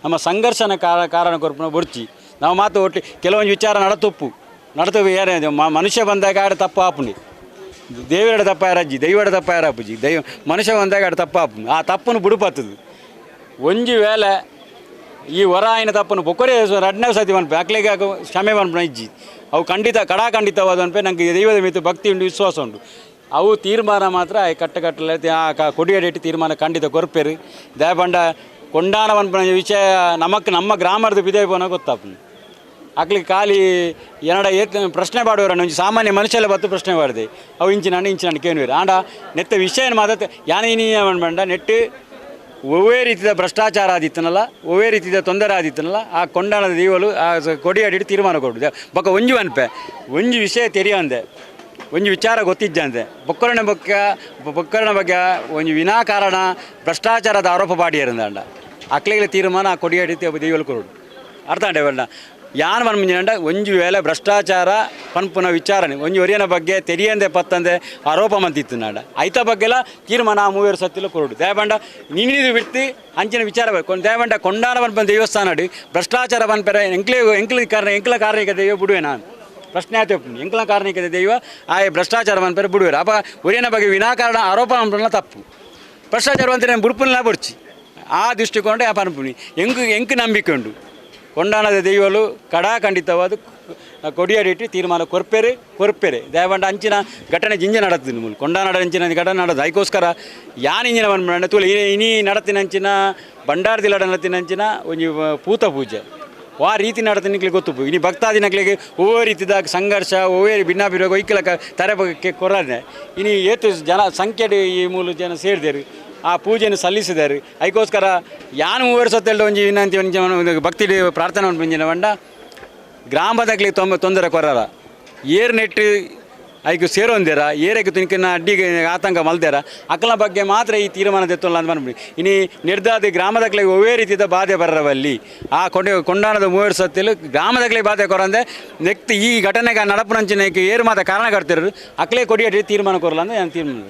ನಮ್ಮ ಸಂಘರ್ಷನ ಕಾರಣ ಕೊರ್ಪನ ಬೊಡ್ಚಿ ನಾವು ಮಾತು ಒಟ್ಟು ಕೆಲವೊಂದು ವಿಚಾರ ನಡತವೆ ಏರೇ ಮನುಷ್ಯ ಬಂದಾಗ ಆಡ ತಪ್ಪು ಆಪುಂಡಿ ದೇವರ ತಪ್ಪ ಯಾರಜ್ಜಿ ದೈವಡ ತಪ್ಪ ಯಾರಪ್ಪಜಿ ಮನುಷ್ಯ ಬಂದಾಗ ಆಡ ತಪ್ಪ ಆಪುಂಡು ಆ ತಪ್ಪನ್ನು ಬುಡುಪತ್ತದು ಒಂಜಿ ವೇಳೆ ಈ ಹೊರ ಆಯ್ನ ತಪ್ಪನ್ನು ಬೊಕ್ಕರೆ 2ನೇ ಸತಿ ಬಂದ್ಪೆ ಅಕ್ಲೆಗೆ ಕ್ಷಮೆ ಬಂದ್ಪಣ ಇಜ್ಜಿ ಅವು ಖಂಡಿತವಾದ ಅನ್ಪೆ ನಂಗೆ ದೈವದ ಮೇಲೆ ಭಕ್ತಿ ಉಂಟು ವಿಶ್ವಾಸ ಉಂಟು ಅವು ತೀರ್ಮಾನ ಮಾತ್ರ ಕಟ್ಟಲೆ ಆ ಕೊಡಿಯಡಿಟ್ಟು ತೀರ್ಮಾನ ಖಂಡಿತ ಕೊರ್ಪೇರು ದಯಪಂಡ ಕೊಂಡಾನ ಬಂದ್ಪಣ ವಿಷಯ ನಮ್ಮ ಗ್ರಾಮದ ಬಿದೇ ಪೋನ ಗೊತ್ತಾಪು ಅಕ್ಲಿಗೆ ಖಾಲಿ ಏನಡ ಪ್ರಶ್ನೆ ಪಾಡುವರ ಒಂಜಿ ಸಾಮಾನ್ಯ ಮನುಷ್ಯಲ್ಲ ಬತ್ತು ಪ್ರಶ್ನೆ ಮಾಡಿದೆ ಅವು ಇಂಚಿನ ಕೇಳುವರು ಆಂಡ ನೆತ್ತ ವಿಷಯ ಮಾತ ಯಾನೇನಿ ಬಂಡ ನೆಟ್ಟು ಒವ್ವೇ ರೀತಿಯ ಭ್ರಷ್ಟಾಚಾರ ಆದಿತ್ತನಲ್ಲ ಒವ್ವೇ ರೀತಿಯ ತೊಂದರೆ ಆದಿತ್ತನಲ್ಲ ಆ ಕೊಂಡಾಣದ ದೀವಲು ಆ ಕೊಡಿಯಾಡಿಟ್ಟು ತೀರ್ಮಾನ ಕೊಡುದು ಬೊಕ್ಕ ಒಂಜಿ ಅನ್ಪೆ ಒಂಜಿ ವಿಷಯ ತೆರೆಯಂದೆ ಒಂಜಿ ವಿಚಾರ ಗೊತ್ತಿಜ್ಜಂತೆ ಬೊಕ್ಕರಣ ಬಗ್ಗೆ ಒಂಜಿ ವಿನಾಕಾರಣ ಭ್ರಷ್ಟಾಚಾರದ ಆರೋಪ ಪಾಡಿಯರಂದ ಅಕ್ಲೆಗಳ ತೀರ್ಮಾನ ಆ ಕೊಡಿಯಾಡಿತ್ತು ದೀವಲು ಕೊಡು ಅರ್ಥ ಅಂಡೆ ಬೇಡ ಯಾನು ಮನ್ಮಂಜಂಡ ಒಂಜಿ ವೇಳೆ ಭ್ರಷ್ಟಾಚಾರ ಪನ್ಪುನ ವಿಚಾರಣೆ ಒಂಜಿ ಒರಿಯನ ಬಗ್ಗೆ ತೆರಿಯಂದೆ ಪತ್ತಂದೆ ಆರೋಪ ಮಂತಿತ್ತು ನಾಡ ಐತ ಬಗ್ಗೆಲ್ಲ ತೀರ್ಮಾನ 3 ಸತ್ತಿಲ್ಲ ಕೊರಡು ದಯಬಂಡ ನಿನ್ನಿದು ಬಿಟ್ಟು ಅಂಚಿನ ವಿಚಾರ ಬೇಕು ದಯಬಂಡ ಕೊಂಡಾನ ಪನ್ಪನ ದೇವಸ್ಥಾನ ಭ್ರಷ್ಟಾಚಾರ ಪನ್ಪೆರ ಎಂಕ್ಲ ಕಾರಣಿಕ ದೈವ ಬಿಡುವೆ ನಾನು ಪ್ರಶ್ನೆ ಆಯ್ತು ಎಂಕ್ಲ ಕಾರಣಿಕ ದೈವ ಆ ಭ್ರಷ್ಟಾಚಾರ ಪನ್ಪೆರ ಬಿಡುವೆ ಅಪ್ಪ ಒರಿಯನ ಬಗ್ಗೆ ವಿನಾಕಾರಣ ಆರೋಪ ಪನ್ಪನ ತಪ್ಪು ಭ್ರಷ್ಟಾಚಾರ ಅಂತ ಬುಡುಪುಲ್ಲ ಬಡ್ಚಿ ಆ ದೃಷ್ಟಿಕೊಂಡೆ ಆ ಪನ್ಪುನಿ ಎಂಕು ನಂಬಿಕೆ ಉಂಟು ಕೊಂಡಾಣದ ದೈವಲು ಖಂಡಿತವಾದ ಕೊಡಿಯಾಡಿಟ್ಟು ತೀರ್ಮಾನ ಕೊರ್ಪೇರೆ ದಯವಂಡ ಅಂಚಿನ ಘಟನೆ ಜಿಂಜ ನಡತ್ತೀನಿ ಮೂಲ ಕೊಂಡಾನಡ ಅಂಚಿನ ಘಟನೆ ನಡೋದು ಅದಕ್ಕೋಸ್ಕರ ಯಾನು ಇಂಜಿನ ಬಂದ್ಬಿಡ ತೂಲ ಇನಿ ನಡತಿನಂಚಿನ ಬಂಡಾರದಿಲ್ಲ ನಡತಿನಂಚಿನ ಒಂಜಿ ಪೂತ ಪೂಜೆ ಆ ರೀತಿ ನಡತಿನಿಕ್ಲಿ ಗೊತ್ತು ಇನಿ ಭಕ್ತಾದಿನಕ್ಲಿಗೆ ಓವೇ ರೀತಿದ ಸಂಘರ್ಷ ಓವೇ ಭಿನ್ನಾಭಿಪ್ರಾಯ ಒಯ್ಕಲ ತರೆ ಬಗ್ಗೆ ಕೊರದೆ ಇನಿ ಏತು ಜನ ಸಂಖ್ಯೆ ಈ ಮೂಲ ಜನ ಸೇರಿದೇರು ಆ ಪೂಜೆಯನ್ನು ಸಲ್ಲಿಸಿದ್ದಾರೆ ಅದಕ್ಕೋಸ್ಕರ ಯಾನು 3 ಸತ್ತೆಲ್ಲ ಒಂಜಿ ವಿನಂತಿ ಒಂಜಿ ಭಕ್ತಿ ಪ್ರಾರ್ಥನೆ ಬಂಜಿನ ಬಂಡ ಗ್ರಾಮದಾಗ್ಲಿ ತೊಂದರೆ ಕೊರಲ್ಲ ಏರ್ ನೆಟ್ಟು ಐಕು ಸೇರೊಂದೇರ ಏರಕ್ಕೆ ತುನಿಕಿನ ಅಡ್ಡಿಗೆ ಆತಂಕ ಮಲ್ದೇರ ಅಕ್ಕಲ ಬಗ್ಗೆ ಮಾತ್ರ ಈ ತೀರ್ಮಾನ ತೆತ್ತಲ್ಲ ಅಂತ ಬಂದ್ಬಿಡಿ ಇನ್ನು ನಿರ್ಧಾರ ಗ್ರಾಮದಾಗಲೇ ಒವೇ ರೀತಿಯ ಬಾಧೆ ಬರವಲ್ಲಿ ಆ ಕೊಂಡಾಣದ 3 ಸತ್ತಿಲು ಗ್ರಾಮದಾಗಲೇ ಬಾಧೆ ಕೊರಂದೆ ನೆಕ್ಸ್ಟ್ ಈ ಘಟನೆಗೆ ನಡಪುನಂಚಿನ ಏರು ಮಾತ ಕಾರಣ ಕರ್ತಿರೋರು ಅಕ್ಕಲೇ ಕೊಡಿಯ ತೀರ್ಮಾನ ಕೊರಲ್ಲ ಅಂದ್ರೆ ನಾನು ತೀರ್ಮಾನ